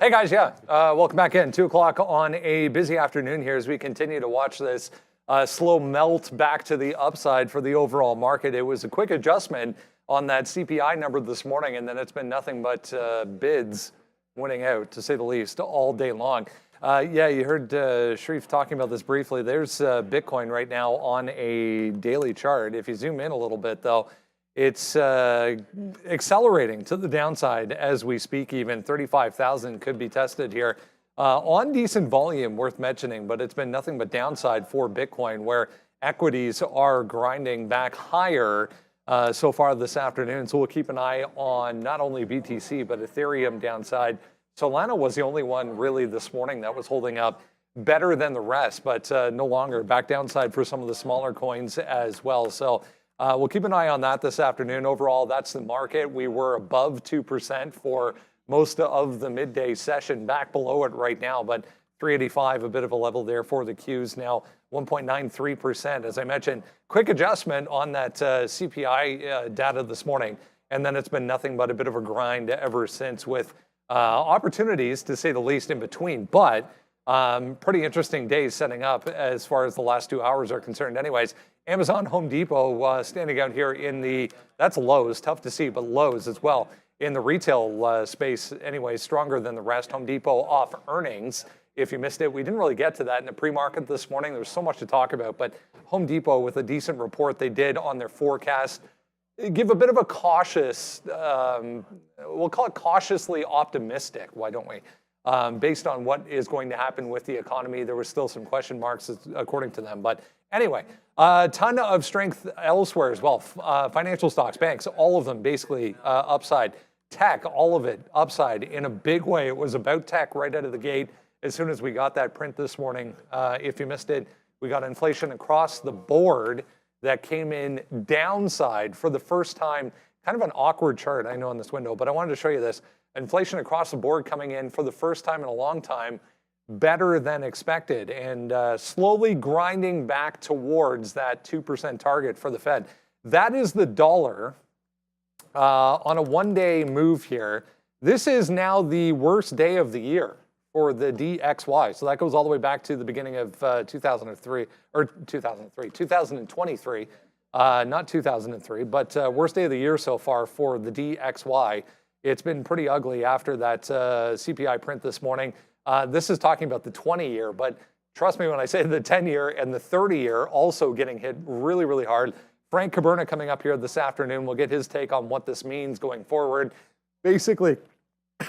Hey guys, welcome back in. 2 o'clock on a busy afternoon here as we continue to watch this slow melt back to the upside for the overall market. It was a quick adjustment on that CPI number this morning, and then it's been nothing but bids winning out, to say the least, all day long. You heard Sharif talking about this briefly. There's Bitcoin right now on a daily chart. If you zoom in a little bit, though, it's accelerating to the downside as we speak. Even 35,000 could be tested here on decent volume, worth mentioning, but it's been nothing but downside for Bitcoin, where equities are grinding back higher so far this afternoon. So we'll keep an eye on not only BTC, but Ethereum downside. Solana was the only one really this morning that was holding up better than the rest, but no longer. Back downside for some of the smaller coins as well. So we'll keep an eye on that this afternoon. Overall, that's the market. We were above 2% for most of the midday session, back below it right now, but 385, a bit of a level there for the Qs now, 1.93%. As I mentioned, quick adjustment on that CPI data this morning, and then it's been nothing but a bit of a grind ever since, with opportunities, to say the least, in between. But pretty interesting days setting up as far as the last 2 hours are concerned. Anyways, Amazon, Home Depot standing out here in the, that's Lowe's, tough to see, but Lowe's as well in the retail space anyway, stronger than the rest. Home Depot off earnings. If you missed it, we didn't really get to that in the pre-market this morning. There was so much to talk about, but Home Depot with a decent report they did on their forecast. Give a bit of a cautious, we'll call it cautiously optimistic, why don't we? Based on what is going to happen with the economy. There was still some question marks according to them. But anyway, a ton of strength elsewhere as well. Financial stocks, banks, all of them basically upside. Tech, all of it upside in a big way. It was about tech right out of the gate as soon as we got that print this morning. If you missed it, we got inflation across the board that came in downside for the first time. Kind of an awkward chart, I know, in this window, but I wanted to show you this. Inflation across the board coming in for the first time in a long time, better than expected, and slowly grinding back towards that 2% target for the Fed. That is the dollar on a one-day move here. This is now the worst day of the year for the DXY. So that goes all the way back to the beginning of 2023, not 2003, but worst day of the year so far for the DXY. It's been pretty ugly after that CPI print this morning. This is talking about the 20-year, but trust me when I say the 10-year and the 30-year also getting hit really, really hard. Frank Caberna coming up here this afternoon. We'll get his take on what this means going forward. Basically,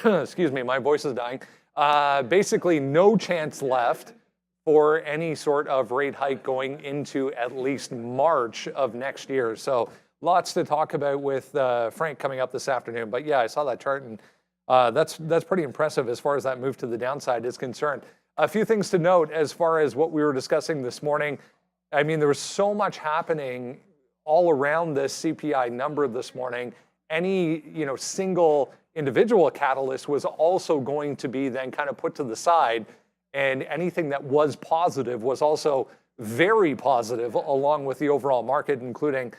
excuse me, my voice is dying. Basically, no chance left for any sort of rate hike going into at least March of next year. So lots to talk about with Frank coming up this afternoon. But yeah, I saw that chart, and that's pretty impressive as far as that move to the downside is concerned. A few things to note as far as what we were discussing this morning. I mean, there was so much happening all around this CPI number this morning. Any single individual catalyst was also going to be then kind of put to the side, and anything that was positive was also very positive along with the overall market, including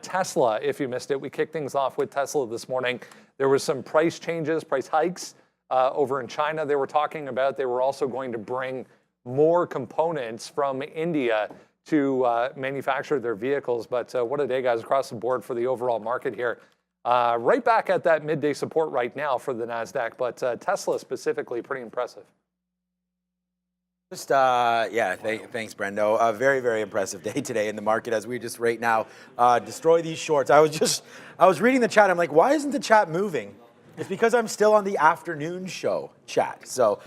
Tesla. If you missed it, we kicked things off with Tesla this morning. There was some price changes, price hikes over in China they were talking about. They were also going to bring more components from India to manufacture their vehicles. But what a day, guys, across the board for the overall market here. Right back at that midday support right now for the NASDAQ, but Tesla specifically, pretty impressive. Just, thanks, Brendo. A very, very impressive day today in the market as we just right now destroy these shorts. I was reading the chat. I'm like, why isn't the chat moving? It's because I'm still on the afternoon show chat. So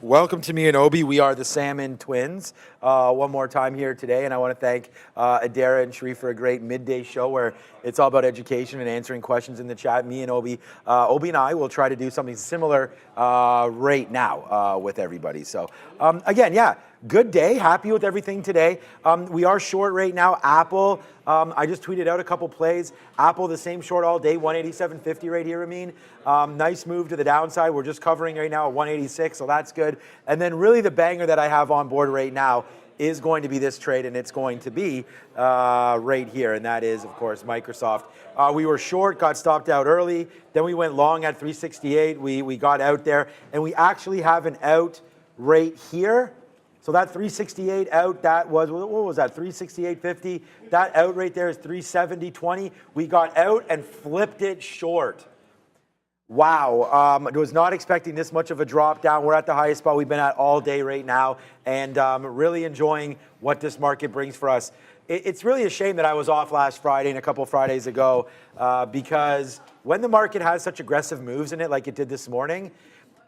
welcome to me and Obi. We are the Salmon Twins one more time here today. And I want to thank Adara and Sharif for a great midday show where it's all about education and answering questions in the chat. Me and Obi and I will try to do something similar right now with everybody. So again, yeah, good day. Happy with everything today. We are short right now. Apple, I just tweeted out a couple plays. Apple, the same short all day, 187.50 right here, Amin. Nice move to the downside. We're just covering right now at 186, so that's good. And then really the banger that I have on board right now is going to be this trade, and it's going to be right here, and that is, of course, Microsoft. We were short, got stopped out early, then we went long at 368. We got out there, and we actually have an out right here. So that 368 out, that was, what was that, 368.50? That out right there is 370.20. We got out and flipped it short. Wow, I was not expecting this much of a drop down. We're at the highest spot we've been at all day right now, and really enjoying what this market brings for us. It's really a shame that I was off last Friday and a couple Fridays ago, because when the market has such aggressive moves in it like it did this morning,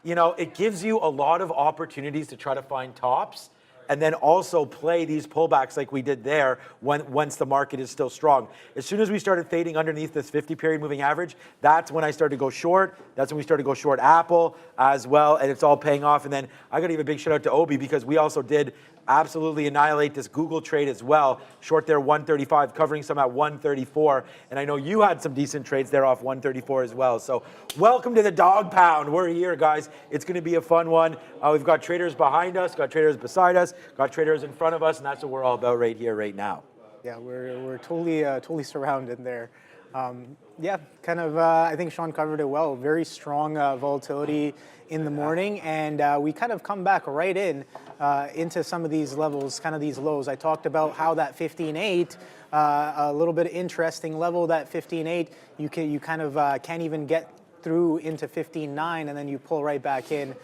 you know, it gives you a lot of opportunities to try to find tops and then also play these pullbacks like we did there once the market is still strong. As soon as we started fading underneath this 50-period moving average, that's when I started to go short. That's when we started to go short Apple as well, and it's all paying off. And then I got to give a big shout out to Obi, because we also did absolutely annihilate this Google trade as well. Short there 135, covering some at 134. And I know you had some decent trades there off 134 as well. So welcome to the dog pound. We're here, guys. It's going to be a fun one. We've got traders behind us, got traders beside us, got traders in front of us, and that's what we're all about right here, right now. Yeah, we're totally surrounded there. Yeah, kind of, I think Sean covered it well. Very strong volatility in the morning, and we kind of come back right into some of these levels, kind of these lows. I talked about how that 15.8, a little bit interesting level, that 15.8, you kind of can't even get through into 15.9, and then you pull right back in.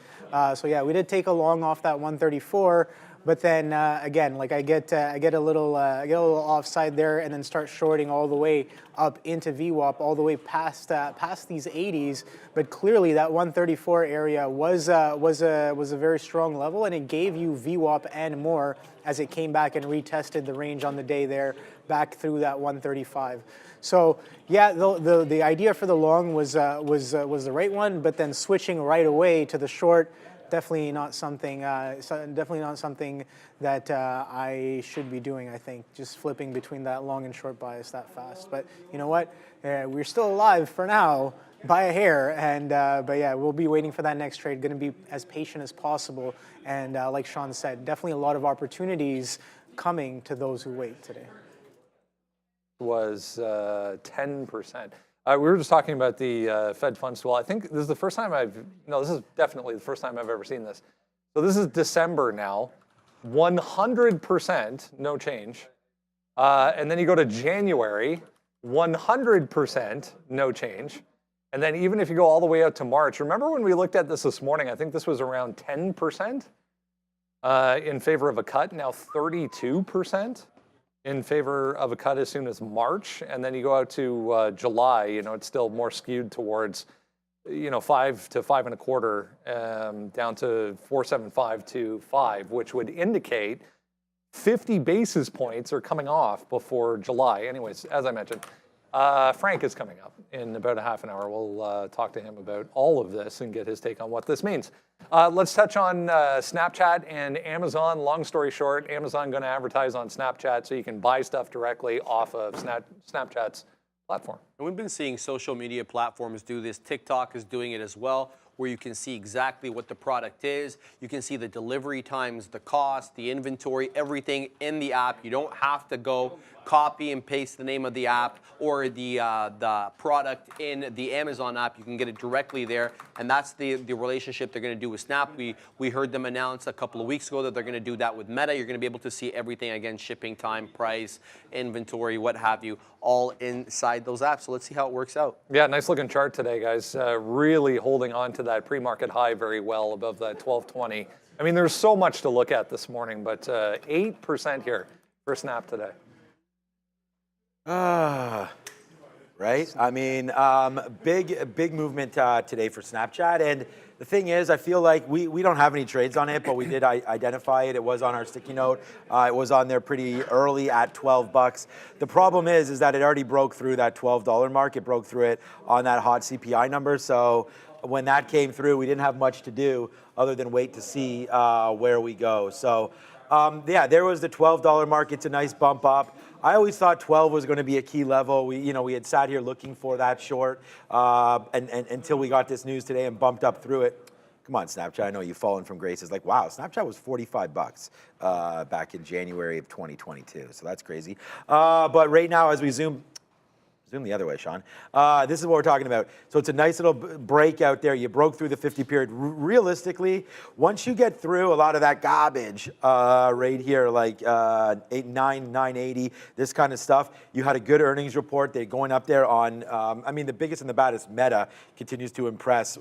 So yeah, we did take a long off that 134. But then again, like I get a little offside there, and then start shorting all the way up into VWAP, all the way past these 80s. But clearly, that 134 area was a very strong level, and it gave you VWAP and more as it came back and retested the range on the day there, back through that 135. So yeah, the idea for the long was the right one, but then switching right away to the short. Definitely not something that I should be doing. I think just flipping between that long and short bias that fast. But you know what? We're still alive for now by a hair. And but yeah, we'll be waiting for that next trade. Going to be as patient as possible. And like Sean said, definitely a lot of opportunities coming to those who wait today. Was 10%. We were just talking about the Fed funds tool. I think this is the first time this is definitely the first time I've ever seen this. So this is December now, 100% no change. And then you go to January, 100% no change. And then even if you go all the way out to March, remember when we looked at this morning, I think this was around 10% in favor of a cut, now 32%. In favor of a cut as soon as March, and then you go out to July. You know, it's still more skewed towards, 5 to 5.25, down to 4.75 to 5, which would indicate 50 basis points are coming off before July. Anyways, as I mentioned, Frank is coming up in about a half an hour. We'll talk to him about all of this and get his take on what this means. Let's touch on Snapchat and Amazon. Long story short, Amazon going to advertise on Snapchat so you can buy stuff directly off of Snapchat's platform. And we've been seeing social media platforms do this. TikTok is doing it as well, where you can see exactly what the product is. You can see the delivery times, the cost, the inventory, everything in the app. You don't have to go copy and paste the name of the app or the product in the Amazon app. You can get it directly there, and that's the relationship they're going to do with Snap. We heard them announce a couple of weeks ago that they're going to do that with Meta. You're going to be able to see everything, again, shipping time, price, inventory, what have you, all inside those apps. So let's see how it works out. Yeah, nice looking chart today, guys. Really holding on to that pre-market high very well above that 1220. I mean, there's so much to look at this morning, but 8% here for Snap today. Right? I mean, big movement today for Snapchat. And the thing is, I feel like we don't have any trades on it, but we did identify it. It was on our sticky note. It was on there pretty early at $12. The problem is that it already broke through that $12 mark. It broke through it on that hot CPI number. So when that came through, we didn't have much to do other than wait to see where we go. So yeah, there was the $12 mark. It's a nice bump up. I always thought 12 was going to be a key level. We had sat here looking for that short and until we got this news today and bumped up through it. come on, Snapchat, I know you've fallen from grace. It's like, wow, Snapchat was $45 back in January of 2022. So that's crazy. But right now, as we zoom the other way, Sean. This is what we're talking about. So it's a nice little break out there. You broke through the 50 period. Realistically, once you get through a lot of that garbage right here, like 980, this kind of stuff, you had a good earnings report. They're going up there on, I mean, the biggest and the baddest, Meta, continues to impress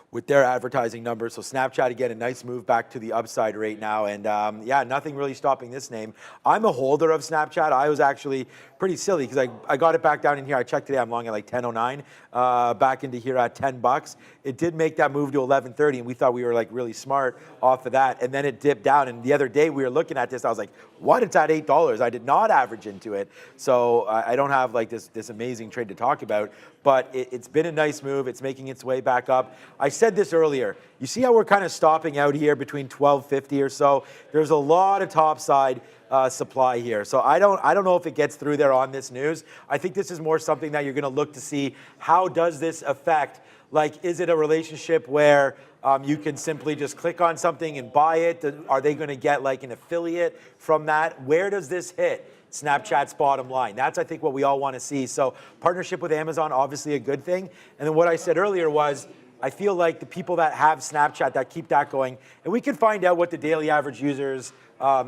with their advertising numbers. So Snapchat, again, a nice move back to the upside right now. And yeah, nothing really stopping this name. I'm a holder of Snapchat. I was actually pretty silly because I got it back down in here. I checked today, I'm long at like 10.09, back into here at $10. It did make that move to 11.30, and we thought we were like really smart off of that. And then it dipped down. And the other day we were looking at this, I was like, what? It's at $8. I did not average into it. So I don't have like this amazing trade to talk about, but it's been a nice move. It's making its way back up. I said this earlier. You see how we're kind of stopping out here between 1250 or so? There's a lot of top side supply here. So I don't know if it gets through there on this news. I think this is more something that you're going to look to see. How does this affect? Like, is it a relationship where you can simply just click on something and buy it? Are they going to get like an affiliate from that? Where does this hit Snapchat's bottom line? That's, I think, what we all want to see. So partnership with Amazon, obviously a good thing. And then what I said earlier was, I feel like the people that have Snapchat, that keep that going, and we can find out what the daily average users'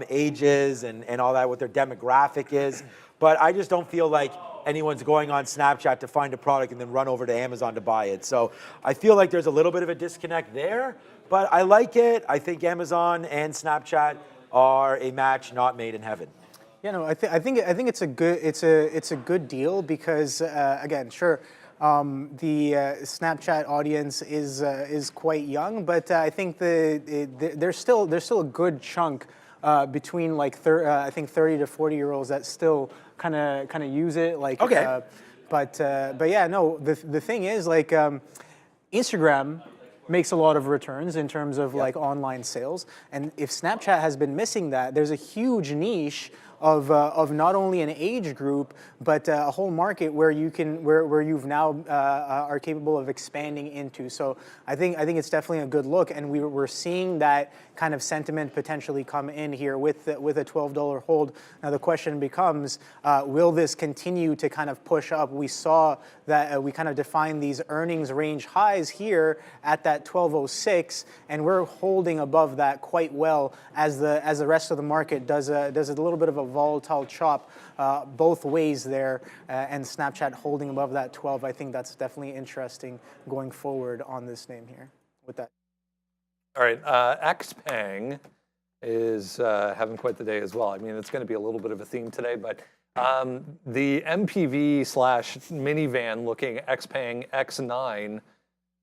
age is and all that, what their demographic is. But I just don't feel like anyone's going on Snapchat to find a product and then run over to Amazon to buy it. So I feel like there's a little bit of a disconnect there, but I like it. I think Amazon and Snapchat are a match not made in heaven. Yeah, no, I think it's a good deal because again, sure. The Snapchat audience is quite young, but I think there's still a good chunk between like I think 30 to 40-year-olds that still kind of use it. Like, okay. But yeah, no. The thing is, like, Instagram makes a lot of returns in terms of like online sales, and if Snapchat has been missing that, there's a huge niche of not only an age group but a whole market where you can where you've now are capable of expanding into. So I think it's definitely a good look, and we're seeing that kind of sentiment potentially come in here with a $12 hold. Now the question becomes, will this continue to kind of push up? We saw that we kind of defined these earnings range highs here at that 1206, and we're holding above that quite well as the rest of the market does a little bit of a volatile chop both ways there, and Snapchat holding above that 12. I think that's definitely interesting going forward on this name here with that. All right, Xpeng is having quite the day as well. I mean, it's going to be a little bit of a theme today, but the MPV / minivan looking Xpeng X9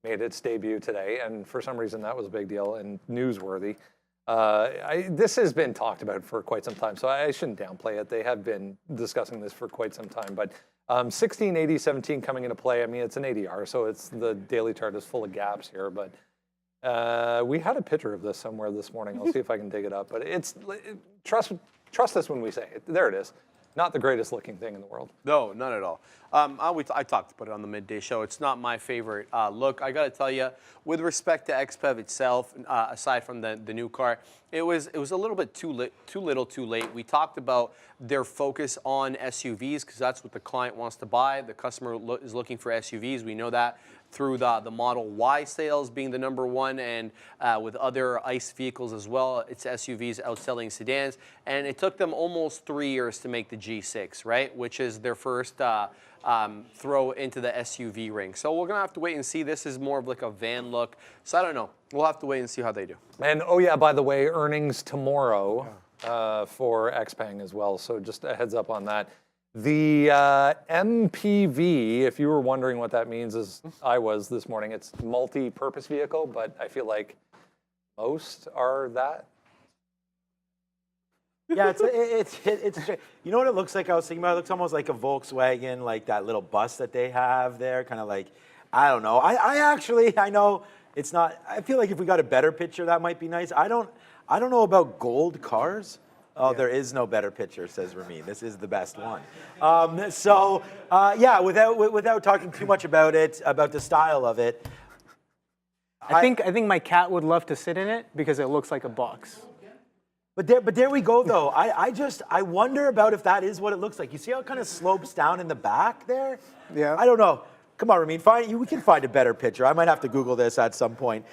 made its debut today, and for some reason that was a big deal and newsworthy. This has been talked about for quite some time, so I shouldn't downplay it. They have been discussing this for quite some time, but 1680.17 coming into play. I mean, it's an ADR, so it's the daily chart is full of gaps here, but we had a picture of this somewhere this morning. I'll see if I can dig it up, but trust us when we say it. There it is. Not the greatest looking thing in the world. No, not at all. I talked about it on the midday show. It's not my favorite look. I got to tell you, with respect to XPEV itself, aside from the new car, it was a little bit too little, too late. We talked about their focus on SUVs because that's what the client wants to buy. The customer is looking for SUVs. We know that through the Model Y sales being the #1, and with other ICE vehicles as well. It's SUVs outselling sedans, and it took them almost 3 years to make the G6, right? Which is their first throw into the SUV ring. So we're gonna have to wait and see. This is more of like a van look. So I don't know. We'll have to wait and see how they do. And oh yeah, by the way, earnings tomorrow for Xpeng as well. So just a heads up on that. The MPV, if you were wondering what that means, as I was this morning, it's multi-purpose vehicle, but I feel like most are that. Yeah, it's you know what it looks like? I was thinking about it. It looks almost like a Volkswagen, like that little bus that they have there, kind of like, I don't know. I know it's not. I feel like if we got a better picture, that might be nice. I don't know about gold cars. Oh, yeah. There is no better picture, says Ramin. This is the best one. Yeah, without talking too much about it, about the style of it, I think my cat would love to sit in it because it looks like a box. But there we go though. I wonder about if that is what it looks like. You see how it kind of slopes down in the back there? Yeah. I don't know. Come on, Ramin, we can find a better picture. I might have to Google this at some point.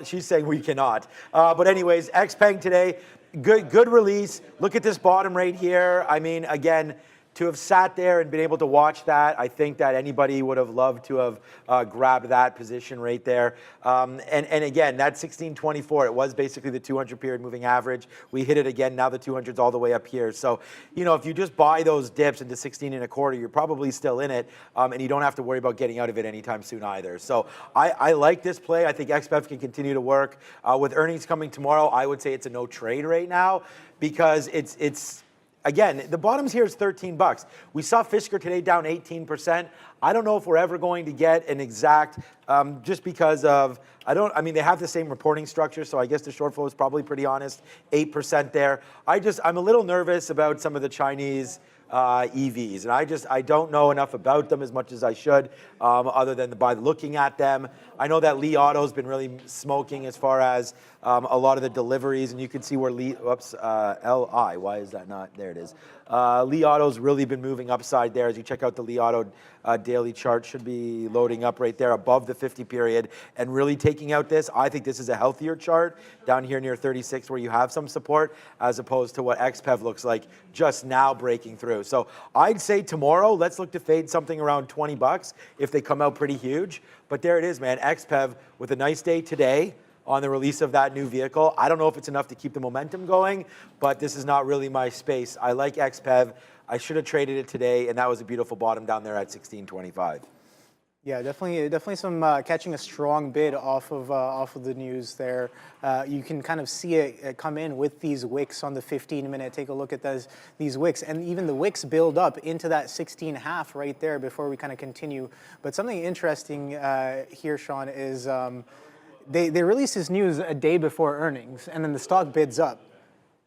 She's saying we cannot. But anyways, Xpeng today, good release. Look at this bottom right here. I mean, again, to have sat there and been able to watch that, I think that anybody would have loved to have grabbed that position right there. And again, that 1624, it was basically the 200 period moving average. We hit it again. Now the 200's all the way up here. So, if you just buy those dips into 16.25, you're probably still in it, and you don't have to worry about getting out of it anytime soon either. So I like this play. I think XPEV can continue to work. With earnings coming tomorrow, I would say it's a no trade right now because it's again, the bottoms here is $13. We saw Fisker today down 18%. I don't know if we're ever going to get an exact, just because of, they have the same reporting structure, so I guess the short flow is probably pretty honest, 8% there. I'm a little nervous about some of the Chinese EVs, and I don't know enough about them as much as I should, other than by looking at them. I know that Li Auto's been really smoking as far as a lot of the deliveries, and you can see where LI, why is that not, there it is. Li Auto's really been moving upside there. As you check out the Li Auto daily chart, should be loading up right there above the 50 period and really taking out this. I think this is a healthier chart down here near 36 where you have some support as opposed to what XPEV looks like just now breaking through. So I'd say tomorrow, let's look to fade something around $20 if they come out pretty huge. But there it is, man. XPEV with a nice day today on the release of that new vehicle. I don't know if it's enough to keep the momentum going, but this is not really my space. I like XPEV. I should have traded it today, and that was a beautiful bottom down there at 1625. Yeah, definitely some catching a strong bid off of the news there. You can kind of see it come in with these wicks on the 15-minute. Take a look at these wicks, and even the wicks build up into that 16.5 right there before we kind of continue. But something interesting here, Sean, is they release this news a day before earnings, and then the stock bids up.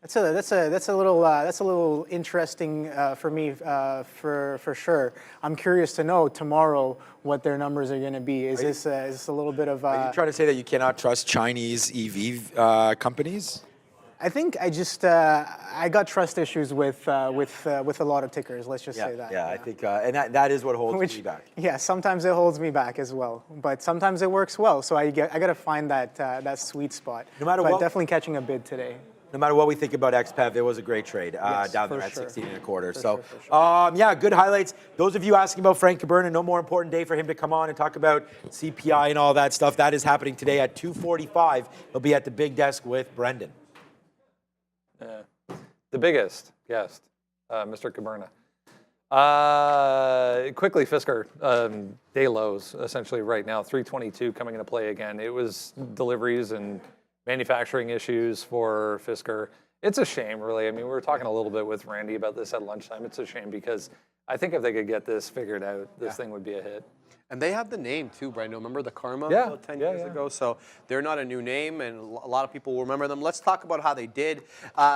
That's a little interesting for me for sure. I'm curious to know tomorrow what their numbers are going to be. Is this a little bit of? Are you trying to say that you cannot trust Chinese EV companies? I think I got trust issues with a lot of tickers. Let's just say that. Yeah, I think, and that is what holds me back. Yeah, sometimes it holds me back as well, but sometimes it works well. So I got to find that sweet spot. No matter but what, definitely catching a bid today. No matter what we think about XPEV, it was a great trade down there at sure. 16.25. For So, sure. yeah, good highlights. Those of you asking about Frank Caberna, no more important day for him to come on and talk about CPI and all that stuff. That is happening today at 2:45. He'll be at the big desk with Brendan. The biggest guest, Mr. Caberna. Quickly, Fisker, day lows essentially right now, 322 coming into play again. It was deliveries and manufacturing issues for Fisker. It's a shame, really. I mean, we were talking a little bit with Randy about this at lunchtime. It's a shame because I think if they could get this figured out, this thing would be a hit. And they have the name too, Brando. Remember the Karma about 10 years ago? So they're not a new name, and a lot of people will remember them. Let's talk about how they did.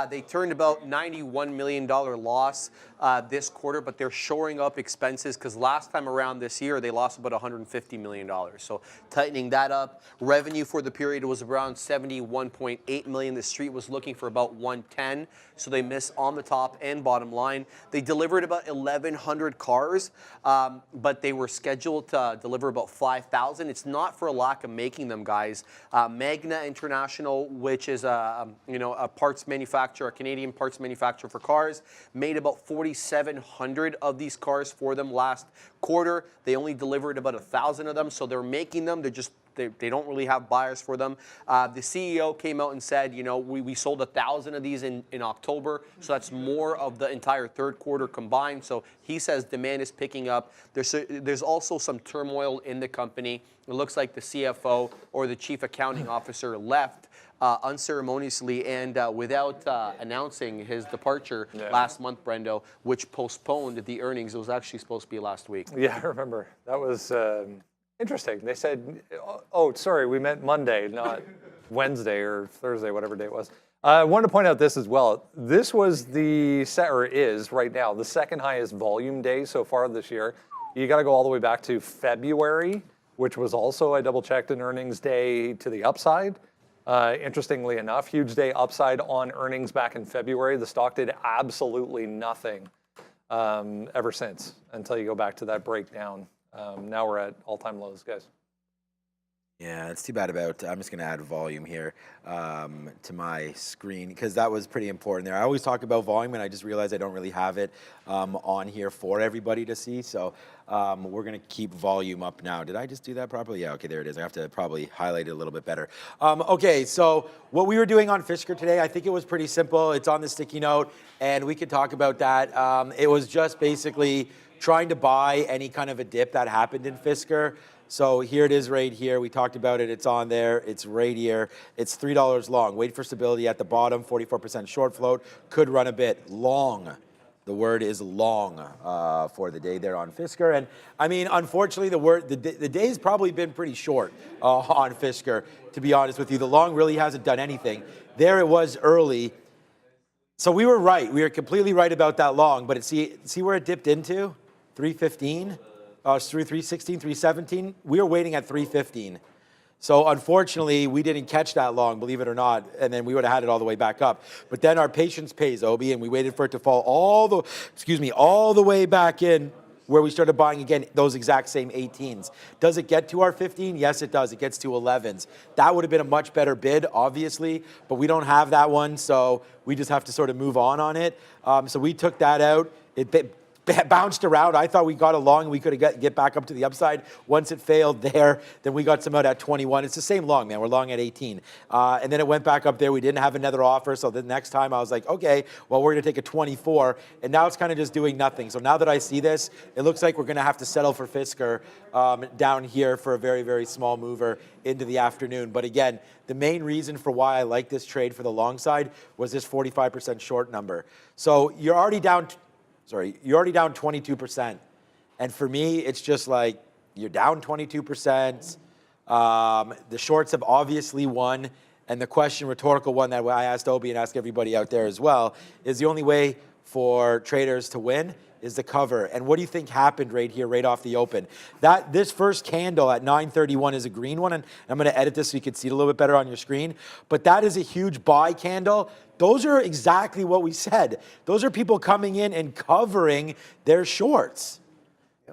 They turned about $91 million loss this quarter, but they're shoring up expenses because last time around this year, they lost about $150 million. So tightening that up. Revenue for the period was around $71.8 million. The street was looking for about 110, so they missed on the top and bottom line. They delivered about 1,100 cars, but they were scheduled to deliver about 5,000. It's not for a lack of making them, guys. Magna International, which is a parts manufacturer, a Canadian parts manufacturer for cars, made about 4,700 of these cars for them last quarter. They only delivered about 1,000 of them, so they're making them. They don't really have buyers for them. The CEO came out and said, we sold 1,000 of these in October, so that's more of the entire third quarter combined. So he says demand is picking up. There's also some turmoil in the company. It looks like the CFO or the chief accounting officer left unceremoniously and without announcing his departure last month, Brendo, which postponed the earnings. It was actually supposed to be last week. Yeah, I remember. That was interesting. They said, oh, sorry, we meant Monday, not Wednesday or Thursday, whatever day it was. I wanted to point out this as well. This was is right now, the second highest volume day so far this year. You got to go all the way back to February, which was also, I double-checked, an earnings day to the upside. Interestingly enough, huge day upside on earnings back in February. The stock did absolutely nothing ever since until you go back to that breakdown. Now we're at all-time lows, guys. Yeah, it's too bad about, I'm just going to add volume here to my screen because that was pretty important there. I always talk about volume and I just realized I don't really have it on here for everybody to see. So we're going to keep volume up now. Did I just do that properly? Yeah, okay, there it is. I have to probably highlight it a little bit better. Okay, so what we were doing on Fisker today, I think it was pretty simple. It's on the sticky note and we could talk about that. It was just basically trying to buy any kind of a dip that happened in Fisker. So here it is right here. We talked about it. It's on there. It's right here. It's $3 long. Wait for stability at the bottom. 44% short float. Could run a bit long. The word is long for the day there on Fisker. And I mean, unfortunately, the day's probably been pretty short on Fisker, to be honest with you. The long really hasn't done anything. There it was early. So we were right. We were completely right about that long. But see where it dipped into? 315. It's through 316, 317. We were waiting at 315. So unfortunately, we didn't catch that long, believe it or not, and then we would have had it all the way back up. But then our patience pays, Obi, and we waited for it to fall all the way back in where we started buying again those exact same 18s. Does it get to our 15? Yes, it does. It gets to 11s. That would have been a much better bid, obviously, but we don't have that one, so we just have to sort of move on it. So we took that out. It bounced around. I thought we got along. We could get back up to the upside. Once it failed there, then we got some out at 21. It's the same long, man. We're long at 18. And then it went back up there. We didn't have another offer. So the next time I was like, okay, well, we're going to take a 24. And now it's kind of just doing nothing. So now that I see this, it looks like we're going to have to settle for Fisker down here for a very, very small mover into the afternoon. But again, the main reason for why I like this trade for the long side was this 45% short number. So you're already down 22%. And for me, it's just like, you're down 22%. The shorts have obviously won. And the question, rhetorical one that I asked Obi and asked everybody out there as well, is the only way for traders to win is the cover. And what do you think happened right here, right off the open? This first candle at 9:31 is a green one, and I'm going to edit this so you can see it a little bit better on your screen. But that is a huge buy candle. Those are exactly what we said. Those are people coming in and covering their shorts.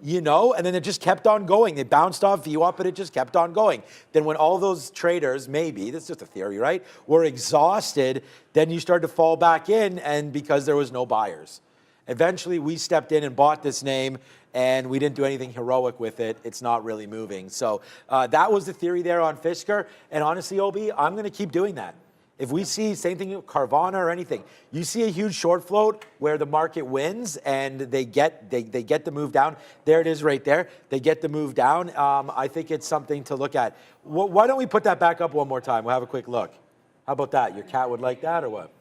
You know, and then it just kept on going. They bounced off VWAP, but it just kept on going. Then when all those traders, maybe, this is just a theory, right, were exhausted, then you start to fall back in, and because there was no buyers. Eventually, we stepped in and bought this name, and we didn't do anything heroic with it. It's not really moving. So that was the theory there on Fisker. And honestly, Obi, I'm going to keep doing that. If we see, same thing with Carvana or anything, you see a huge short float where the market wins and they get the move down. There it is right there. They get the move down. I think it's something to look at. Why don't we put that back up one more time? We'll have a quick look. How about that? Your cat would like that or what?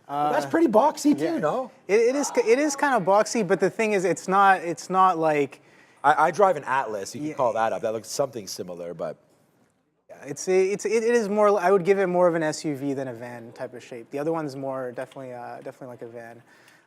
Well, that's pretty boxy too, yeah. No? It is kind of boxy, but the thing is, it's not like. I drive an Atlas. You can call that up. That looks something similar, but. It is more. I would give it more of an SUV than a van type of shape. The other one's more definitely like a van.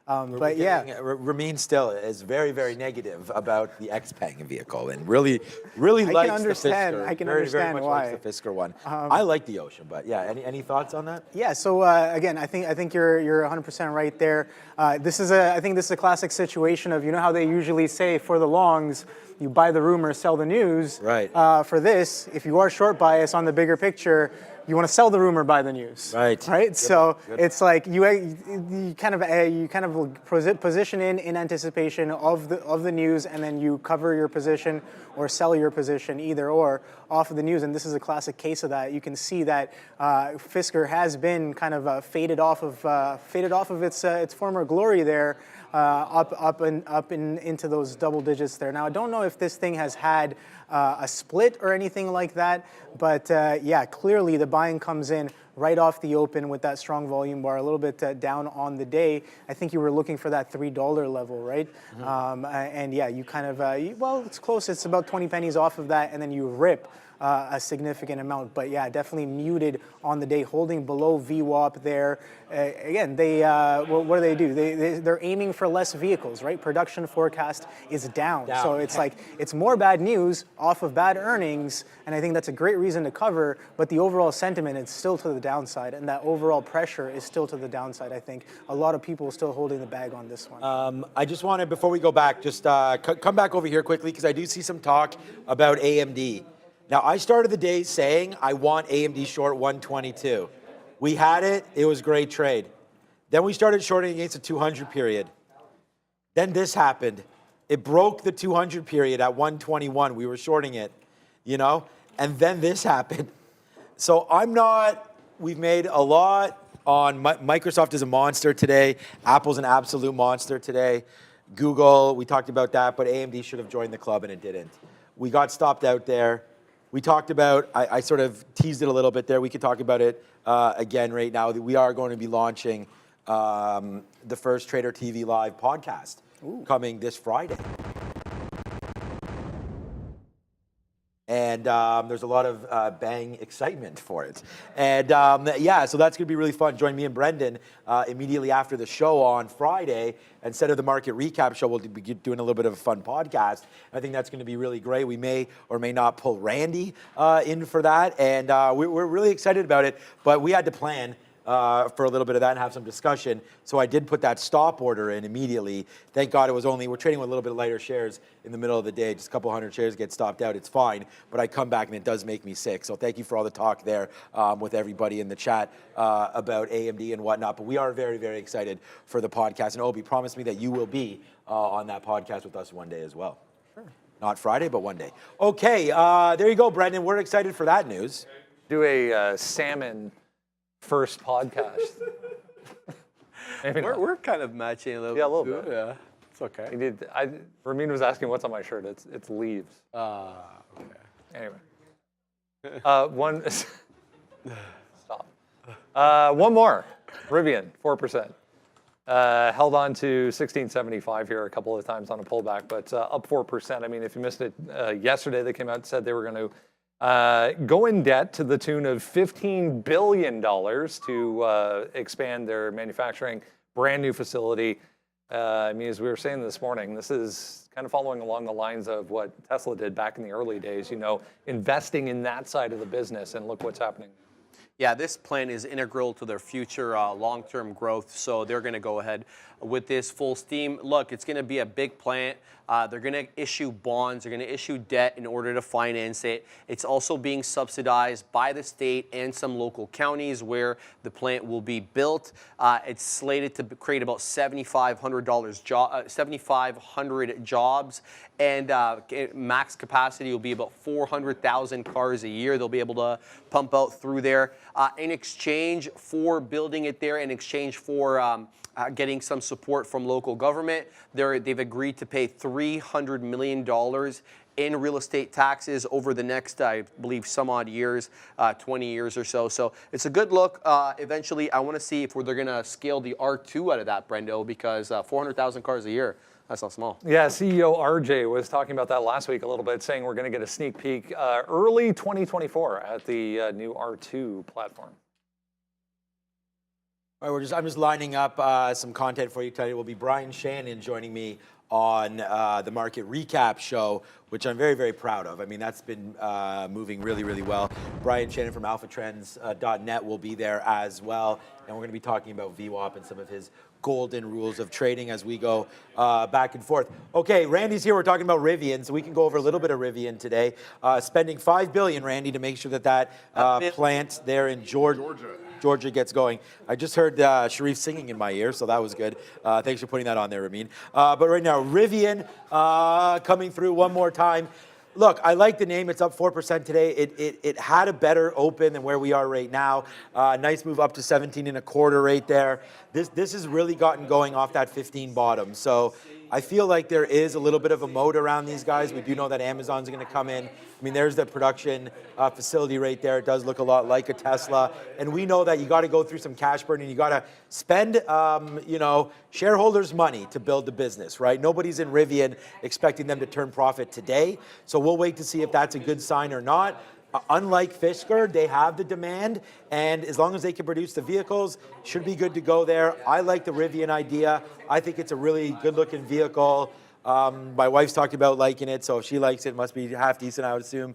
But yeah, Ramin still is very, very negative about the Xpeng vehicle and really likes the Fisker. I can very, understand very much why. likes the Fisker one. I like the Ocean, but yeah, any thoughts on that? Yeah. So again, I think you're 100% right there. I think this is a classic situation of, you know how they usually say for the longs, you buy the rumor, sell the news. Right. For this, if you are short bias on the bigger picture, you want to sell the rumor, buy the news. Right. Right. Good. So Good. it's like you kind of position in anticipation of the news, and then you cover your position or sell your position, either or, off of the news. And this is a classic case of that. You can see that Fisker has been kind of faded off of its former glory there. Up into those double digits there. Now, I don't know if this thing has had a split or anything like that, but yeah, clearly the buying comes in right off the open with that strong volume bar, a little bit down on the day. I think you were looking for that $3 level, right? Mm-hmm. And yeah, you kind of, well, it's close. It's about 20 pennies off of that, and then you rip a significant amount. But yeah, definitely muted on the day, holding below VWAP there. Again, what do? They're aiming for less vehicles, right? Production forecast is down. So it's like, it's more bad news off of bad earnings, and I think that's a great reason to cover, but the overall sentiment is still to the downside, and that overall pressure is still to the downside. I think a lot of people are still holding the bag on this one. I just wanted, before we go back, just come back over here quickly, because I do see some talk about AMD. Now, I started the day saying I want AMD short 122. We had it. It was a great trade. Then we started shorting against the 200 period. Then this happened. It broke the 200 period at 121. We were shorting it, you know? And then this happened. So we've made a lot on, Microsoft is a monster today. Apple's an absolute monster today. Google, we talked about that, but AMD should have joined the club and it didn't. We got stopped out there. We talked about, I sort of teased it a little bit there. We could talk about it again right now. We are going to be launching the first Trader TV Live podcast coming this Friday. And there's a lot of bang excitement for it. And yeah, so that's going to be really fun. Join me and Brendan immediately after the show on Friday. Instead of the market recap show, we'll be doing a little bit of a fun podcast. I think that's going to be really great. We may or may not pull Randy in for that. And we're really excited about it. But we had to plan for a little bit of that and have some discussion. So I did put that stop order in immediately. Thank God it was we're trading with a little bit lighter shares in the middle of the day. Just a couple hundred shares get stopped out. It's fine. But I come back and it does make me sick. So thank you for all the talk there with everybody in the chat about AMD and whatnot. But we are very, very excited for the podcast. And Obi, promise me that you will be on that podcast with us one day as well. Sure. Not Friday, but one day. Okay, there you go, Brendan. We're excited for that news. Do a salmon first podcast. We're kind of matching a little bit. Yeah, a little bit. Yeah, it's okay. Ramin was asking what's on my shirt. It's leaves. Okay. Anyway. Stop. One more. Rivian, 4%. Held on to 1675 here a couple of times on a pullback, but up 4%. I mean, if you missed it yesterday, they came out and said they were going to go in debt to the tune of $15 billion to expand their manufacturing, brand new facility. I mean, as we were saying this morning, this is kind of following along the lines of what Tesla did back in the early days, you know, investing in that side of the business, and look what's happening. Yeah, this plan is integral to their future long-term growth, so they're going to go ahead with this full steam. Look, it's going to be a big plant. They're going to issue bonds. They're going to issue debt in order to finance it. It's also being subsidized by the state and some local counties where the plant will be built. It's slated to create about 7,500 jobs, and max capacity will be about 400,000 cars a year they'll be able to pump out through there. In exchange for building it there, in exchange for getting some support from local government, they've agreed to pay $300 million in real estate taxes over the next, I believe, some odd years, 20 years or so. So it's a good look. Eventually, I want to see if they're going to scale the R2 out of that, Brendo, because 400,000 cars a year, that's not small. Yeah, CEO RJ was talking about that last week a little bit, saying we're going to get a sneak peek early 2024 at the new R2 platform. All right, I'm just lining up some content for you today. Will be Brian Shannon joining me on the market recap show, which I'm very, very proud of. I mean, that's been moving really, really well. Brian Shannon from alphatrends.net will be there as well. And we're going to be talking about VWAP and some of his golden rules of trading as we go back and forth. Okay, Randy's here. We're talking about Rivian, so we can go over a little bit of Rivian today. Spending $5 billion, Randy, to make sure that plant there in Georgia gets going. I just heard Sharif singing in my ear, so that was good. Thanks for putting that on there, Ramin. But right now, Rivian coming through one more time. Look, I like the name. It's up 4% today. It had a better open than where we are right now. Nice move up to 17.25 right there. This has really gotten going off that 15 bottom. So I feel like there is a little bit of a moat around these guys. We do know that Amazon's going to come in. I mean, there's the production facility right there. It does look a lot like a Tesla. And we know that you got to go through some cash burn and you got to spend, shareholders' money to build the business, right? Nobody's in Rivian expecting them to turn profit today. So we'll wait to see if that's a good sign or not. unlike Fisker, they have the demand, and as long as they can produce the vehicles, should be good to go there. I like the Rivian idea. I think it's a really good-looking vehicle. My wife's talked about liking it, so if she likes it, it must be half decent, I would assume.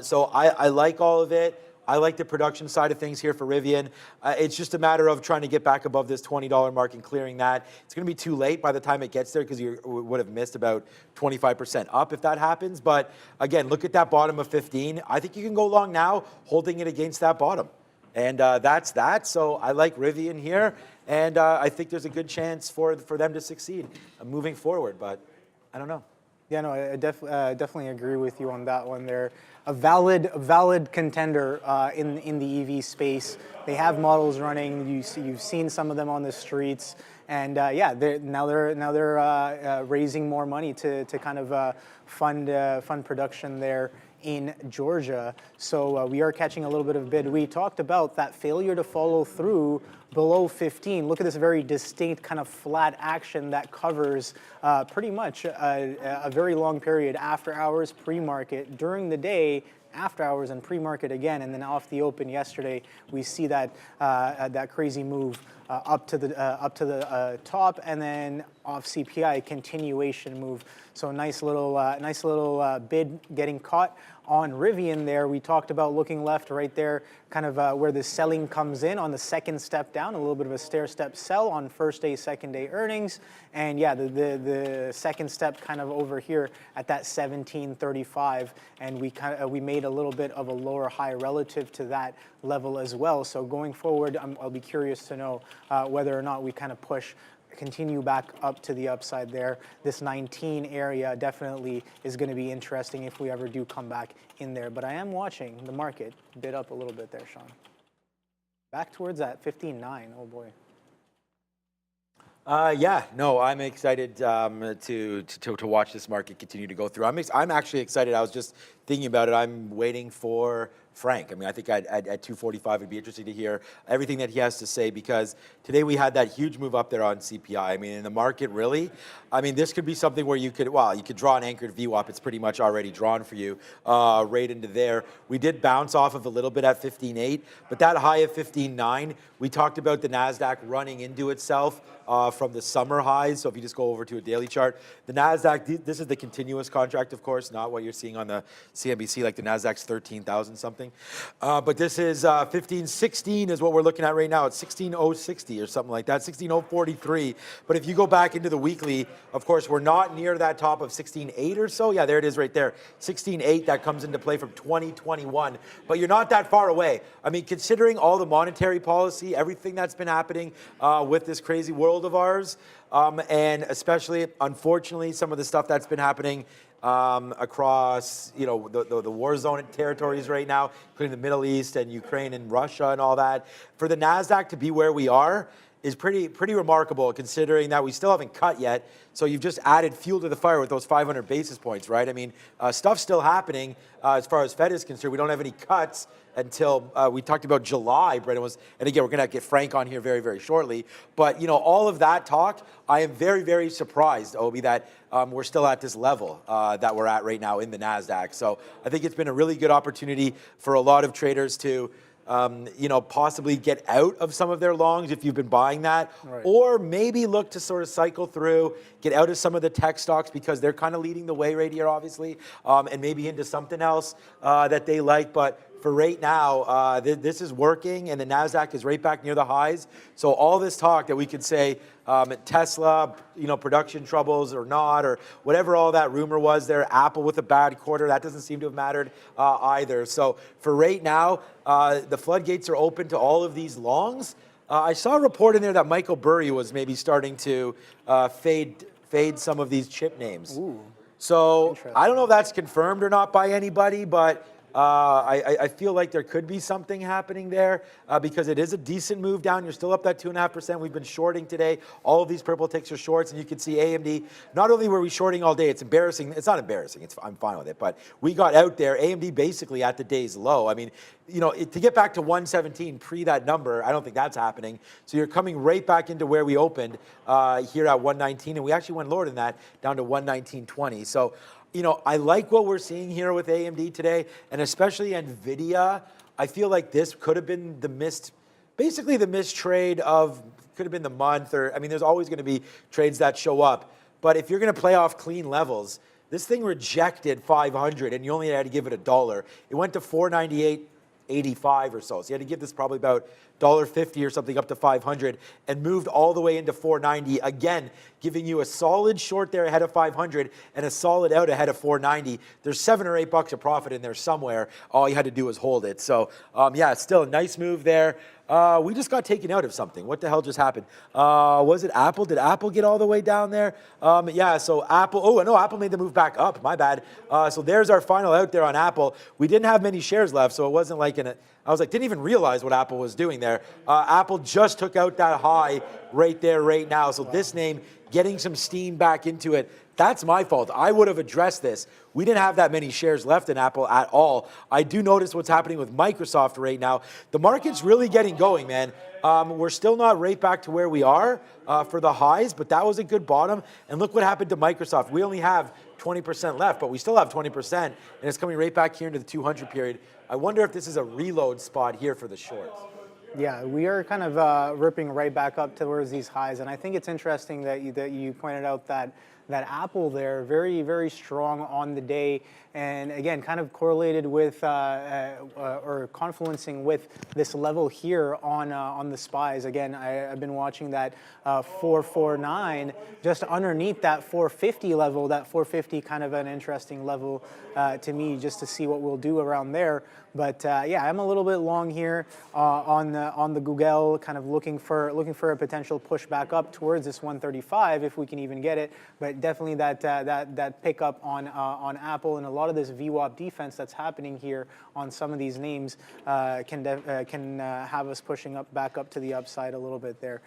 So I like all of it. I like the production side of things here for Rivian. It's just a matter of trying to get back above this $20 mark and clearing that. It's going to be too late by the time it gets there because you would have missed about 25% up if that happens. But again, look at that bottom of 15. I think you can go long now holding it against that bottom. And that's that. So I like Rivian here. And I think there's a good chance for them to succeed moving forward. But I don't know. Yeah, no, I definitely agree with you on that one. They're a valid contender in the EV space. They have models running. You've seen some of them on the streets, and yeah, now they're raising more money to kind of fund production there in Georgia. So we are catching a little bit of bid. We talked about that failure to follow through below 15. Look at this very distinct kind of flat action that covers pretty much a very long period, after hours, pre-market, during the day, after hours, and pre-market again, and then off the open yesterday, we see that that crazy move up to the top, and then off CPI, continuation move. So nice little bid getting caught on Rivian there. We talked about looking left right there, kind of where the selling comes in on the second step down, a little bit of a stair step sell on first day, second day earnings. And yeah, the second step kind of over here at that 1735, and we made a little bit of a lower high relative to that level as well. So going forward, I'll be curious to know whether or not we kind of continue back up to the upside there. This 19 area definitely is going to be interesting if we ever do come back in there. But I am watching the market bid up a little bit there, Sean. Back towards that 15.9. Oh boy. Yeah, no, I'm excited to watch this market continue to go through. I'm actually excited. I was just thinking about it. I'm waiting for Frank. I mean, I think at 245, it'd be interesting to hear everything that he has to say, because today we had that huge move up there on CPI. I mean, in the market, really, I mean, this could be something where you could draw an anchored VWAP. It's pretty much already drawn for you right into there. We did bounce off of a little bit at 15.8, but that high of 15.9, we talked about the NASDAQ running into itself from the summer highs. So if you just go over to a daily chart, the NASDAQ, this is the continuous contract, of course, not what you're seeing on the CNBC, like the NASDAQ's 13,000 something. But this is 1516 is what we're looking at right now. It's 16,060 or something like that, 16,043. But if you go back into the weekly, of course, we're not near that top of 16.8 or so. Yeah, there it is right there. 16.8, that comes into play from 2021. But you're not that far away. I mean, considering all the monetary policy, everything that's been happening with this crazy world of ours, and especially, unfortunately, some of the stuff that's been happening across, you know, the war zone territories right now, including the Middle East and Ukraine and Russia and all that. For the NASDAQ to be where we are is pretty remarkable, considering that we still haven't cut yet. So you've just added fuel to the fire with those 500 basis points, right? I mean, stuff's still happening as far as Fed is concerned. We don't have any cuts until we talked about July, Brendan and again, we're going to get Frank on here very, very shortly. But, you know, all of that talk, I am very, very surprised, Obi, that we're still at this level that we're at right now in the NASDAQ. So I think it's been a really good opportunity for a lot of traders to, you know, possibly get out of some of their longs if you've been buying that, right, or maybe look to sort of cycle through, get out of some of the tech stocks because they're kind of leading the way right here, obviously, and maybe into something else that they like. But for right now, this is working, and the NASDAQ is right back near the highs. So all this talk that we could say Tesla, you know, production troubles or not, or whatever all that rumor was there, Apple with a bad quarter, that doesn't seem to have mattered either. So for right now, the floodgates are open to all of these longs. I saw a report in there that Michael Burry was maybe starting to fade some of these chip names. Ooh, so I don't know if that's confirmed or not by anybody, but I feel like there could be something happening there because it is a decent move down. You're still up that 2.5%. We've been shorting today. All of these purple ticks are shorts, and you can see AMD. Not only were we shorting all day, it's embarrassing. It's not embarrassing. I'm fine with it. But we got out there, AMD basically at the day's low. I mean, you know, to get back to 117 pre that number, I don't think that's happening. So you're coming right back into where we opened here at 119, and we actually went lower than that, down to 119.20. So, you know, I like what we're seeing here with AMD today, and especially NVIDIA. I feel like this could have been the missed trade of, could have been the month, or, I mean, there's always going to be trades that show up. But if you're going to play off clean levels, this thing rejected 500, and you only had to give it $1. It went to 498.85 or so. So you had to give this probably about $1.50 or something up to 500, and moved all the way into 490, again, giving you a solid short there ahead of 500 and a solid out ahead of 490. There's $7 or $8 of profit in there somewhere. All you had to do was hold it. So yeah, it's still a nice move there. We just got taken out of something. What the hell just happened? Was it Apple? Did Apple get all the way down there? Yeah, so Apple, oh, no, Apple made the move back up. My bad. So there's our final out there on Apple. We didn't have many shares left, so it wasn't like I was like, didn't even realize what Apple was doing there. Apple just took out that high right there, right now. So this name getting some steam back into it. That's my fault. I would have addressed this. We didn't have that many shares left in Apple at all. I do notice what's happening with Microsoft right now. The market's really getting going, man. We're still not right back to where we are for the highs, but that was a good bottom. And look what happened to Microsoft. We only have 20% left, but we still have 20%, and it's coming right back here into the 200 period. I wonder if this is a reload spot here for the shorts. Yeah, we are kind of ripping right back up towards these highs, and I think it's interesting that you pointed out that Apple there, very, very strong on the day, and again, kind of correlated with or confluencing with this level here on the SPYs. Again, I've been watching that 449 just underneath that 450 level. That 450 kind of an interesting level to me, just to see what we'll do around there. But yeah, I'm a little bit long here on the Google, kind of looking for a potential push back up towards this 135 if we can even get it. But definitely that pickup on Apple, and a lot of this VWAP defense that's happening here on some of these names can have us pushing back up to the upside a little bit there.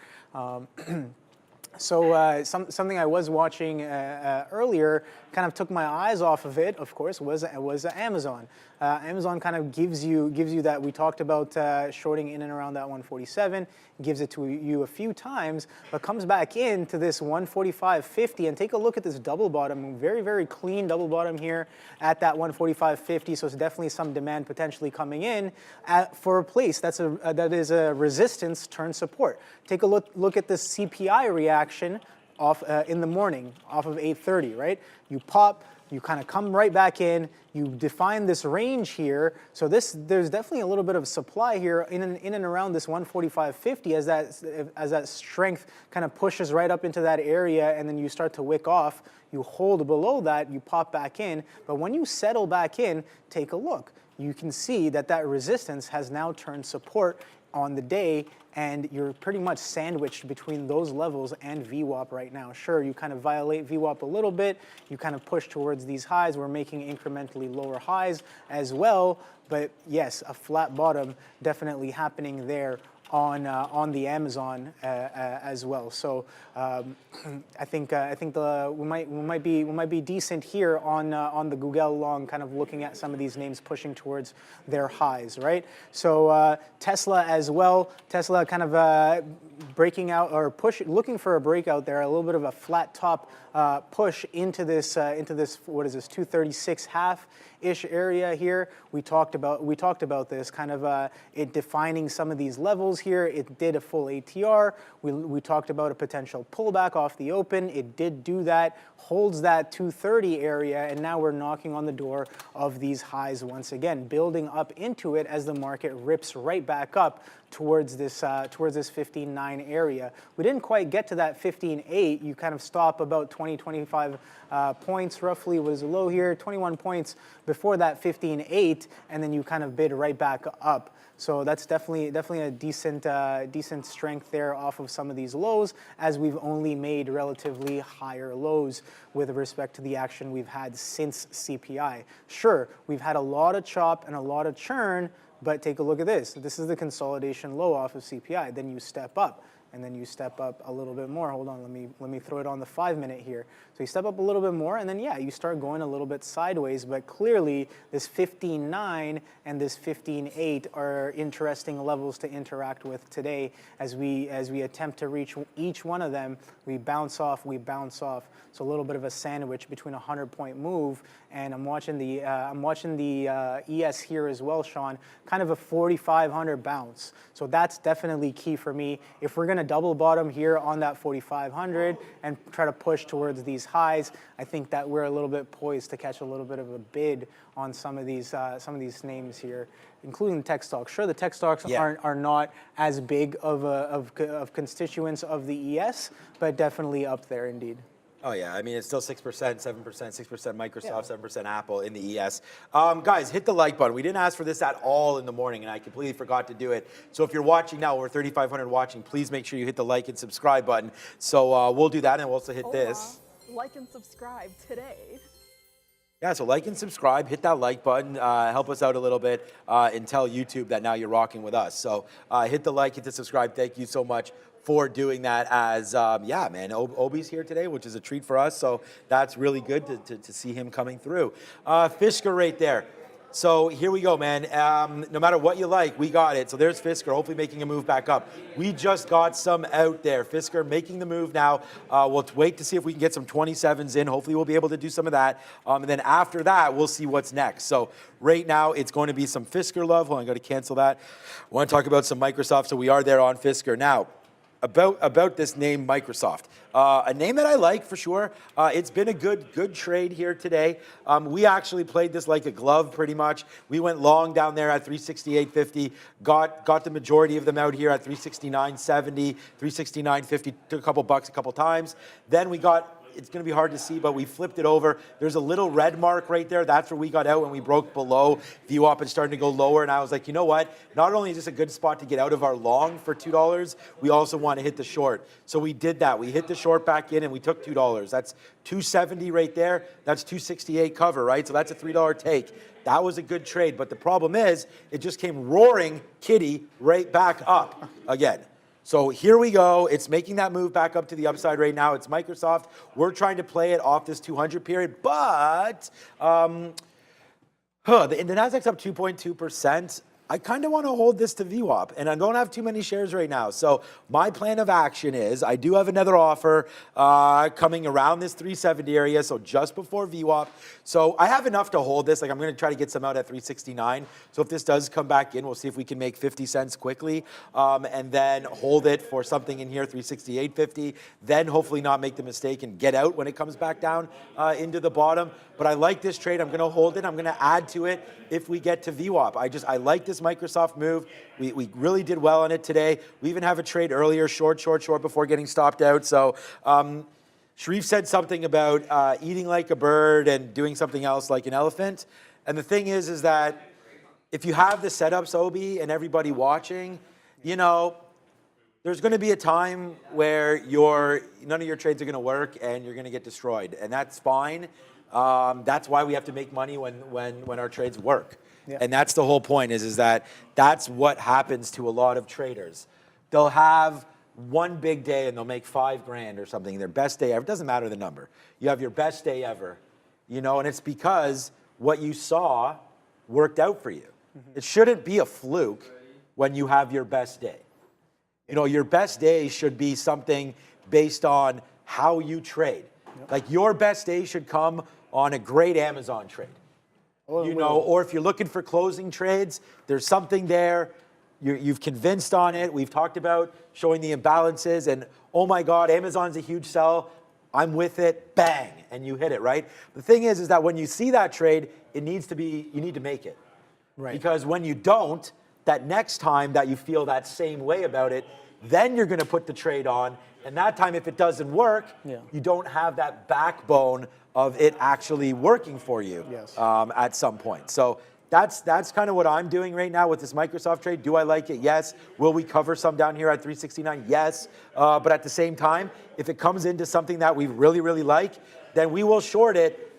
So something I was watching earlier, kind of took my eyes off of it, of course, was Amazon. Amazon kind of gives you that, we talked about shorting in and around that 147, gives it to you a few times, but comes back into this 145.50, and take a look at this double bottom, very, very clean double bottom here at that 145.50, so it's definitely some demand potentially coming in for a place that is a resistance turn support. Take a look at this CPI reaction off in the morning, off of 8:30, right? You pop, you kind of come right back in, you define this range here. So there's definitely a little bit of supply here in and around this 145.50 as that strength kind of pushes right up into that area, and then you start to wick off. You hold below that, you pop back in, but when you settle back in, take a look. You can see that resistance has now turned support on the day, and you're pretty much sandwiched between those levels and VWAP right now. Sure, you kind of violate VWAP a little bit, you kind of push towards these highs. We're making incrementally lower highs as well, but yes, a flat bottom definitely happening there on the Amazon as well. So I think we might be decent here on the Google long, kind of looking at some of these names pushing towards their highs, right? So Tesla as well. Tesla kind of breaking out or looking for a breakout there, a little bit of a flat top push into this what is this 236.5-ish area here. We talked about this kind of it defining some of these levels here. It did a full ATR. We talked about a potential pullback off the open. It did do that, holds that 230 area, and now we're knocking on the door of these highs once again, building up into it as the market rips right back up towards this 15.9 area. We didn't quite get to that 15.8. You kind of stop about 25 points roughly was low here, 21 points before that 15.8, and then you kind of bid right back up. So that's definitely a decent strength there off of some of these lows, as we've only made relatively higher lows with respect to the action we've had since CPI. Sure, we've had a lot of chop and a lot of churn, but take a look at this. This is the consolidation low off of CPI. Then you step up. and then you step up a little bit more. Hold on, let me throw it on the 5-minute here. So you step up a little bit more, and then yeah, you start going a little bit sideways, but clearly this 15.9 and this 15.8 are interesting levels to interact with today as we attempt to reach each one of them. We bounce off, we bounce off. So a little bit of a sandwich between a 100-point move, and I'm watching the ES here as well, Sean, kind of a 4,500 bounce. So that's definitely key for me. If we're going to double bottom here on that 4,500 and try to push towards these highs, I think that we're a little bit poised to catch a little bit of a bid on some of these names here, including the tech stocks. Sure, the tech stocks are not as big of constituents of the ES, but definitely up there indeed. Oh, yeah. I mean, it's still 6%, 7%, 6% Microsoft, 7% Apple in the ES. Guys, hit the like button. We didn't ask for this at all in the morning, and I completely forgot to do it. So if you're watching now, over 3,500 watching, please make sure you hit the like and subscribe button. So we'll do that, and we'll also hit this. Like and subscribe today. Yeah, so like and subscribe, hit that like button, help us out a little bit, and tell YouTube that now you're rocking with us. So hit the like, hit the subscribe. Thank you so much for doing that. As yeah, man, Obi's here today, which is a treat for us. So that's really good to see him coming through. Fisker right there. So here we go, man. No matter what you like, we got it. So there's Fisker, hopefully making a move back up. We just got some out there. Fisker making the move now. We'll wait to see if we can get some 27s in. Hopefully we'll be able to do some of that. And then after that, we'll see what's next. So right now, it's going to be some Fisker love. Hold on, I got to cancel that. I want to talk about some Microsoft. So we are there on Fisker. Now, about this name, Microsoft. A name that I like for sure. It's been a good trade here today. We actually played this like a glove pretty much. We went long down there at 368.50, got the majority of them out here at 369.70, 369.50, took a couple bucks a couple times. Then we got, it's going to be hard to see, but we flipped it over. There's a little red mark right there. That's where we got out when we broke below VWAP and started to go lower. And I was like, you know what? Not only is this a good spot to get out of our long for $2, we also want to hit the short. So we did that. We hit the short back in and we took $2. That's $2.70 right there. That's $2.68 cover, right? So that's a $3 take. That was a good trade. But the problem is it just came roaring kitty right back up again. So here we go. It's making that move back up to the upside right now. It's Microsoft. We're trying to play it off this 200 period, but the NASDAQ's up 2.2%. I kind of want to hold this to VWAP, and I don't have too many shares right now. So my plan of action is I do have another offer coming around this 370 area, so just before VWAP. So I have enough to hold this. Like I'm going to try to get some out at 369. So if this does come back in, we'll see if we can make 50 cents quickly, and then hold it for something in here, 368.50. Then hopefully not make the mistake and get out when it comes back down into the bottom. But I like this trade. I'm going to hold it. I'm going to add to it if we get to VWAP. I like this Microsoft move. We really did well on it today. We even have a trade earlier, short before getting stopped out. So Sharif said something about eating like a bird and doing something else like an elephant. And the thing is that if you have the setups, Obi, and everybody watching, you know, there's going to be a time where none of your trades are going to work and you're going to get destroyed. And that's fine. That's why we have to make money when our trades work. Yeah. And that's the whole point is that that's what happens to a lot of traders. They'll have one big day and they'll make $5,000 or something, their best day ever. It doesn't matter the number. You have your best day ever, you know, and it's because what you saw worked out for you. Mm-hmm. It shouldn't be a fluke when you have your best day. You know, your best day should be something based on how you trade. Yep. Like your best day should come on a great Amazon trade. You know, or if you're looking for closing trades, there's something there. You've convinced on it. We've talked about showing the imbalances and, oh my God, Amazon's a huge sell. I'm with it, bang, and you hit it, right? The thing is that when you see that trade, you need to make it. Right. Because when you don't, that next time that you feel that same way about it, then you're going to put the trade on. And that time, if it doesn't work, you don't have that backbone of it actually working for you at some point. So that's kind of what I'm doing right now with this Microsoft trade. Do I like it? Yes. Will we cover some down here at 369? Yes. But at the same time, if it comes into something that we really, really like, then we will short it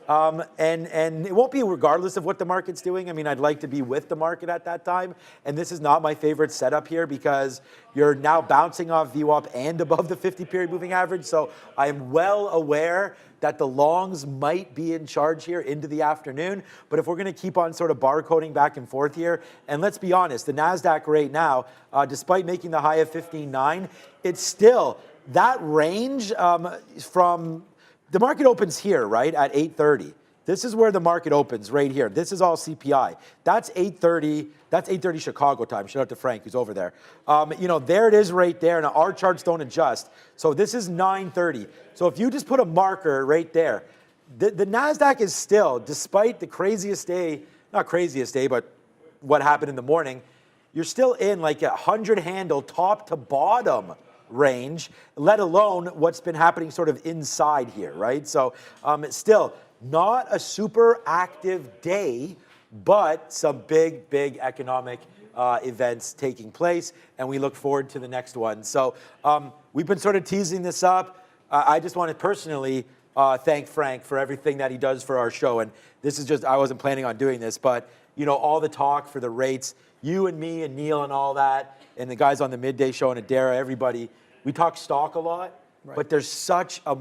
And it won't be regardless of what the market's doing. I mean, I'd like to be with the market at that time. And this is not my favorite setup here because you're now bouncing off VWAP and above the 50-period moving average. So I am well aware that the longs might be in charge here into the afternoon. But if we're going to keep on sort of barcoding back and forth here, and let's be honest, the NASDAQ right now, despite making the high of 15.9, it's still that range from the market opens here, right, at 8:30. This is where the market opens, right here. This is all CPI. That's 8:30. That's 8:30 Chicago time. Shout out to Frank, who's over there. You know, there it is right there. Now, our charts don't adjust. So this is 9:30. So if you just put a marker right there, the NASDAQ is still, despite the craziest day, not craziest day, but what happened in the morning, you're still in like a 100 handle top to bottom range, let alone what's been happening sort of inside here, right? So it's still not a super active day, but some big, big economic events taking place, and we look forward to the next one. So we've been sort of teasing this up. I just want to personally thank Frank for everything that he does for our show. And this is just, I wasn't planning on doing this, but you know, all the talk for the rates, you and me and Neil and all that, and the guys on the midday show and Adara, everybody, we talk stock a lot, right, but there's such a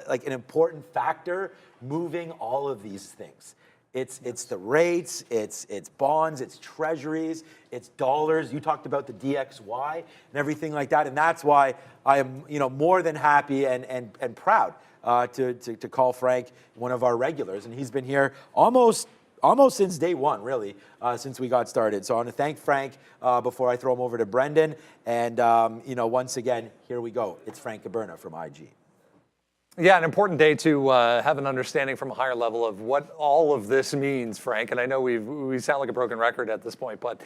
like an important factor moving all of these things. It's the rates, it's bonds, it's treasuries, it's dollars. You talked about the DXY and everything like that, and that's why I am, you know, more than happy and proud to call Frank one of our regulars, and he's been here almost since day one, really, since we got started. So I want to thank Frank before I throw him over to Brendan. And, you know, once again, here we go. It's Frank Caberna from IG. Yeah, an important day to have an understanding from a higher level of what all of this means, Frank. And I know we sound like a broken record at this point, but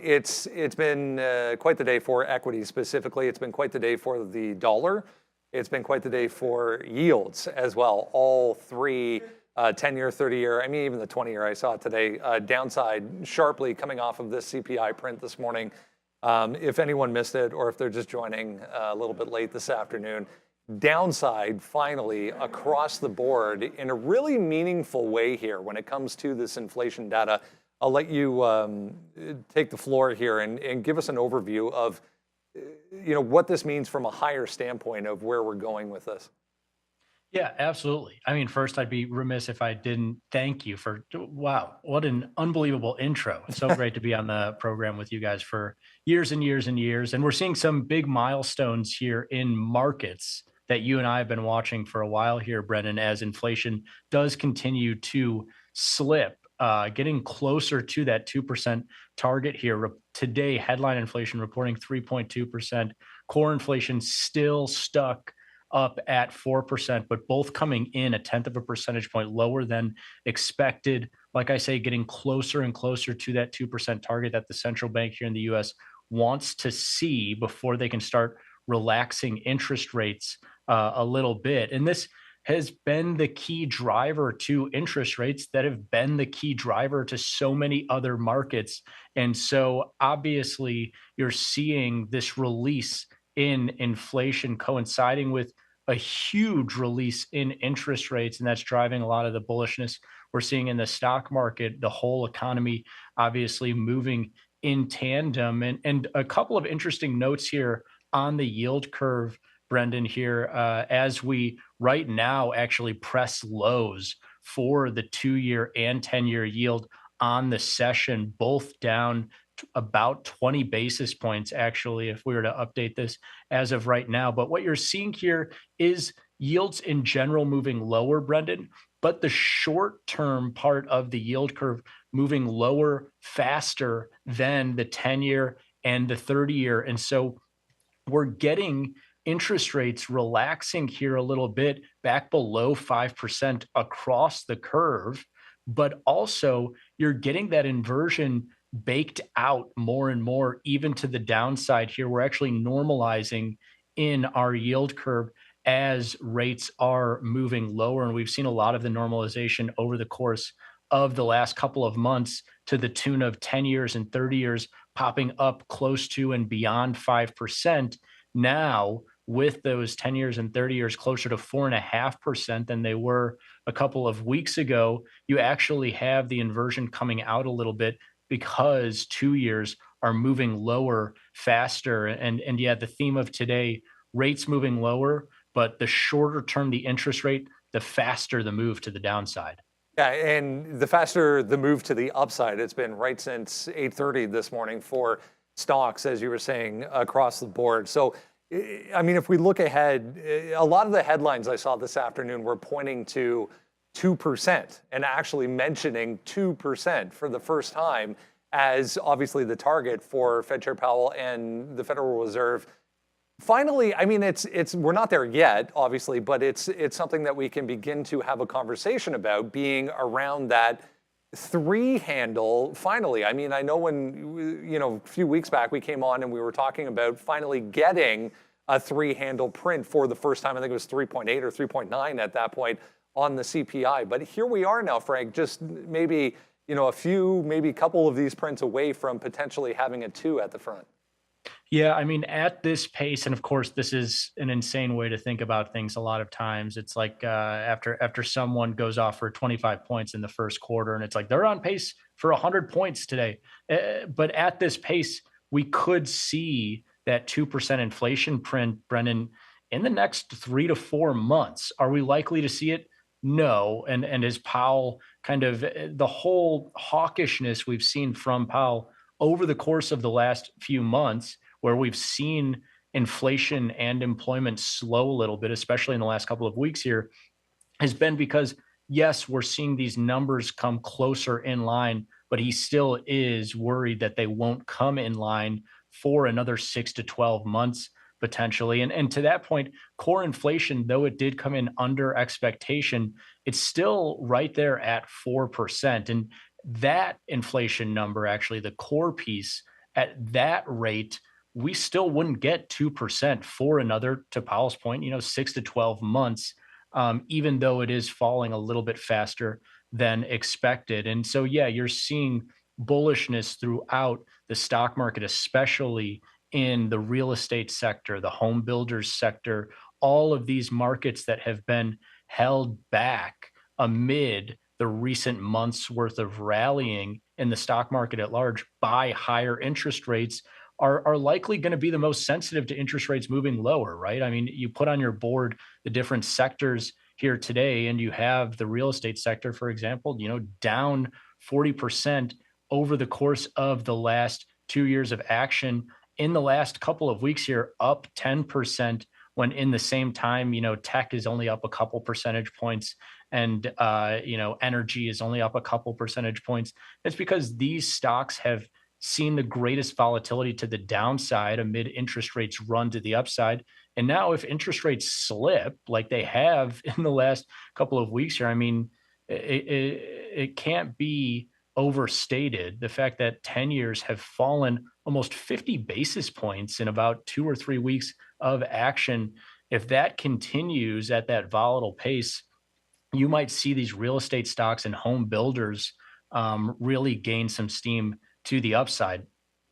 it's been quite the day for equities specifically. It's been quite the day for the dollar. It's been quite the day for yields as well. All three 10-year, 30-year, I mean, even the 20-year I saw today, downside sharply coming off of this CPI print this morning. If anyone missed it or if they're just joining a little bit late this afternoon, downside finally across the board in a really meaningful way here when it comes to this inflation data. I'll let you take the floor here and give us an overview of you know, what this means from a higher standpoint of where we're going with this. Yeah, absolutely. I mean, first, I'd be remiss if I didn't thank you for, wow, what an unbelievable intro. It's so great to be on the program with you guys for years and years and years. And we're seeing some big milestones here in markets that you and I have been watching for a while here, Brennan, as inflation does continue to slip, getting closer to that 2% target here. Today, headline inflation reporting 3.2%, core inflation still stuck up at 4%, but both coming in a 1/10 of a percentage point lower than expected. Like I say, getting closer and closer to that 2% target that the central bank here in the US wants to see before they can start relaxing interest rates a little bit. And this has been the key driver to interest rates that have been the key driver to so many other markets. And so obviously you're seeing this release in inflation coinciding with a huge release in interest rates, and that's driving a lot of the bullishness we're seeing in the stock market, the whole economy obviously moving in tandem. And a couple of interesting notes here on the yield curve, Brendan, here, as we right now actually press lows for the 2-year and 10-year yield on the session, both down about 20 basis points, actually, if we were to update this as of right now. But what you're seeing here is yields in general moving lower, Brendan, but the short-term part of the yield curve moving lower faster than the 10-year and the 30-year. And so we're getting interest rates relaxing here a little bit back below 5% across the curve, but also you're getting that inversion baked out more and more, even to the downside here. We're actually normalizing in our yield curve as rates are moving lower. And we've seen a lot of the normalization over the course of the last couple of months to the tune of 10 years and 30 years popping up close to and beyond 5%. Now with those 10 years and 30 years closer to 4.5% than they were a couple of weeks ago. You actually have the inversion coming out a little bit because 2 years are moving lower faster. And yeah, the theme of today, rates moving lower, but the shorter term the interest rate, the faster the move to the downside. Yeah, and the faster the move to the upside, it's been right since 8:30 this morning for stocks, as you were saying, across the board. So, I mean, if we look ahead, a lot of the headlines I saw this afternoon were pointing to 2% and actually mentioning 2% for the first time as obviously the target for Fed Chair Powell and the Federal Reserve. Finally, I mean, we're not there yet, obviously, but it's something that we can begin to have a conversation about, being around that 3 handle. Finally, I mean, I know when a few weeks back we came on and we were talking about finally getting a 3 handle print for the first time. I think it was 3.8 or 3.9 at that point on the CPI. But here we are now, Frank, just maybe maybe a couple of these prints away from potentially having a 2 at the front. Yeah, I mean, at this pace, and of course, this is an insane way to think about things. A lot of times, it's like after someone goes off for 25 points in the first quarter, and it's like they're on pace for 100 points today. But at this pace, we could see that 2% inflation print, Brennan, in the next 3 to 4 months. Are we likely to see it? No. And as Powell kind of the whole hawkishness we've seen from Powell over the course of the last few months, where we've seen inflation and employment slow a little bit, especially in the last couple of weeks here, has been because, yes, we're seeing these numbers come closer in line, but he still is worried that they won't come in line for another 6 to 12 months potentially. And to that point, core inflation, though it did come in under expectation, it's still right there at 4%. And that inflation number, actually, the core piece, at that rate, we still wouldn't get 2% for another, to Powell's point, 6 to 12 months, even though it is falling a little bit faster than expected. And so, yeah, you're seeing bullishness throughout the stock market, especially in the real estate sector, the home builders sector, all of these markets that have been held back amid the recent months worth of rallying in the stock market at large by higher interest rates are likely going to be the most sensitive to interest rates moving lower, right? I mean, you put on your board the different sectors here today, and you have the real estate sector, for example, down 40% over the course of the last 2 years of action. In the last couple of weeks here, up 10%, when in the same time, tech is only up a couple percentage points, and energy is only up a couple percentage points. It's because these stocks have seen the greatest volatility to the downside amid interest rates run to the upside. And now if interest rates slip like they have in the last couple of weeks here, I mean, it can't be overstated. The fact that 10 years have fallen almost 50 basis points in about 2 or 3 weeks of action. If that continues at that volatile pace, you might see these real estate stocks and home builders really gain some steam to the upside.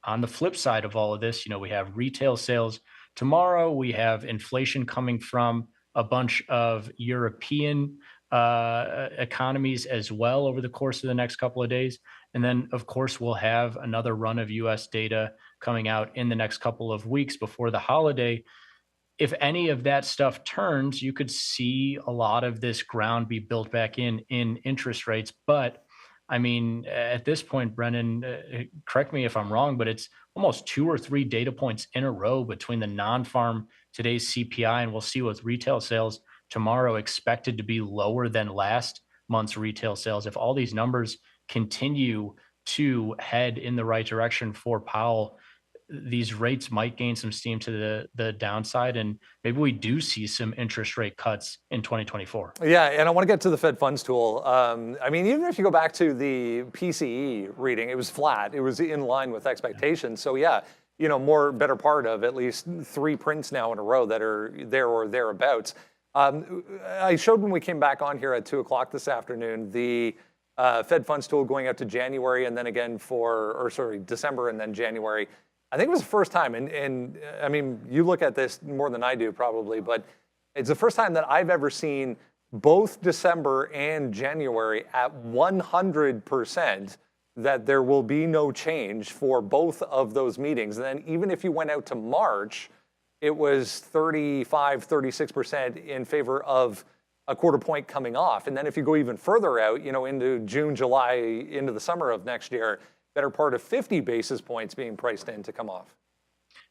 On the flip side of all of this, we have retail sales tomorrow. We have inflation coming from a bunch of European economies as well over the course of the next couple of days. And then, of course, we'll have another run of US data coming out in the next couple of weeks before the holiday. If any of that stuff turns, you could see a lot of this ground be built back in interest rates. But I mean, at this point, Brennan, correct me if I'm wrong, but it's almost 2 or 3 data points in a row between the non-farm today's CPI, and we'll see with retail sales tomorrow expected to be lower than last month's retail sales. If all these numbers continue to head in the right direction for Powell, these rates might gain some steam to the downside, and maybe we do see some interest rate cuts in 2024. Yeah, and I want to get to the Fed funds tool. I mean, even if you go back to the PCE reading, it was flat. It was in line with expectations. So yeah, better part of at least 3 prints now in a row that are there or thereabouts. I showed when we came back on here at 2 o'clock this afternoon, the Fed funds tool going out to January, and then again December and then January. I think it was the first time, and I mean, you look at this more than I do probably, but it's the first time that I've ever seen both December and January at 100% that there will be no change for both of those meetings. And then even if you went out to March, it was 35, 36% in favor of a quarter point coming off. And then if you go even further out, you know, into June, July, into the summer of next year, better part of 50 basis points being priced in to come off.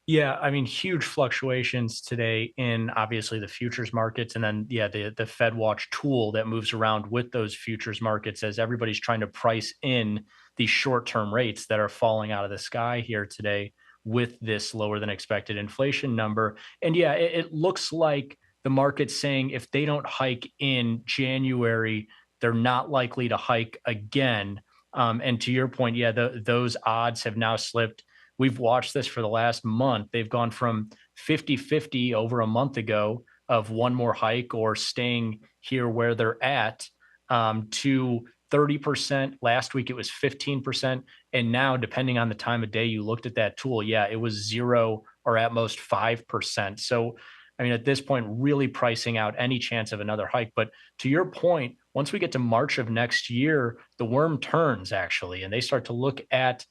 Yeah, I mean, huge fluctuations today in obviously the futures markets, and then the Fed Watch tool that moves around with those futures markets as everybody's trying to price in these short-term rates that are falling out of the sky here today with this lower than expected inflation number. And yeah, it looks like the market's saying if they don't hike in January, they're not likely to hike again. And to your point, yeah, those odds have now slipped. We've watched this for the last month. They've gone from 50-50 over a month ago of one more hike or staying here where they're at to 30%. Last week it was 15%. And now, depending on the time of day you looked at that tool, yeah, it was 0 or at most 5%. So, I mean, at this point, really pricing out any chance of another hike. But to your point, once we get to March of next year, the worm turns actually, and they start to look at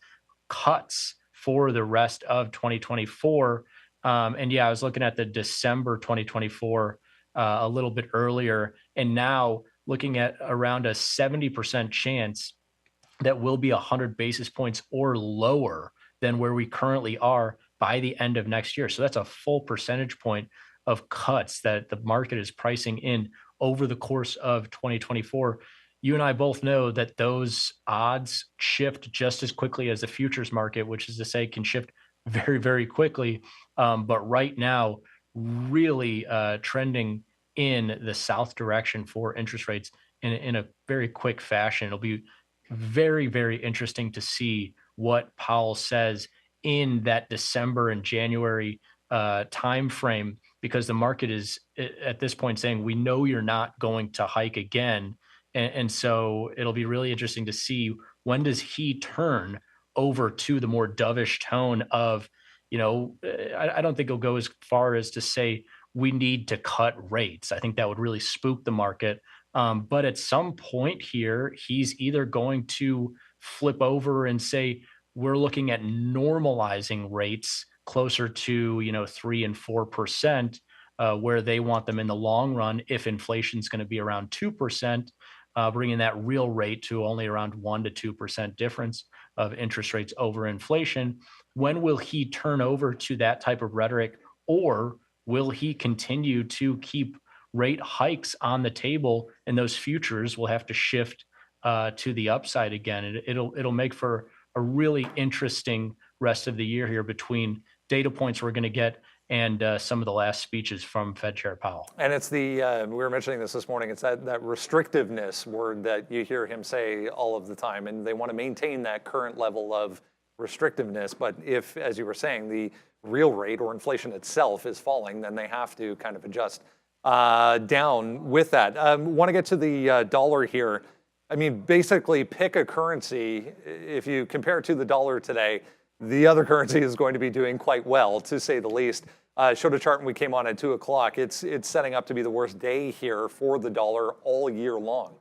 cuts for the rest of 2024. And yeah, I was looking at the December 2024 a little bit earlier, and now looking at around a 70% chance that will be 100 basis points or lower than where we currently are by the end of next year. So that's a full percentage point of cuts that the market is pricing in over the course of 2024. You and I both know that those odds shift just as quickly as the futures market, which is to say can shift very, very quickly. But right now, really trending in the south direction for interest rates in a very quick fashion. It'll be very, very interesting to see what Powell says in that December and January time frame, because the market is at this point saying, we know you're not going to hike again. And so it'll be really interesting to see when does he turn over to the more dovish tone of, you know, I don't think he'll go as far as to say we need to cut rates. I think that would really spook the market. But at some point here, he's either going to flip over and say, we're looking at normalizing rates closer to, you know, 3 and 4%, where they want them in the long run if inflation is going to be around 2%. Bringing that real rate to only around 1 to 2% difference of interest rates over inflation. When will he turn over to that type of rhetoric, or will he continue to keep rate hikes on the table, and those futures will have to shift to the upside again? It'll make for a really interesting rest of the year here between data points we're going to get and some of the last speeches from Fed Chair Powell. And it's the, we were mentioning this morning, it's that restrictiveness word that you hear him say all of the time, and they want to maintain that current level of restrictiveness. But if, as you were saying, the real rate or inflation itself is falling, then they have to kind of adjust down with that. Want to get to the dollar here. I mean, basically pick a currency. If you compare it to the dollar today, the other currency is going to be doing quite well, to say the least. Showed a chart when we came on at 2 o'clock. It's setting up to be the worst day here for the dollar all year long.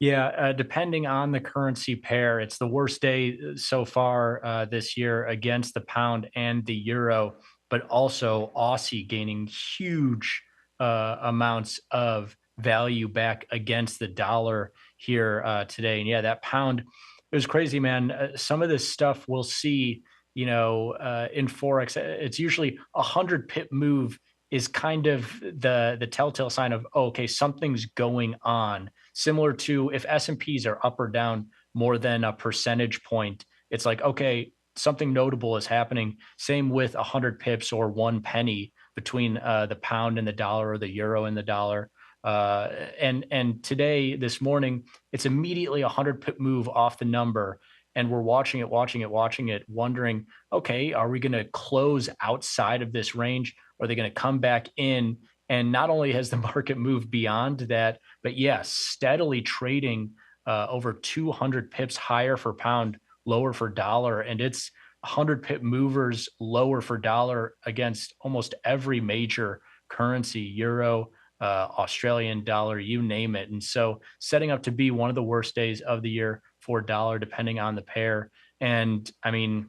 Yeah, depending on the currency pair, it's the worst day so far this year against the pound and the euro, but also Aussie gaining huge amounts of value back against the dollar here today. And yeah, that pound, it was crazy, man. Some of this stuff we'll see, you know, in Forex, it's usually 100 pip move is kind of the telltale sign of, oh, okay, something's going on. Similar to if S&Ps are up or down more than a percentage point, it's like, okay, something notable is happening. Same with 100 pips or 1 penny between the pound and the dollar, or the euro and the dollar. And today, this morning, it's immediately a 100 pip move off the number. And we're watching it, wondering, okay, are we going to close outside of this range? Are they going to come back in? And not only has the market moved beyond that, but yes, steadily trading over 200 pips higher for pound, lower for dollar. And it's 100 pip movers lower for dollar against almost every major currency, euro, Australian dollar, you name it. And so setting up to be one of the worst days of the year for dollar, depending on the pair. And I mean,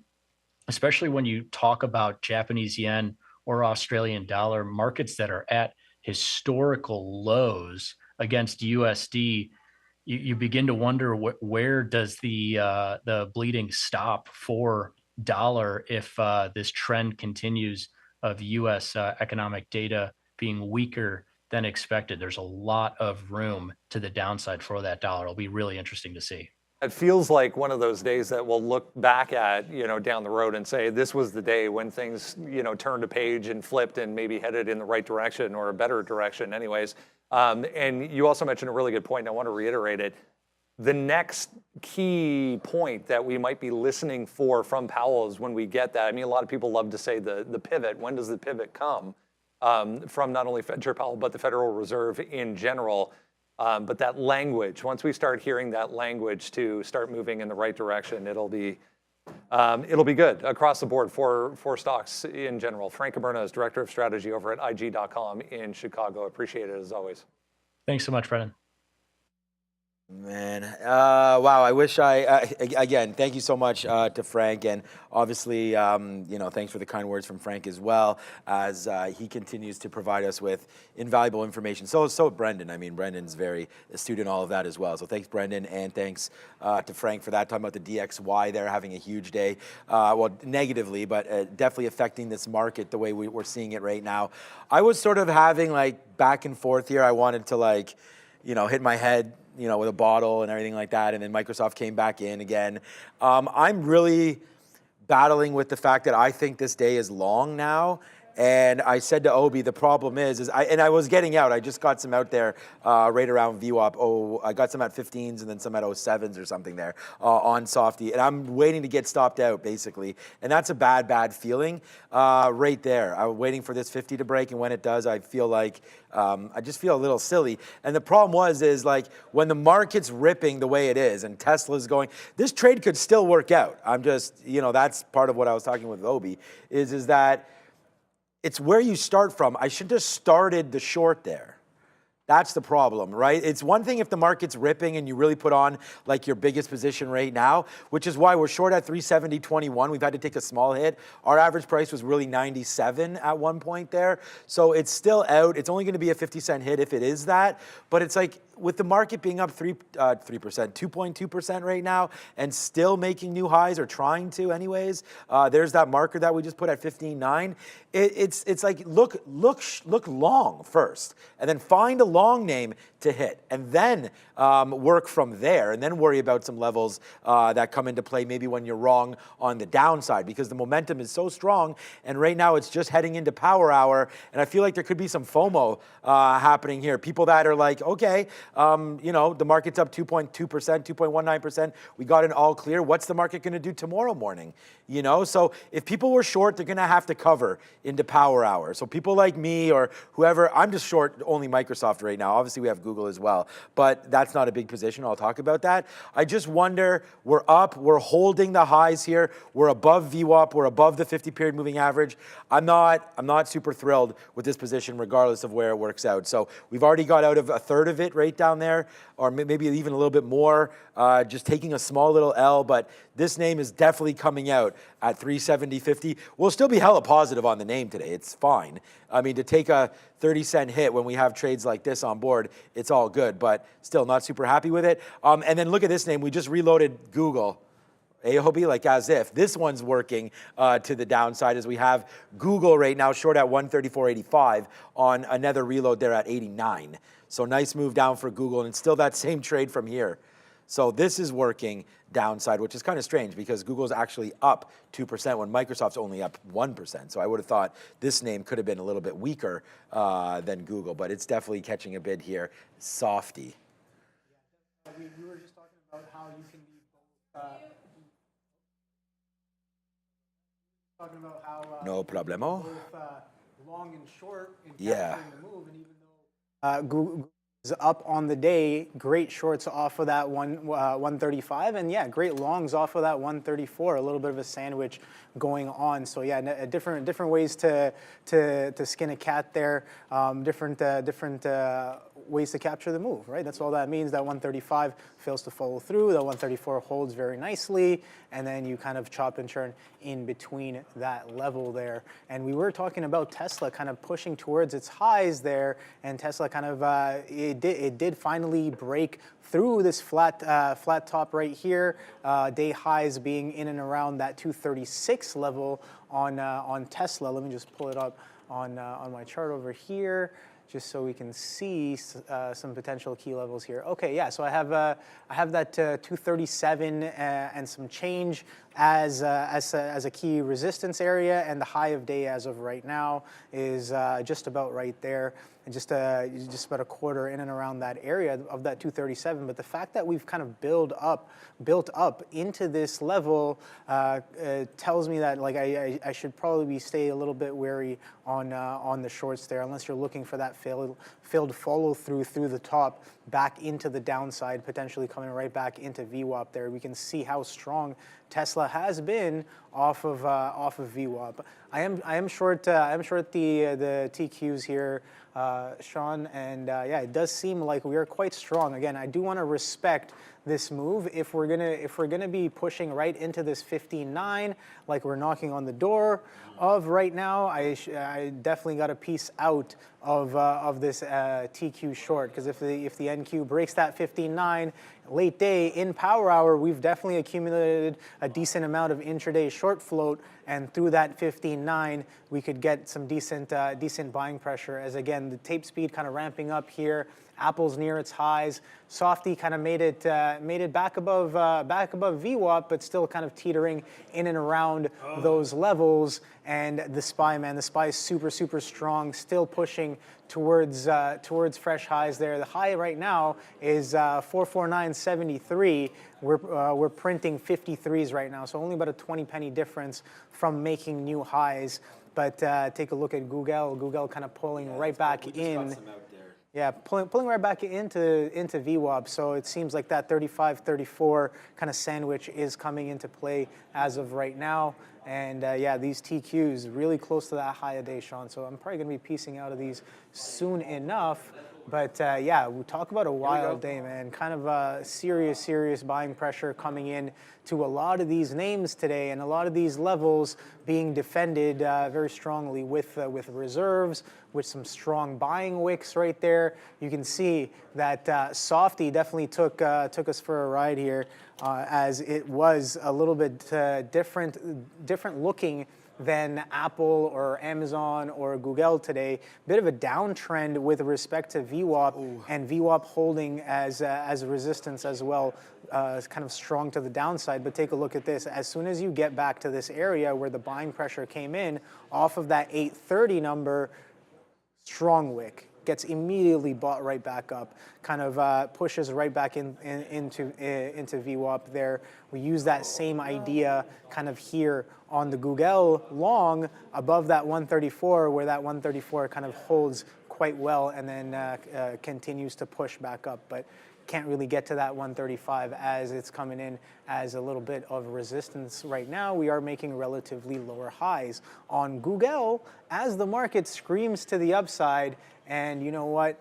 especially when you talk about Japanese yen or Australian dollar, markets that are at historical lows against USD, you begin to wonder where does the bleeding stop for dollar if this trend continues of U.S. Economic data being weaker than expected. There's a lot of room to the downside for that dollar. It'll be really interesting to see. It feels like one of those days that we'll look back at, down the road and say, this was the day when things, turned a page and flipped and maybe headed in the right direction or a better direction anyways. And you also mentioned a really good point, and I want to reiterate it. The next key point that we might be listening for from Powell is when we get that. I mean, a lot of people love to say the pivot. When does the pivot come from not only Chair Powell, but the Federal Reserve in general? But that language, once we start hearing that language to start moving in the right direction, it'll be good across the board for stocks in general. Frank Caberna is Director of Strategy over at IG.com in Chicago. Appreciate it as always. Thanks so much, Brennan. Man, wow, I wish again, thank you so much to Frank, and obviously, thanks for the kind words from Frank as well, as he continues to provide us with invaluable information. So Brendan, I mean, Brendan's very astute in all of that as well. So thanks, Brendan, and thanks to Frank for that, talking about the DXY there, having a huge day, well, negatively, but definitely affecting this market the way we're seeing it right now. I was sort of having like back and forth here. I wanted to hit my head, with a bottle and everything like that. And then Microsoft came back in again. I'm really battling with the fact that I think this day is long now. And I said to Obi, the problem is I was getting out. I just got some out there right around VWAP. I got some at 15s and then some at 07s or something there on Softy. And I'm waiting to get stopped out, basically. And that's a bad feeling right there. I'm waiting for this 50 to break. And when it does, I feel like I just feel a little silly. And the problem is like when the market's ripping the way it is and Tesla's going, this trade could still work out. I'm just, that's part of what I was talking with Obi is that it's where you start from. I should have started the short there. That's the problem, right? It's one thing if the market's ripping and you really put on like your biggest position right now, which is why we're short at 370.21. We've had to take a small hit. Our average price was really 97 at one point there. So it's still out. It's only going to be a 50-cent hit if it is that. But it's like with the market being up 2.2% right now and still making new highs or trying to anyways, there's that marker that we just put at 15.9. It's like look long first and then find a long name to hit and then work from there and then worry about some levels that come into play maybe when you're wrong on the downside because the momentum is so strong and right now it's just heading into power hour and I feel like there could be some FOMO happening here. People that are like, okay, the market's up 2.2%, 2.19%. We got an all clear. What's the market going to do tomorrow morning? So if people were short, they're going to have to cover into power hour. So people like me or whoever, I'm just short only Microsoft right now. Obviously, we have Google as well, but that's not a big position. I'll talk about that. I just wonder, we're up, we're holding the highs here. We're above VWAP, we're above the 50-period moving average. I'm not super thrilled with this position, regardless of where it works out. So we've already got out of a third of it right down there, or maybe even a little bit more, just taking a small little L, but this name is definitely coming out at 370.50. We'll still be hella positive on the name today. It's fine. I mean, to take a 30-cent hit when we have trades like this on board, it's all good, but still not super happy with it. And then look at this name. We just reloaded Google. AOB, like as if. This one's working to the downside as we have Google right now short at 134.85 on another reload there at 89. So nice move down for Google, and it's still that same trade from here. So this is working downside, which is kind of strange because Google's actually up 2% when Microsoft's only up 1%. So I would have thought this name could have been a little bit weaker than Google, but it's definitely catching a bid here. Softy. We were just talking about how you can be talking about how no problemo. both long and short in yeah. the move, and even though Google up on the day, great shorts off of that 135, and yeah, great longs off of that 134. A little bit of a sandwich going on. So yeah, different ways to skin a cat there. Different ways to capture the move, right? That's all that means. That 135 fails to follow through. That 134 holds very nicely, and then you kind of chop and churn in between that level there. And we were talking about Tesla kind of pushing towards its highs there, and Tesla kind of it did finally break through this flat top right here. Day highs being in and around that 236 level on Tesla. Let me just pull it up on my chart over here, just so we can see some potential key levels here. Okay, yeah, so I have that 237 and some change as a key resistance area, and the high of day as of right now is just about right there, and just about a quarter in and around that area of that 237. But the fact that we've kind of built up into this level tells me that like I should probably stay a little bit wary on the shorts there, unless you're looking for that failed follow through the top back into the downside, potentially coming right back into VWAP there. We can see how strong Tesla has been off of VWAP. I am short the TQs here, Sean, and yeah, it does seem like we are quite strong. Again, I do want to respect this move. If we're gonna be pushing right into this 15.9, like we're knocking on the door of right now, I definitely got a piece out of this TQ short, because if the NQ breaks that 15.9 late day in power hour, we've definitely accumulated a decent amount of intraday short float, and through that 15.9 we could get some decent buying pressure, as again the tape speed kind of ramping up here. Apple's near its highs. Softy kind of made it back above VWAP, but still kind of teetering in and around those levels. And the SPY, man, the SPY is super strong, still pushing towards fresh highs there. The high right now is 449.73. We're printing 53s right now, so only about a 20 penny difference from making new highs. But take a look at Google. Google kind of pulling right back in. Yeah, pulling right back into VWAP. So it seems like that 35, 34 kind of sandwich is coming into play as of right now. And yeah, these TQs really close to that high a day, Sean. So I'm probably going to be piecing out of these soon enough. But yeah, we talk about a wild day, man. Kind of serious buying pressure coming in to a lot of these names today, and a lot of these levels being defended very strongly with reserves, with some strong buying wicks right there. You can see that Softy definitely took us for a ride here, as it was a little bit different looking than Apple or Amazon or Google today. Bit of a downtrend with respect to VWAP, and VWAP holding as a resistance as well, kind of strong to the downside. But take a look at this. As soon as you get back to this area where the buying pressure came in off of that 830 number, strong wick, gets immediately bought right back up, kind of pushes right back into VWAP there. We use that same idea kind of here on the Google long above that 134, where that 134 kind of holds quite well, and then continues to push back up, but can't really get to that 135 as it's coming in as a little bit of resistance right now. We are making relatively lower highs on Google as the market screams to the upside. And you know what?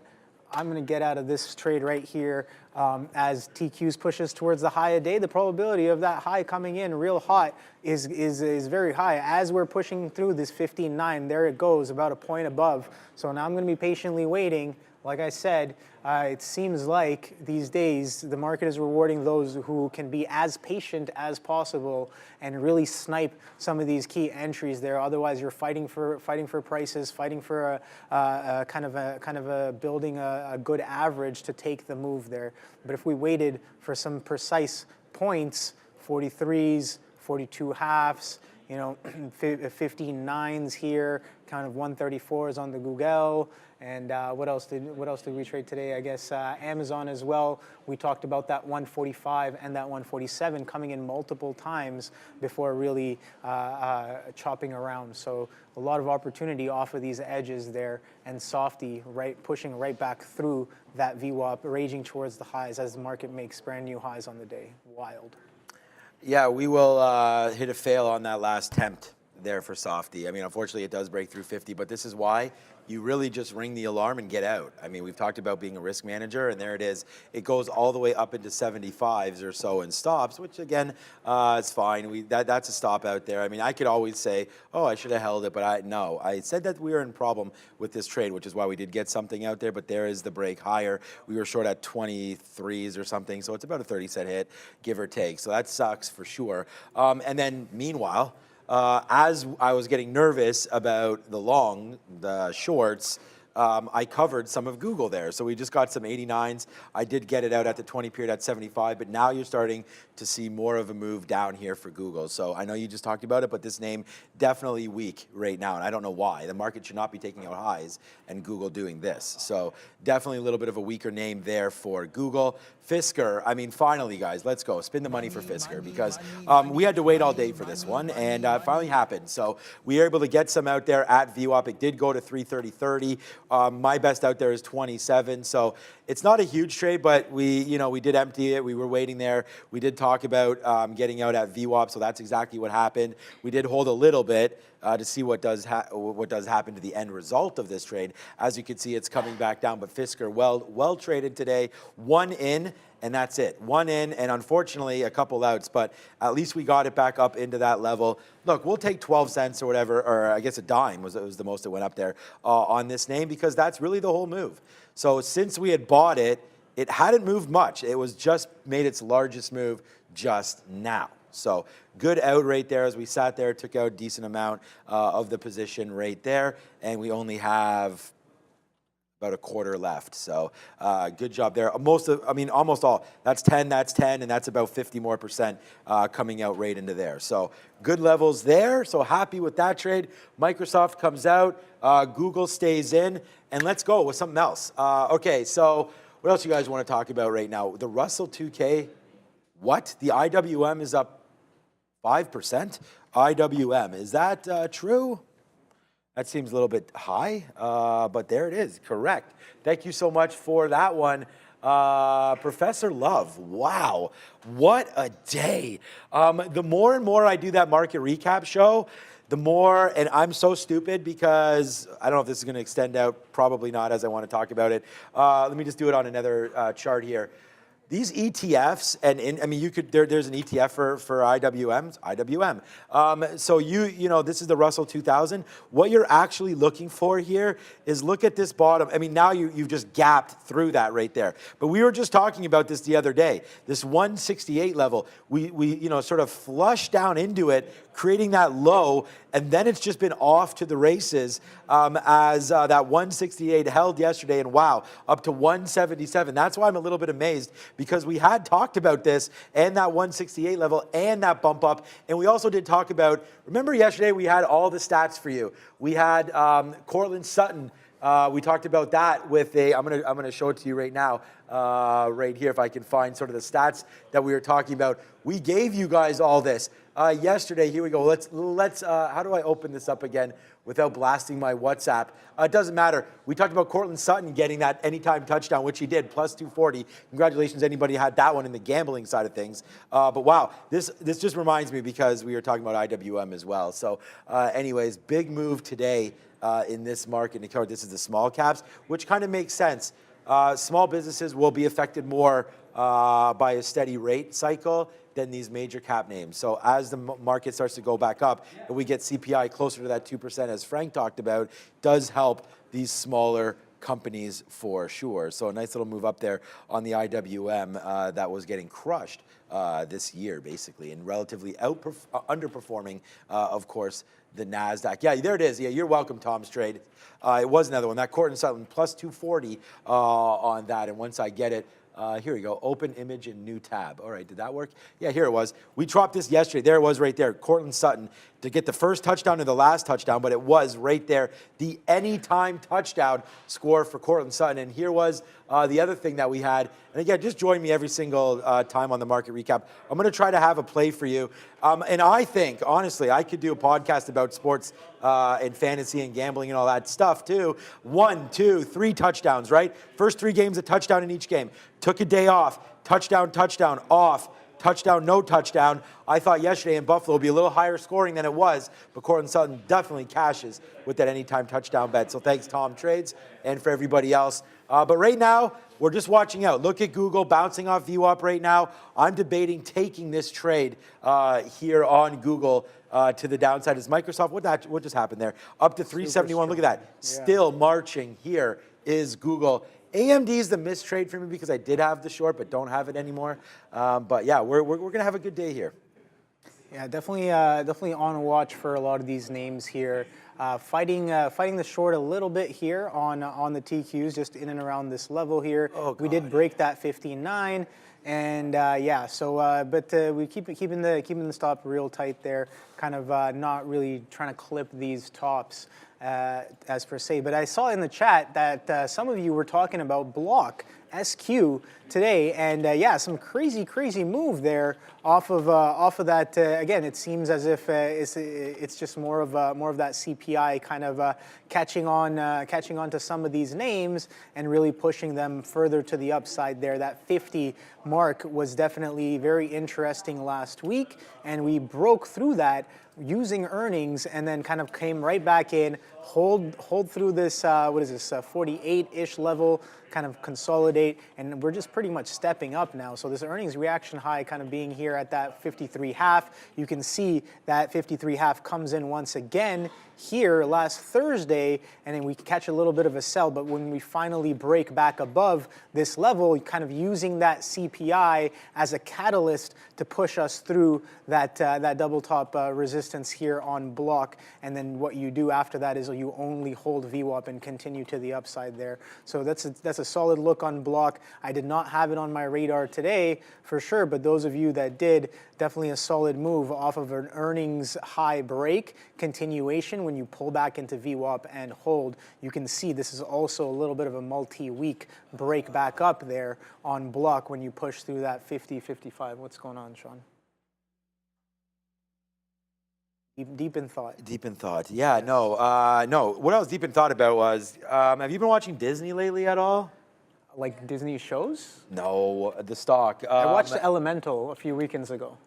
I'm going to get out of this trade right here. As TQs pushes towards the high a day, the probability of that high coming in real hot is very high. As we're pushing through this 15.9, there it goes, about a point above. So now I'm going to be patiently waiting. Like I said, it seems like these days the market is rewarding those who can be as patient as possible and really snipe some of these key entries there. Otherwise, you're fighting for prices, fighting for a kind of building a good average to take the move there. But if we waited for some precise points, 43s, 42 halves, you know, 15.9s here, kind of 134s on the Google. And what else did we trade today? I guess Amazon as well. We talked about that 145 and that 147 coming in multiple times before really chopping around. So a lot of opportunity off of these edges there, and Softy pushing right back through that VWAP, raging towards the highs as the market makes brand new highs on the day. Wild. Yeah, we will hit a fail on that last attempt there for Softy. I mean, unfortunately, it does break through 50, but this is why you really just ring the alarm and get out. I mean, we've talked about being a risk manager, and there it is. It goes all the way up into 75s or so and stops, which again, is fine. That's a stop out there. I mean, I could always say, oh, I should have held it, but no. I said that we were in problem with this trade, which is why we did get something out there, but there is the break higher. We were short at 23s or something, so it's about a 30-cent hit, give or take. So that sucks for sure. And then meanwhile, as I was getting nervous about the shorts, I covered some of Google there. So we just got some 89s. I did get it out at the 20 period at 75, but now you're starting to see more of a move down here for Google. So I know you just talked about it, but this name definitely weak right now, and I don't know why. The market should not be taking out highs and Google doing this. So definitely a little bit of a weaker name there for Google. Fisker, I mean, finally, guys, let's go. Spin the money for Fisker, because we had to wait all day for this one, and it finally happened. So we were able to get some out there at VWAP. It did go to 330.30. My best out there is 27. So it's not a huge trade, but we did empty it. We were waiting there. We did talk about getting out at VWAP, so that's exactly what happened. We did hold a little bit to see what does happen to the end result of this trade. As you can see, it's coming back down, but Fisker well traded today. One in, and that's it. One in, and unfortunately a couple outs, but at least we got it back up into that level. Look, we'll take 12 cents or whatever, or I guess a dime was the most that went up there on this name, because that's really the whole move. So since we had bought it, it hadn't moved much. It was just made its largest move just now. So good out right there as we sat there, took out a decent amount of the position right there, and we only have about a quarter left. So good job there. Almost all. That's 10, and that's about 50% more coming out right into there. So good levels there. So happy with that trade. Microsoft comes out, Google stays in, and let's go with something else. Okay, so what else you guys want to talk about right now? The Russell 2K, what? The IWM is up 5%? IWM, is that true? That seems a little bit high, but there it is, correct. Thank you so much for that one. Professor Love, wow, what a day. The more and more I do that market recap show, the more, and I'm so stupid because I don't know if this is going to extend out, probably not, as I want to talk about it. Let me just do it on another chart here. These ETFs, there's an ETF for IWM. So this is the Russell 2000. What you're actually looking for here is look at this bottom. I mean, now you've just gapped through that right there. But we were just talking about this the other day. This 168 level, we sort of flushed down into it, creating that low, and then it's just been off to the races as that 168 held yesterday, and wow, up to 177. That's why I'm a little bit amazed, because we had talked about this and that 168 level and that bump up, and we also did talk about, remember yesterday we had all the stats for you. We had Cortland Sutton. We talked about that with I'm gonna show it to you right now, right here, if I can find sort of the stats that we were talking about. We gave you guys all this yesterday. Here we go. Let's how do I open this up again without blasting my WhatsApp? It doesn't matter. We talked about Cortland Sutton getting that anytime touchdown, which he did, plus 240. Congratulations, anybody had that one in the gambling side of things. But wow, this just reminds me, because we were talking about IWM as well. So anyways, big move today in this market. This is the small caps, which kind of makes sense. Small businesses will be affected more by a steady rate cycle than these major cap names. So as the market starts to go back up, and we get CPI closer to that 2%, as Frank talked about, does help these smaller companies for sure. So a nice little move up there on the IWM that was getting crushed this year, basically, and relatively underperforming, of course, the NASDAQ. Yeah, there it is. Yeah, you're welcome, Tom's Trade. It was another one. That Cortland Sutton, plus 240 on that. And once I get it, Here we go. Open image in new tab. All right, did that work? Yeah, here it was. We dropped this yesterday. There it was right there. Cortland Sutton to get the first touchdown and the last touchdown, but it was right there. The anytime touchdown score for Cortland Sutton. And here was the other thing that we had. And again, just join me every single time on the market recap. I'm going to try to have a play for you. And I think, honestly, I could do a podcast about sports and fantasy and gambling and all that stuff too. 1, 2, 3 touchdowns, right? First 3 games, a touchdown in each game. Took a day off, touchdown, touchdown, off, touchdown, no touchdown. I thought yesterday in Buffalo would be a little higher scoring than it was, but Cortland Sutton definitely cashes with that anytime touchdown bet. So thanks, Tom Trades, and for everybody else. But right now, we're just watching out. Look at Google bouncing off VWAP right now. I'm debating taking this trade here on Google to the downside. Is Microsoft, what just happened there? Up to 371, look at that. Yeah. Still marching here is Google. AMD is the missed trade for me because I did have the short but don't have it anymore. But yeah, we're going to have a good day here. Yeah, definitely on watch for a lot of these names here. Fighting the short a little bit here on the TQs, just in and around this level here. Oh, we did break that 15.9, and yeah. So, but we keeping the stop real tight there. Kind of not really trying to clip these tops as per se. But I saw in the chat that some of you were talking about Block SQ today, and yeah, some crazy move there off of that. Again, it seems as if it's just more of that CPI kind of catching on to some of these names and really pushing them further to the upside there. That 50 mark was definitely very interesting last week, and we broke through that using earnings and then kind of came right back in, hold through this, what is this, 48-ish level, kind of consolidate, and we're just pretty much stepping up now. So this earnings reaction high kind of being here at that 53.5. You can see that 53.5 comes in once again here last Thursday, and then we catch a little bit of a sell, but when we finally break back above this level, kind of using that CPI as a catalyst to push us through that double top resistance here on Block, and then what you do after that is you only hold VWAP and continue to the upside there. So that's a solid look on Block. I did not have it on my radar today for sure, but those of you that did, definitely a solid move off of an earnings high break continuation. When you pull back into VWAP and hold, you can see this is also a little bit of a multi-week break back up there on Block when you push through that 50, 55. What's going on, Sean? Deep in thought. Deep in thought. Yeah, yes. No. What I was deep in thought about was, have you been watching Disney lately at all? Like Disney shows? No, the stock. I watched Elemental a few weekends ago.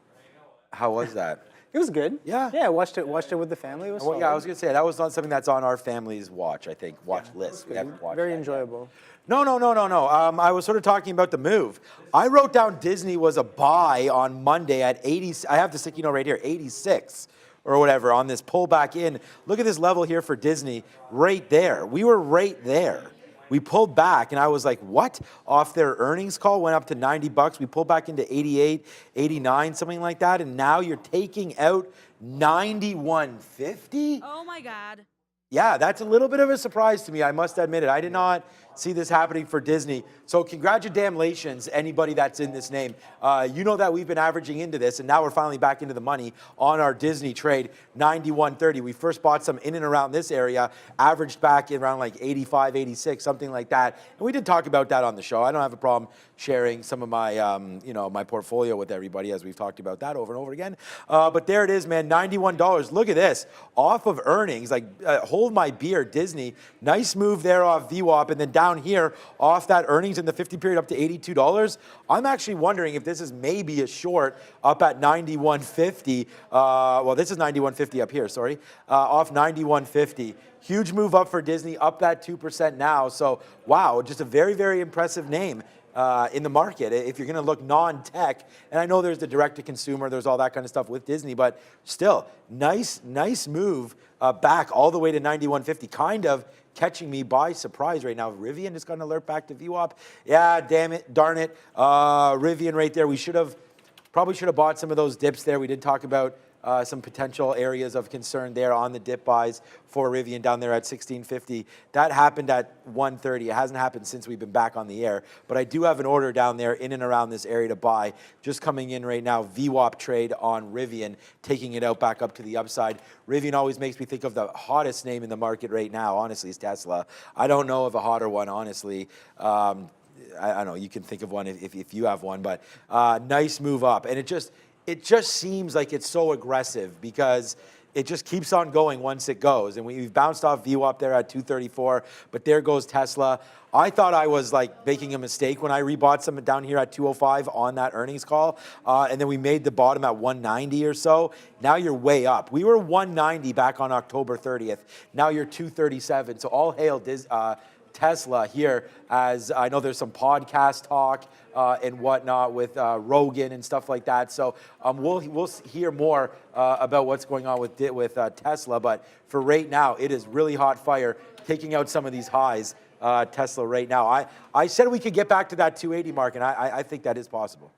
How was that? It was good. Yeah. Yeah, I watched it with the family. It was solid. Yeah, I was going to say, that was not something that's on our family's watch list. We haven't watched Very enjoyable. No. I was sort of talking about the move. I wrote down Disney was a buy on Monday at 80. I have the sticky note right here, 86 or whatever on this pullback in. Look at this level here for Disney right there. We were right there. We pulled back, and I was like, what? Off their earnings call, went up to $90. We pulled back into 88, 89, something like that, and now you're taking out 91.50? Oh, my God. Yeah, that's a little bit of a surprise to me, I must admit it. I did not see this happening for Disney. So congratulations, anybody that's in this name. You know that we've been averaging into this, and now we're finally back into the money on our Disney trade, 91.30. We first bought some in and around this area, averaged back in around like 85, 86, something like that. And we did talk about that on the show. I don't have a problem sharing some of my, my portfolio with everybody, as we've talked about that over and over again. But there it is, man, $91. Look at this, off of earnings, like hold my beer, Disney. Nice move there off VWAP, and then down here off that earnings in the 50 period up to $82. I'm actually wondering if this is maybe a short up at 91.50. Well, this is 91.50 up here, sorry, off 91.50. Huge move up for Disney, up that 2% now. So, wow, just a very, very impressive name in the market if you're going to look non-tech. And I know there's the direct-to-consumer, there's all that kind of stuff with Disney, but still, nice move back all the way to 91.50, kind of catching me by surprise right now. Rivian just got an alert back to VWAP. Yeah, darn it. Rivian right there. We probably should have bought some of those dips there. We did talk about some potential areas of concern there on the dip buys for Rivian down there at 1650. That happened at 1:30. It hasn't happened since we've been back on the air, but I do have an order down there in and around this area to buy. Just coming in right now, VWAP trade on Rivian, taking it out back up to the upside. Rivian always makes me think of the hottest name in the market right now, honestly, is Tesla. I don't know of a hotter one, honestly. I don't know, you can think of one if you have one, but nice move up. And it just seems like it's so aggressive because it just keeps on going once it goes. And we've bounced off VWAP there at 234, but there goes Tesla. I thought I was like making a mistake when I rebought some down here at 205 on that earnings call. And then we made the bottom at 190 or so. Now you're way up. We were 190 back on October 30th. Now you're 237. So all hail Tesla here, as I know there's some podcast talk and whatnot with Rogan and stuff like that. So we'll hear more about what's going on with Tesla. But for right now, it is really hot fire, taking out some of these highs. Tesla right now. I said we could get back to that 280 mark, and I think that is possible.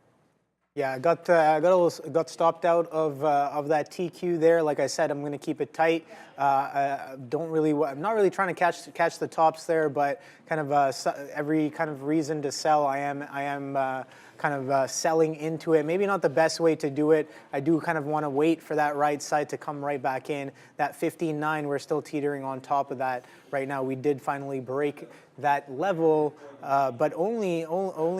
Yeah, I got stopped out of that TQ there. Like I said, I'm going to keep it tight. I'm not really trying to catch the tops there, but kind of every kind of reason to sell, I am kind of selling into it. Maybe not the best way to do it. I do kind of want to wait for that right side to come right back in. That 15.9, we're still teetering on top of that right now. We did finally break that level, but only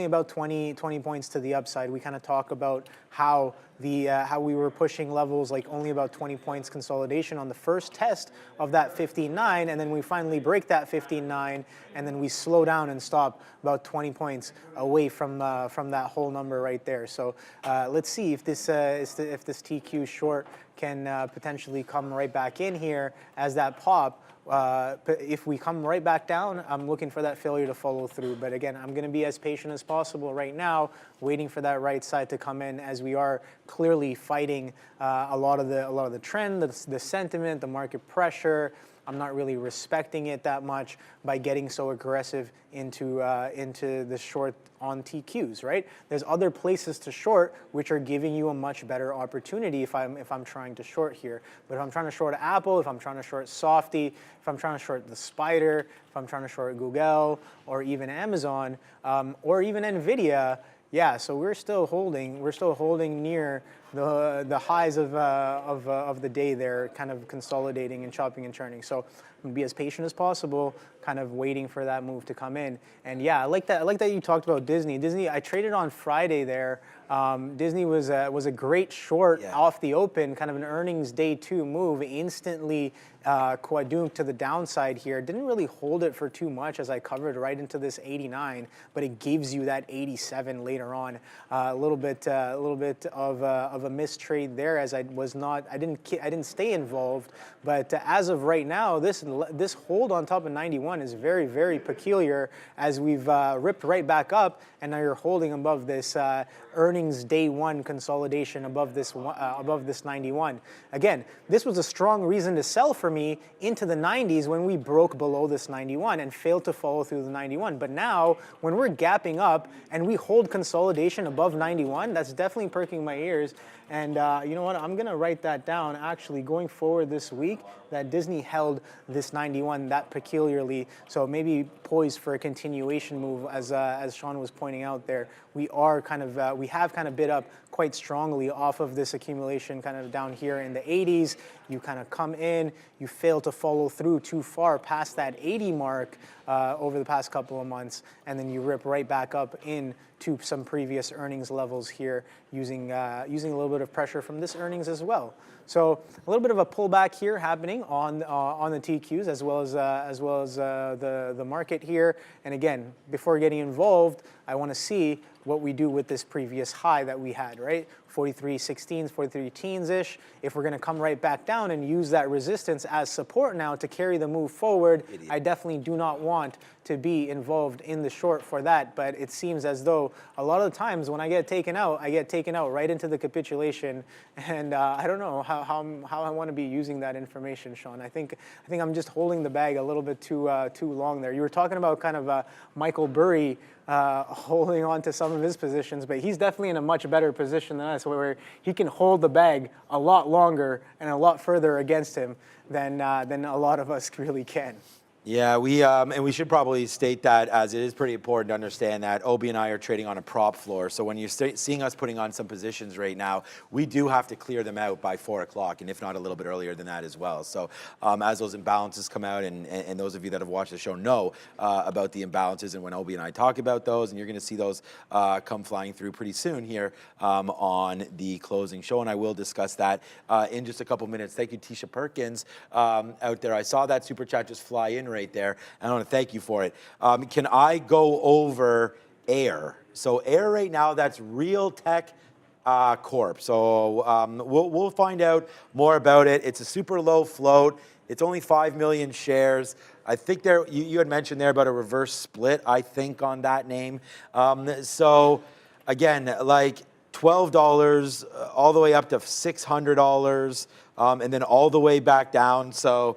about 20 points to the upside. We kind of talk about how we were pushing levels like only about 20 points consolidation on the first test of that 15.9, and then we finally break that 15.9, and then we slow down and stop about 20 points away from that whole number right there. So let's see if this TQ short can potentially come right back in here as that pop. If we come right back down, I'm looking for that failure to follow through. But again, I'm going to be as patient as possible right now, waiting for that right side to come in, as we are clearly fighting a lot of the trend, the sentiment, the market pressure. I'm not really respecting it that much by getting so aggressive into the short on TQs, right? There's other places to short which are giving you a much better opportunity if I'm trying to short here. But if I'm trying to short Apple, if I'm trying to short Softy, if I'm trying to short the Spider, if I'm trying to short Google or even Amazon or even Nvidia, yeah, so we're still holding near the highs of the day there, kind of consolidating and chopping and turning. So I'm gonna be as patient as possible, kind of waiting for that move to come in. And yeah, I like that you talked about Disney. Disney, I traded on Friday there. Disney was a great short off the open, kind of an earnings day 2 move, instantly quadrupled to the downside here. Didn't really hold it for too much, as I covered right into this 89, but it gives you that 87 later on. A little bit of a mistrade there, as I didn't stay involved. But as of right now, this hold on top of 91 is very, very peculiar, as we've ripped right back up, and now you're holding above this earnings day 1 consolidation above this 91. Again, this was a strong reason to sell for me into the 90s when we broke below this 91 and failed to follow through the 91. But now, when we're gapping up and we hold consolidation above 91, that's definitely perking my ears. And you know what? I'm going to write that down, actually, going forward this week, that Disney held this 91 that peculiarly. So maybe poised for a continuation move, as Sean was pointing out there. We have kind of bid up quite strongly off of this accumulation kind of down here in the 80s. You kind of come in, you fail to follow through too far past that 80 mark over the past couple of months, and then you rip right back up into some previous earnings levels here, using a little bit of pressure from this earnings as well. So a little bit of a pullback here happening on the TQs as well as the market here. And again, before getting involved, I want to see what we do with this previous high that we had, right? 43.16s, 43 teens-ish. If we're going to come right back down and use that resistance as support now to carry the move forward, I definitely do not want to be involved in the short for that. But it seems as though a lot of the times when I get taken out right into the capitulation. And I don't know how I want to be using that information, Sean. I think I'm just holding the bag a little bit too long there. You were talking about kind of Michael Burry holding on to some of his positions, but he's definitely in a much better position than us, where he can hold the bag a lot longer and a lot further against him than a lot of us really can. Yeah, and we should probably state that, as it is pretty important to understand that Obi and I are trading on a prop floor. So when you're seeing us putting on some positions right now, we do have to clear them out by 4 o'clock, and if not a little bit earlier than that as well. So as those imbalances come out, and those of you that have watched the show know about the imbalances, and when Obi and I talk about those, and you're going to see those come flying through pretty soon here on the closing show, and I will discuss that in just a couple minutes. Thank you, Tisha Perkins, out there. I saw that super chat just fly in right there, and I want to thank you for it. Can I go over Air? So Air right now, that's Real Tech Corp. So we'll find out more about it. It's a super low float. It's only 5 million shares. I think you had mentioned there about a reverse split, I think, on that name. So again, like $12 all the way up to $600, and then all the way back down. So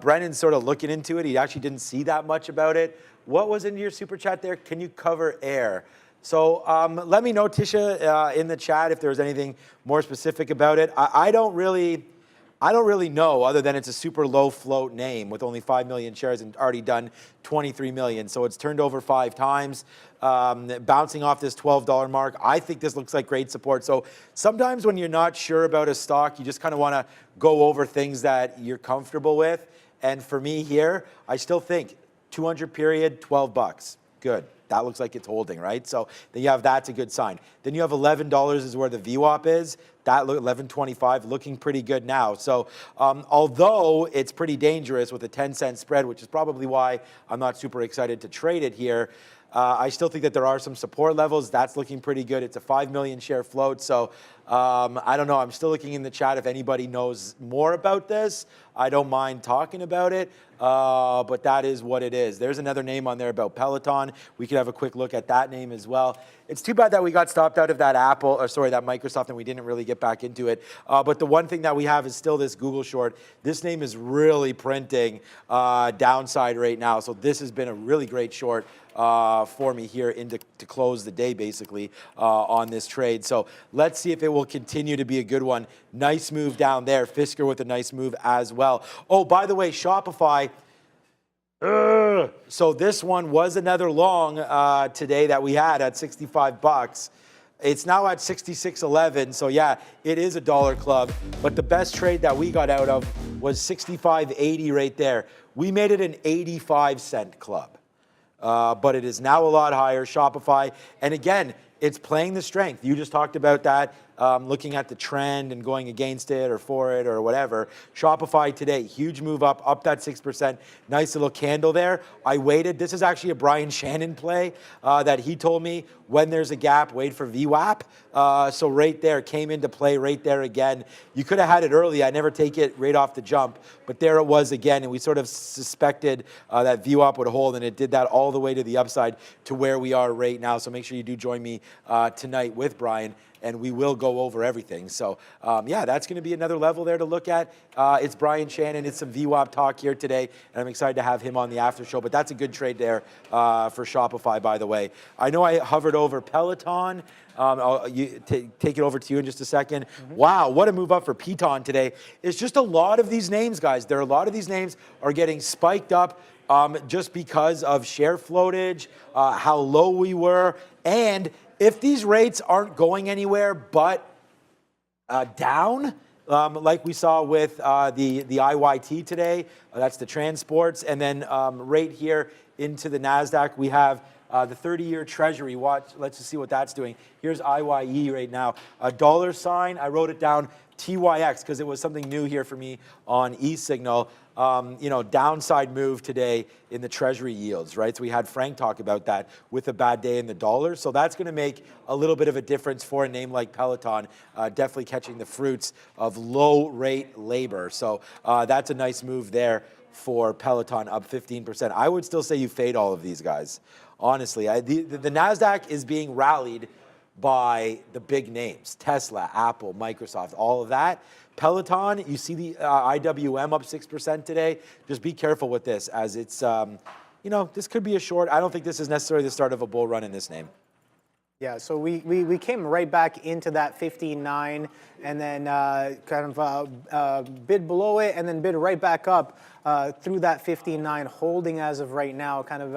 Brennan's sort of looking into it. He actually didn't see that much about it. What was in your super chat there? Can you cover Air? So let me know, Tisha, in the chat if there's anything more specific about it. I don't really know, other than it's a super low float name with only 5 million shares and already done 23 million. So it's turned over 5 times, bouncing off this $12 mark. I think this looks like great support. So sometimes when you're not sure about a stock, you just kind of want to go over things that you're comfortable with. And for me here, I still think 200 period, $12. Good. That looks like it's holding, right? So then you have that's a good sign. Then you have $11 is where the VWAP is. That $11.25 looking pretty good now. So although it's pretty dangerous with a 10-cent spread, which is probably why I'm not super excited to trade it here, I still think that there are some support levels. That's looking pretty good. It's a 5 million share float. So I don't know. I'm still looking in the chat if anybody knows more about this. I don't mind talking about it, but that is what it is. There's another name on there about Peloton. We could have a quick look at that name as well. It's too bad that we got stopped out of that that Microsoft, and we didn't really get back into it. But the one thing that we have is still this Google short. This name is really printing downside right now. So this has been a really great short for me here to close the day, basically, on this trade. So let's see if it will continue to be a good one. Nice move down there. Fisker with a nice move as well. Oh, by the way, Shopify. So this one was another long today that we had at $65. It's now at 66.11, so yeah, it is a dollar club. But the best trade that we got out of was 65.80 right there. We made it an 85-cent club. But it is now a lot higher, Shopify. And again, it's playing the strength. You just talked about that, looking at the trend and going against it or for it or whatever. Shopify today, huge move up that 6%. Nice little candle there. I waited. This is actually a Brian Shannon play that he told me when there's a gap, wait for VWAP. So right there, came into play right there again. You could have had it early. I never take it right off the jump, but there it was again. And we sort of suspected that VWAP would hold, and it did that all the way to the upside to where we are right now. So make sure you do join me tonight with Brian, and we will go over everything. So yeah, that's going to be another level there to look at. It's Brian Shannon. It's some VWAP talk here today, and I'm excited to have him on the after show. But that's a good trade there for Shopify, by the way. I know I hovered over Peloton. I'll take it over to you in just a second. Mm-hmm. Wow, what a move up for Peloton today. It's just a lot of these names, guys. A lot of these names are getting spiked up just because of share floatage, how low we were, and if these rates aren't going anywhere but down, like we saw with the IYT today, that's the transports, and then right here into the NASDAQ, we have the 30-year Treasury. Let's just see what that's doing. Here's IYE right now. A dollar sign, I wrote it down, TYX, because it was something new here for me on eSignal. Downside move today in the Treasury yields, right? So we had Frank talk about that with a bad day in the dollar. So that's going to make a little bit of a difference for a name like Peloton, definitely catching the fruits of low rate labor. So that's a nice move there for Peloton, up 15%. I would still say you fade all of these guys. Honestly, the NASDAQ is being rallied by the big names, Tesla, Apple, Microsoft, all of that. Peloton, you see the IWM up 6% today. Just be careful with this, as it's, you know, this could be a short. I don't think this is necessarily the start of a bull run in this name. Yeah, so we came right back into that 15.9 and then kind of bid below it and then bid right back up through that 15.9, holding as of right now, kind of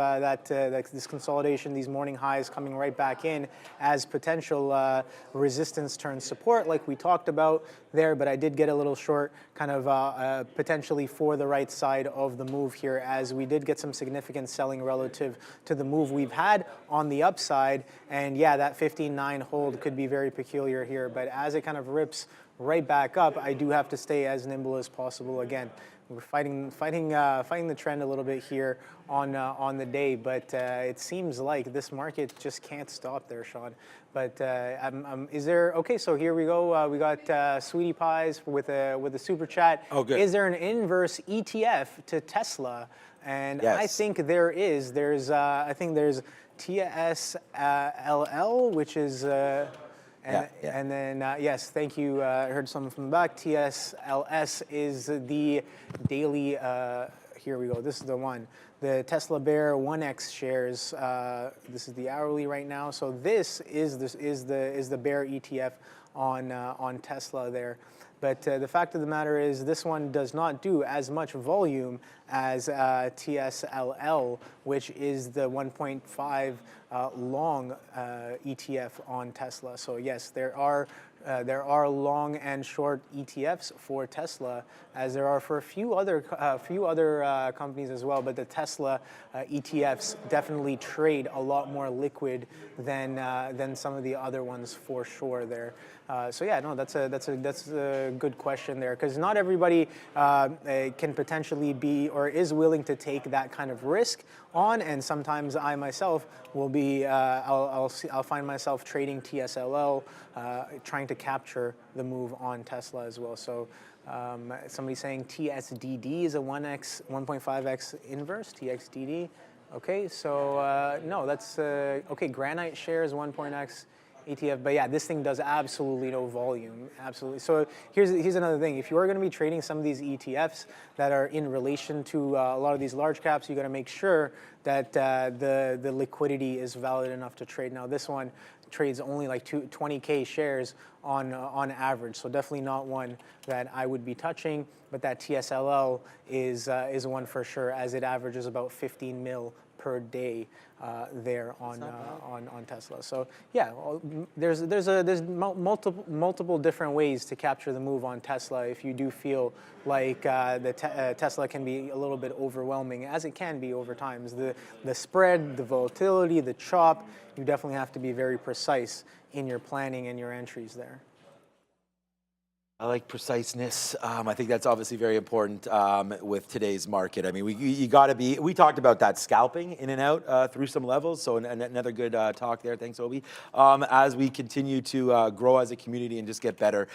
this consolidation, these morning highs coming right back in as potential resistance turns support, like we talked about there. But I did get a little short, kind of potentially for the right side of the move here, as we did get some significant selling relative to the move we've had on the upside. And yeah, that 15.9 hold could be very peculiar here, but as it kind of rips right back up, I do have to stay as nimble as possible. Again, we're fighting the trend a little bit here on the day, but it seems like this market just can't stop there, Sean. But is there, okay, so here we go. We got Sweetie Pies with a super chat. Oh, good. Is there an inverse ETF to Tesla? And Yes. I think there is. I think there's TSLL, which is, and then, yes, thank you. I heard someone from the back. TSLS is the daily, here we go. This is the one. The Tesla Bear 1X shares. This is the hourly right now. So this is the Bear ETF on Tesla there. But the fact of the matter is this one does not do as much volume as TSLL, which is the 1.5 long ETF on Tesla. So yes, there are long and short ETFs for Tesla, as there are for a few other companies as well. But the Tesla ETFs definitely trade a lot more liquid than some of the other ones for sure there. So yeah, no, that's a good question there, because not everybody can potentially be or is willing to take that kind of risk on, and sometimes I myself will be I'll find myself trading TSLL, trying to capture the move on Tesla as well. So somebody saying TSDD is a 1.5x inverse, TXDD. Okay, so no, that's okay. Granite shares 1.x ETF, but yeah, this thing does absolutely no volume, absolutely. So here's another thing. If you are going to be trading some of these ETFs that are in relation to a lot of these large caps, you got to make sure that the liquidity is valid enough to trade. Now this one trades only like 20K shares on average, so definitely not one that I would be touching. But that TSLL is one for sure, as it averages about 15 mil per day there on Tesla. So yeah, there's multiple different ways to capture the move on Tesla if you do feel like Tesla can be a little bit overwhelming, as it can be over time. The spread, the volatility, the chop, you definitely have to be very precise in your planning and your entries there. I like preciseness. I think that's obviously very important with today's market. I mean, you got to be. We talked about that scalping in and out through some levels. So another good talk there. Thanks, Obi. As we continue to grow as a community and just get better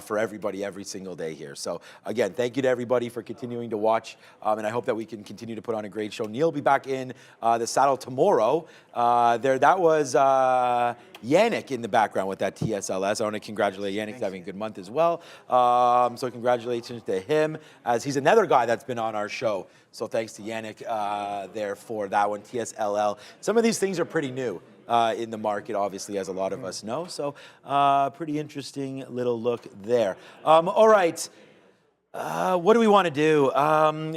for everybody every single day here. So again, thank you to everybody for continuing to watch, and I hope that we can continue to put on a great show. Neil will be back in the saddle tomorrow. That was Yannick in the background with that TSLS. I want to congratulate Yannick. He's having a good month as well. So congratulations to him, as he's another guy that's been on our show. So thanks to Yannick there for that one, TSLL. Some of these things are pretty new in the market, obviously, as a lot of us know. So pretty interesting little look there. All right. What do we want to do?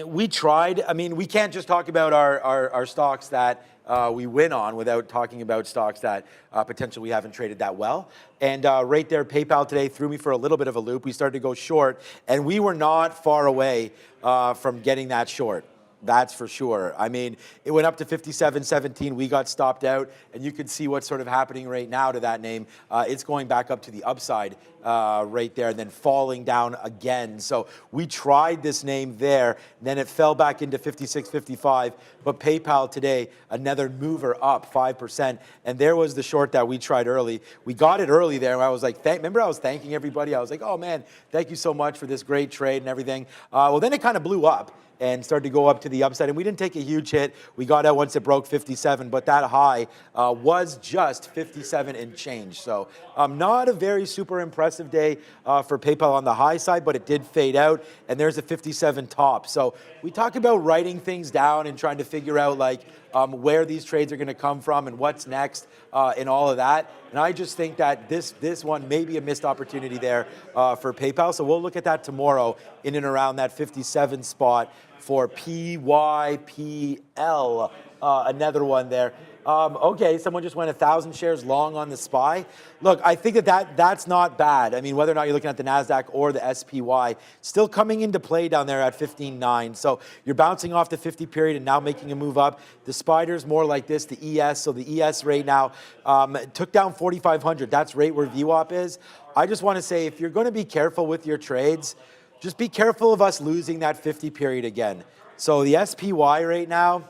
We tried. I mean, we can't just talk about our stocks that we win on without talking about stocks that potentially we haven't traded that well. And right there, PayPal today threw me for a little bit of a loop. We started to go short, and we were not far away from getting that short. That's for sure. I mean, it went up to 57.17. We got stopped out, and you can see what's sort of happening right now to that name. It's going back up to the upside right there, and then falling down again. So we tried this name there, then it fell back into 56.55. But PayPal today, another mover up 5%. And there was the short that we tried early. We got it early there. And I was like, remember I was thanking everybody? I was like, oh man, thank you so much for this great trade and everything. Well, then it kind of blew up. and started to go up to the upside. And we didn't take a huge hit. We got out once it broke 57, but that high was just 57 and change. So not a very super impressive day for PayPal on the high side, but it did fade out, and there's a 57 top. So we talk about writing things down and trying to figure out like where these trades are going to come from and what's next and all of that. And I just think that this one may be a missed opportunity there for PayPal. So we'll look at that tomorrow in and around that 57 spot for PYPL, another one there. Okay, someone just went 1,000 shares long on the SPY. Look, I think that's not bad. I mean, whether or not you're looking at the NASDAQ or the SPY, still coming into play down there at 15.9. So you're bouncing off the 50 period and now making a move up. The spider's more like this, the ES. So the ES right now took down 4,500. That's right where VWAP is. I just want to say, if you're going to be careful with your trades, just be careful of us losing that 50 period again. So the SPY right now,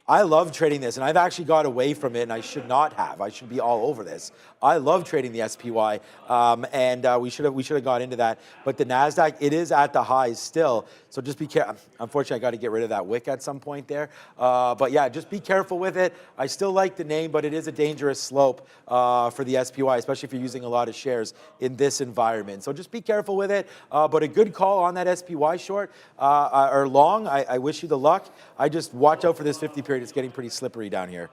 I love trading this, and I've actually got away from it, and I should not have. I should be all over this. I love trading the SPY, and we should have got into that. But the NASDAQ, it is at the highs still, so just be careful. Unfortunately, I got to get rid of that wick at some point there. But yeah, just be careful with it. I still like the name, but it is a dangerous slope for the SPY, especially if you're using a lot of shares in this environment. So just be careful with it. But a good call on that SPY short or long. I wish you the luck. I just watch out for this 50 period. It's getting pretty slippery down here.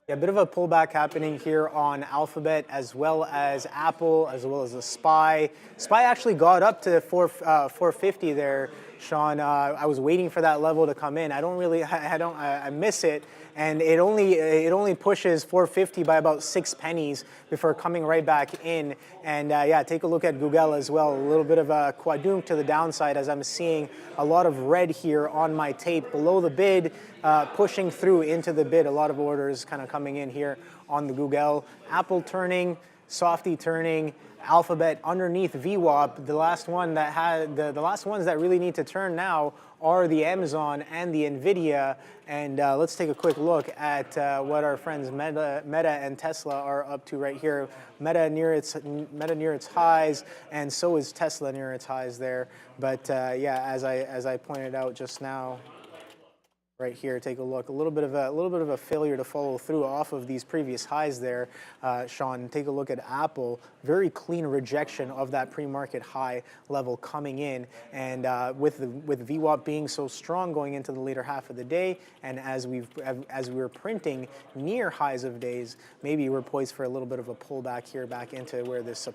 Yeah, a bit of a pullback happening here on Alphabet as well as Apple, as well as the SPY. SPY actually got up to 450 there, Sean. I was waiting for that level to come in. I miss it. And it only pushes 450 by about 6 pennies before coming right back in. And yeah, take a look at Google as well. A little bit of a quadrunk to the downside as I'm seeing a lot of red here on my tape below the bid, pushing through into the bid. A lot of orders kind of coming in here on the Google. Apple turning, Softy turning. Alphabet underneath VWAP. The last one that had the last ones that really need to turn now are the Amazon and the Nvidia. And let's take a quick look at what our friends Meta and Tesla are up to right here. Meta near its highs, and so is Tesla near its highs there. But yeah, as I pointed out just now. Right here, take a look. A little bit of a failure to follow through off of these previous highs there, Sean. Take a look at Apple. Very clean rejection of that pre-market high level coming in, and with VWAP being so strong going into the later half of the day, and as we're printing near highs of days, maybe we're poised for a little bit of a pullback here back into where this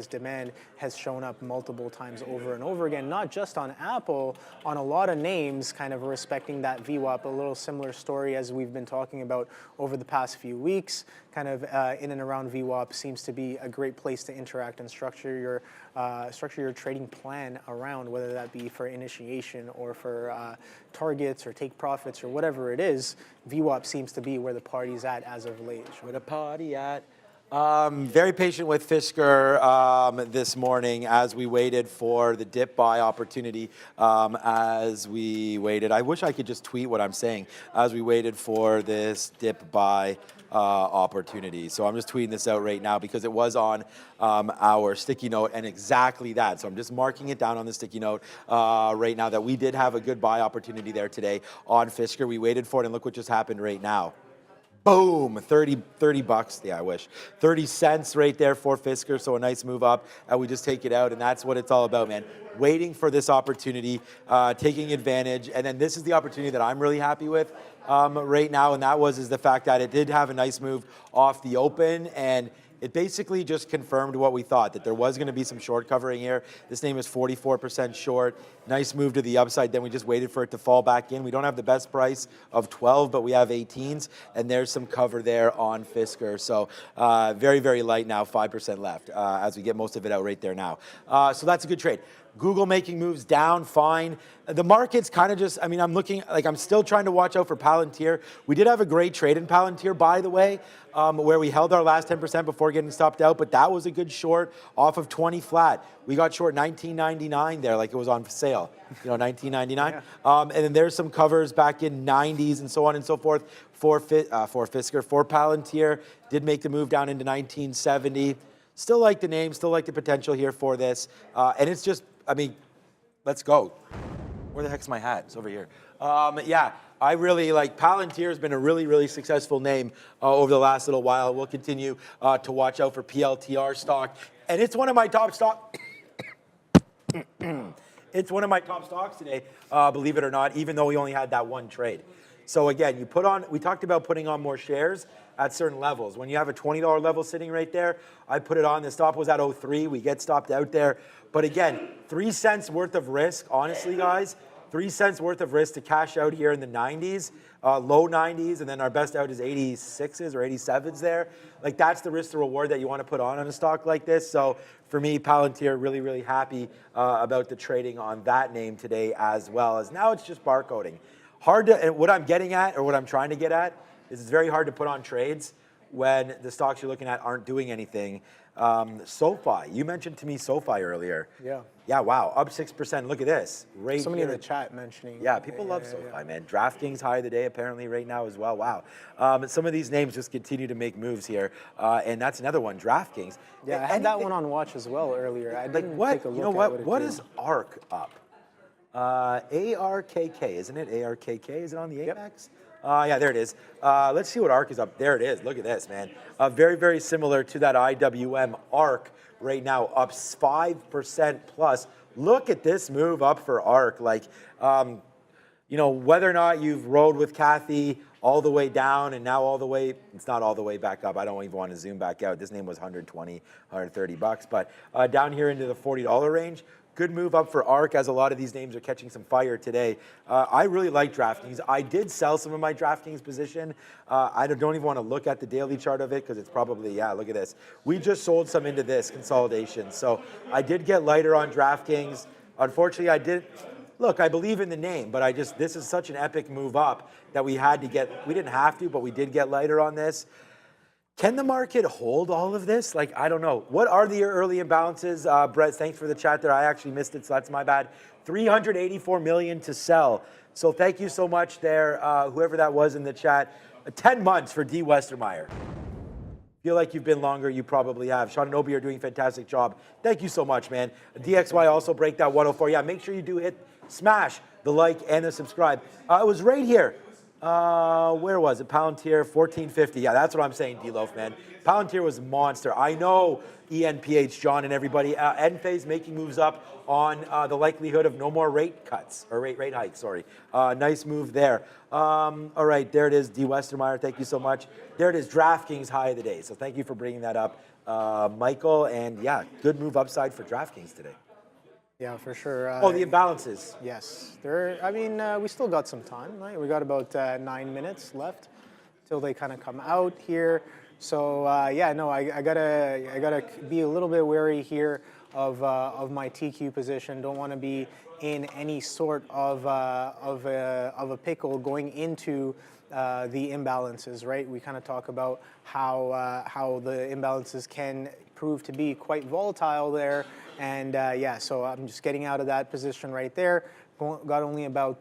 demand has shown up multiple times over and over again. Not just on Apple, on a lot of names, kind of respecting that VWAP, a little similar story as we've been talking about over the past few weeks. Kind of in and around VWAP seems to be a great place to interact and structure your trading plan around, whether that be for initiation or for targets or take profits or whatever it is. VWAP seems to be where the party's at as of late. Where the party at? Very patient with Fisker this morning as we waited for the dip buy opportunity. As we waited, I wish I could just tweet what I'm saying. As we waited for this dip buy opportunity. So I'm just tweeting this out right now because it was on our sticky note and exactly that. So I'm just marking it down on the sticky note right now that we did have a good buy opportunity there today on Fisker. We waited for it and look what just happened right now. Boom, 30 bucks. Yeah, I wish. 30 cents right there for Fisker. So a nice move up. We just take it out, and that's what it's all about, man. Waiting for this opportunity, taking advantage. And then this is the opportunity that I'm really happy with right now, and that is the fact that it did have a nice move off the open, and it basically just confirmed what we thought, that there was going to be some short covering here. This name is 44% short. Nice move to the upside. Then we just waited for it to fall back in. We don't have the best price of 12, but we have 18s. And there's some cover there on Fisker. So very, very light now, 5% left as we get most of it out right there now. So that's a good trade. Google making moves down, fine. The market's kind of just, I mean, I'm still trying to watch out for Palantir. We did have a great trade in Palantir, by the way, where we held our last 10% before getting stopped out, but that was a good short off of 20 flat. We got short 19.99 there, like it was on sale, 19.99. Yeah. And then there's some covers back in 90s and so on and so forth for Fisker. For Palantir, did make the move down into 1970. Still like the name, still like the potential here for this. And it's just, I mean, let's go. Where the heck's my hat? It's over here. Yeah, I really like Palantir has been a really, really successful name over the last little while. We'll continue to watch out for PLTR stock. And it's one of my top stock. It's one of my top stocks today, believe it or not, even though we only had that one trade. So again, we talked about putting on more shares at certain levels. When you have a $20 level sitting right there, I put it on. The stop was at 03. We get stopped out there. But again, 3 cents worth of risk, honestly, guys. 3 cents worth of risk to cash out here in the 90s, low 90s, and then our best out is 86s or 87s there. Like that's the risk to reward that you want to put on a stock like this. So for me, Palantir, really, really happy about the trading on that name today as well. As now it's just barcoding. And what I'm getting at, or what I'm trying to get at, is it's very hard to put on trades when the stocks you're looking at aren't doing anything. SoFi, you mentioned to me SoFi earlier. Yeah. Yeah, wow, up 6%. Look at this. Right Somebody in here. the chat mentioning. Yeah, people love SoFi, man. DraftKings high of the day apparently right now as well. Wow. Some of these names just continue to make moves here. And that's another one, DraftKings. Yeah, I had that one on watch as well earlier. I didn't take a look you know at what? it What did. is ARK up? ARKK, isn't it? ARKK, is it on the Apex? Yeah, there it is. Let's see what ARK is up. There it is. Look at this, man. Very, very similar to that IWM ARK right now, up 5% plus. Look at this move up for ARK. Like, you know, whether or not you've rode with Kathy all the way down and now all the way, it's not all the way back up. I don't even want to zoom back out. This name was 120, 130 bucks, but down here into the $40 range. Good move up for ARK, as a lot of these names are catching some fire today. I really like DraftKings. I did sell some of my DraftKings position. I don't even want to look at the daily chart of it because it's probably, yeah, look at this. We just sold some into this consolidation. So I did get lighter on DraftKings. Unfortunately, I did. Look, I believe in the name, but this is such an epic move up that we didn't have to, but we did get lighter on this. Can the market hold all of this? Like, I don't know. What are the early imbalances? Brett, thanks for the chat there. I actually missed it, so that's my bad. 384 million to sell. So thank you so much there, whoever that was in the chat. 10 months for D. Westermeyer. Feel like you've been longer, you probably have. Shannon, you're doing a fantastic job. Thank you so much, man. DXY also break that 104. Yeah, make sure you do smash the like and the subscribe. It was right here. Where was it? Palantir, 1450. Yeah, that's what I'm saying, D-Loaf, man. Palantir was a monster. I know ENPH, John, and everybody. Enphase making moves up on the likelihood of no more rate cuts, or rate hikes, sorry. Nice move there. All right, there it is, D. Westermeyer. Thank you so much. There it is, DraftKings high of the day. So thank you for bringing that up, Michael. And yeah, good move upside for DraftKings today. Yeah, for sure. The imbalances. Yes, we still got some time, right? We got about 9 minutes left till they kind of come out here. So yeah, no, I gotta be a little bit wary here of my TQ position. Don't want to be in any sort of a pickle going into the imbalances, right? We kind of talk about how the imbalances can prove to be quite volatile there. And yeah, so I'm just getting out of that position right there. Got only about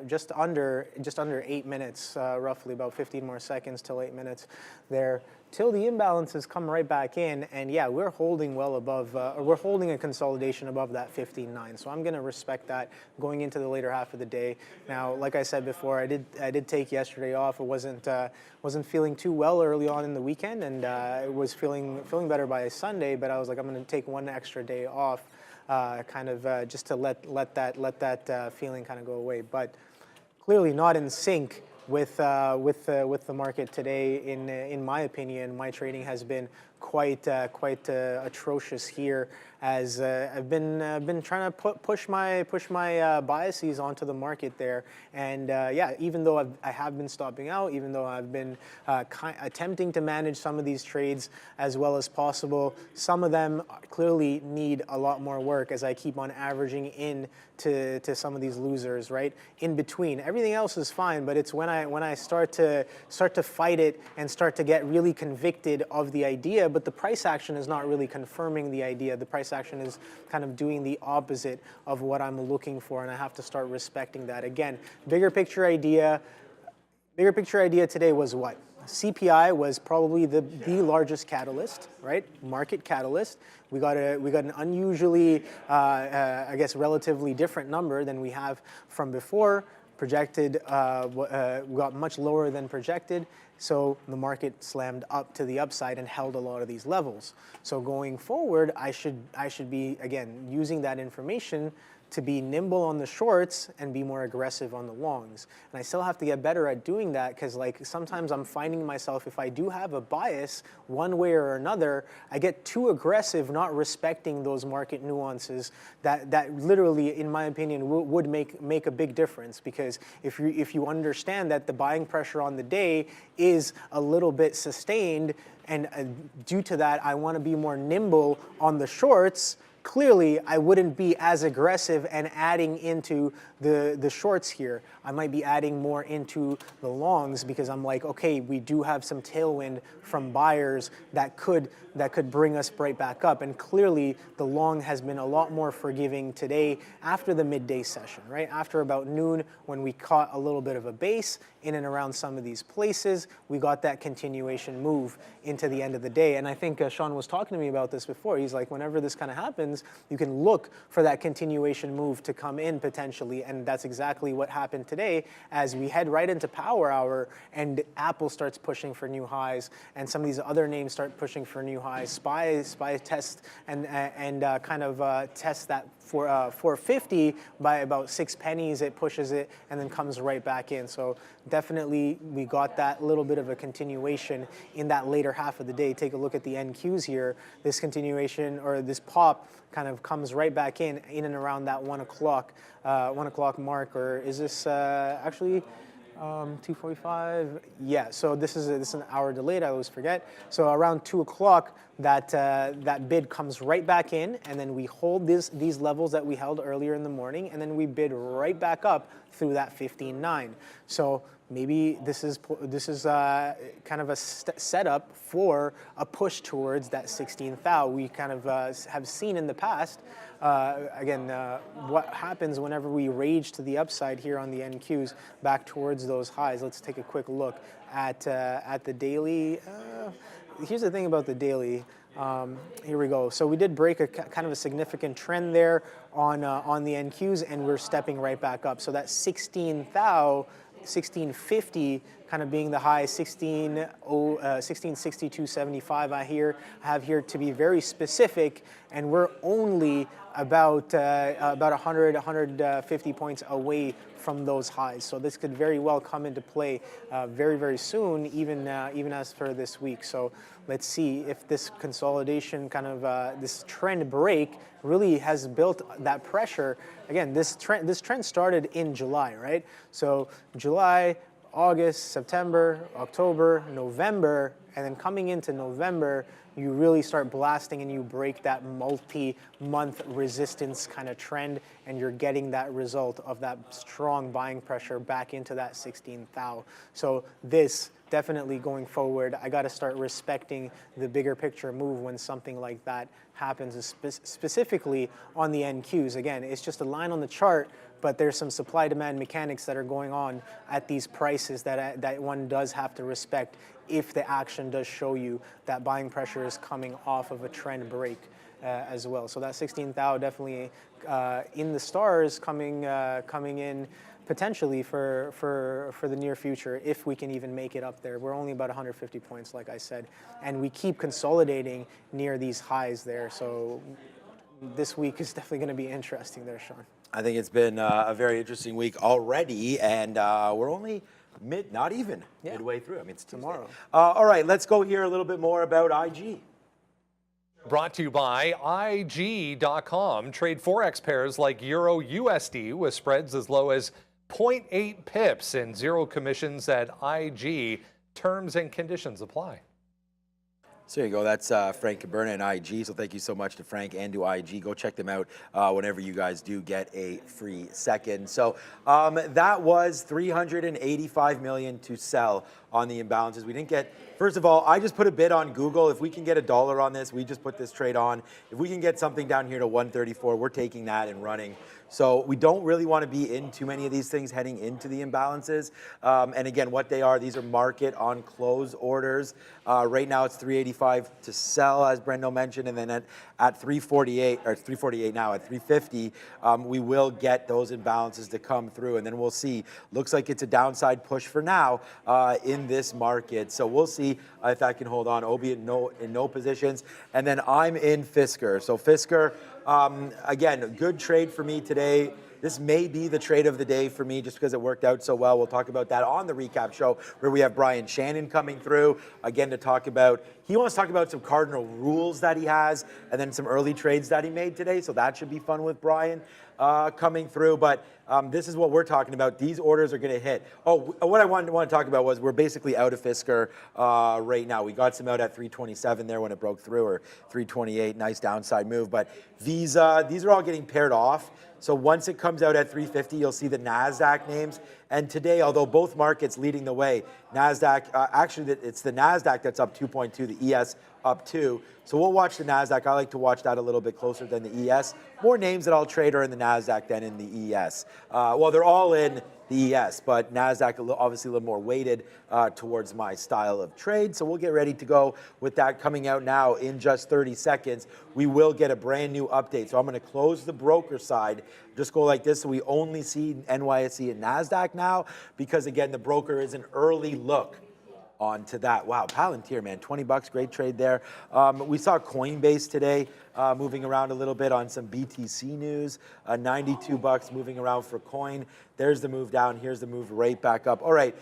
just under 8 minutes, roughly about 15 more seconds till 8 minutes there, till the imbalances come right back in. And yeah, we're holding well above, we're holding a consolidation above that 15.9. So I'm going to respect that going into the later half of the day. Now, like I said before, I did take yesterday off. It wasn't feeling too well early on in the weekend, and it was feeling better by Sunday. But I was like, I'm going to take one extra day off. Just to let that feeling kind of go away, but clearly not in sync with the market today. In my opinion, my trading has been quite atrocious here, as I've been trying to push my biases onto the market there, and yeah, even though I have been stopping out, even though I've been attempting to manage some of these trades as well as possible, some of them clearly need a lot more work as I keep on averaging in to some of these losers, right? In between, everything else is fine, but it's when I start to fight it and start to get really convicted of the idea, but the price action is not really confirming the idea. The price action is kind of doing the opposite of what I'm looking for, and I have to start respecting that. Again, bigger picture idea today was what? CPI was probably the largest catalyst, right? Market catalyst. We got an unusually, I guess, relatively different number than we have from before. Projected, we got much lower than projected. So the market slammed up to the upside and held a lot of these levels. So going forward, I should be, again, using that information to be nimble on the shorts and be more aggressive on the longs. And I still have to get better at doing that because like sometimes I'm finding myself, if I do have a bias one way or another, I get too aggressive, not respecting those market nuances that literally, in my opinion, would make a big difference. Because if you understand that the buying pressure on the day is a little bit sustained, and due to that, I want to be more nimble on the shorts, clearly, I wouldn't be as aggressive and adding into the shorts here. I might be adding more into the longs because I'm like, okay, we do have some tailwind from buyers that could bring us right back up. And clearly, the long has been a lot more forgiving today after the midday session, right? After about noon, when we caught a little bit of a base in and around some of these places, we got that continuation move into the end of the day. And I think Sean was talking to me about this before. He's like, whenever this kind of happens, you can look for that continuation move to come in potentially. And that's exactly what happened today as we head right into power hour and Apple starts pushing for new highs and some of these other names start pushing for new highs. SPY test and kind of test that for 450 by about 6 pennies. It pushes it and then comes right back in. So definitely we got that little bit of a continuation in that later half of the day. Take a look at the NQs here. This continuation or this pop kind of comes right back in and around that 1 o'clock mark. Or is this actually 2:45? Yeah, so this is an hour delayed, I always forget. So around 2 o'clock, that bid comes right back in, and then we hold these levels that we held earlier in the morning, and then we bid right back up through that 15.9. So maybe this is kind of a setup for a push towards that 16th thou. We kind of have seen in the past. What happens whenever we rage to the upside here on the NQs back towards those highs. Let's take a quick look at the daily. Here's the thing about the daily. Here we go. So we did break a kind of a significant trend there on the NQs, and we're stepping right back up. So that 16th thou, 1650 kind of being the high, 1662.75 I have here to be very specific, and we're only about 150 points away from those highs. So this could very well come into play very, very soon, even as for this week. So let's see if this consolidation kind of this trend break really has built that pressure. Again, this trend started in July, right? So July, August, September, October, November, and then coming into November, you really start blasting and you break that multi-month resistance kind of trend, and you're getting that result of that strong buying pressure back into that 16th thou. So this definitely going forward, I got to start respecting the bigger picture move when something like that happens, specifically on the NQs. Again, it's just a line on the chart, but there's some supply-demand mechanics that are going on at these prices that one does have to respect if the action does show you that buying pressure is coming off of a trend break as well. So that 16th thou definitely in the stars coming in potentially for the near future, if we can even make it up there. We're only about 150 points, like I said, and we keep consolidating near these highs there. So this week is definitely going to be interesting there, Sean. I think it's been a very interesting week already, and we're only midway through. I mean, it's tomorrow. All right, let's go hear a little bit more about IG. Brought to you by IG.com. Trade Forex pairs like Euro USD with spreads as low as 0.8 pips and zero commissions at IG. Terms and conditions apply. So there you go. That's Frank Caberna and IG. So thank you so much to Frank and to IG. Go check them out whenever you guys do get a free second. So that was $385 million to sell on the imbalances. We didn't get, first of all, I just put a bid on Google. If we can get $1 on this, we just put this trade on. If we can get something down here to 134, we're taking that and running So we don't really want to be in too many of these things heading into the imbalances. And again, what they are, these are market on close orders. Right now it's 385 to sell, as Brendo mentioned, and then at 348, or 348 now, at 350, we will get those imbalances to come through, and then we'll see. Looks like it's a downside push for now in this market. So we'll see if that can hold on. Obi in no positions. And then I'm in Fisker. So Fisker, again, a good trade for me today. This may be the trade of the day for me just because it worked out so well. We'll talk about that on the recap show where we have Brian Shannon coming through again to talk about, he wants to talk about some cardinal rules that he has and then some early trades that he made today. So that should be fun with Brian coming through. But this is what we're talking about. These orders are going to hit. Oh, what I want to talk about was we're basically out of Fisker right now. We got some out at 327 there when it broke through, or 328. Nice downside move. But these are all getting paired off. So once it comes out at 350, you'll see the NASDAQ names. And today, although both markets leading the way, NASDAQ, actually it's the NASDAQ that's up 2.2, the ES up 2. So we'll watch the NASDAQ. I like to watch that a little bit closer than the ES. More names that I'll trade are in the NASDAQ than in the ES. Well, they're all in the ES, but NASDAQ obviously a little more weighted towards my style of trade. So we'll get ready to go with that coming out now in just 30 seconds. We will get a brand new update. So I'm going to close the broker side, just go like this. So we only see NYSE and NASDAQ now because, again, the broker is an early look onto that. Wow, Palantir, man, 20 bucks, great trade there. We saw Coinbase today moving around a little bit on some BTC news. 92 bucks moving around for coin. There's the move down. Here's the move right back up. All right,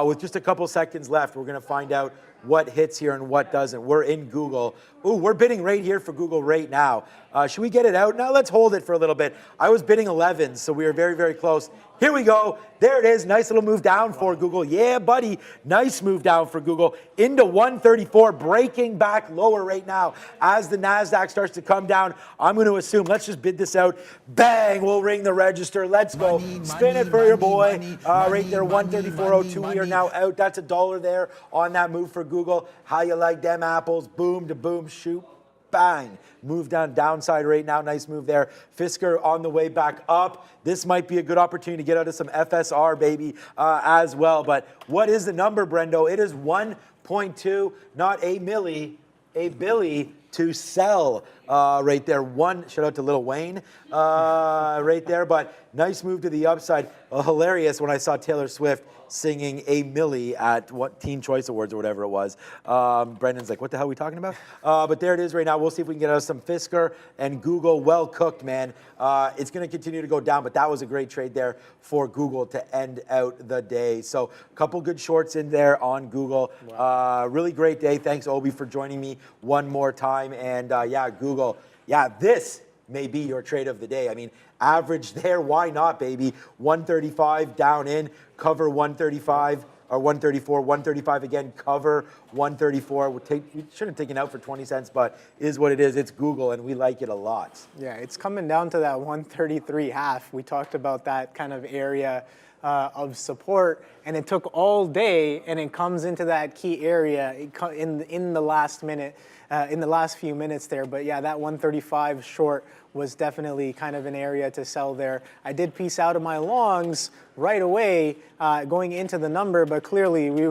with just a couple seconds left, we're going to find out what hits here and what doesn't. We're in Google. Ooh, we're bidding right here for Google right now. Should we get it out? No, let's hold it for a little bit. I was bidding 11, so we are very, very close. Here we go. There it is. Nice little move down for Google. Yeah, buddy. Nice move down for Google into 134, breaking back lower right now. As the NASDAQ starts to come down, I'm going to assume, let's just bid this out. Bang, we'll ring the register. Let's go. Spin it for your boy. Right there, 134.02. We are now out. That's $1 there on that move for Google. How you like them apples? Boom to boom, shoot. Bang. Move down, downside right now. Nice move there. Fisker on the way back up. This might be a good opportunity to get out of some FSR, baby, as well. But what is the number, Brendo? It is 1.2, not a milli, a billy to sell right there. Shout out to Lil Wayne right there. But nice move to the upside. Hilarious when I saw Taylor Swift singing a milli at Teen Choice Awards or whatever it was. Brendan's like, what the hell are we talking about? But there it is right now. We'll see if we can get out of some Fisker and Google. Well cooked, man. It's going to continue to go down, but that was a great trade there for Google to end out the day. So a couple good shorts in there on Google. Wow. Really great day. Thanks, Obi, for joining me one more time. And yeah, Google. Yeah, this may be your trade of the day. I mean, average there, why not, baby? 135 down in, cover 135, or 134, 135 again, cover 134. We should have taken out for 20 cents, but is what it is. It's Google, and we like it a lot. Yeah, it's coming down to that 133.5. We talked about that kind of area of support, and it took all day, and it comes into that key area in the last minute, in the last few minutes there. But yeah, that 135 short was definitely kind of an area to sell there. I did piece out of my longs right away going into the number, but clearly we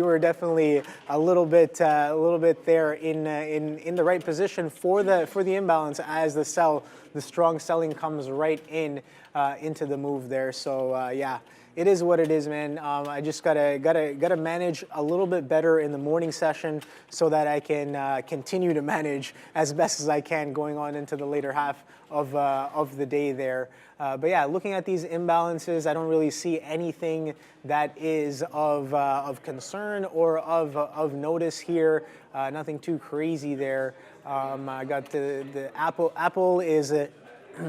were definitely a little bit there in the right position for the imbalance as the strong selling comes right into the move there. So yeah, it is what it is, man. I just gotta manage a little bit better in the morning session so that I can continue to manage as best as I can going on into the later half of the day there. But yeah, looking at these imbalances, I don't really see anything that is of concern or of notice here. Nothing too crazy there. I got the Apple is a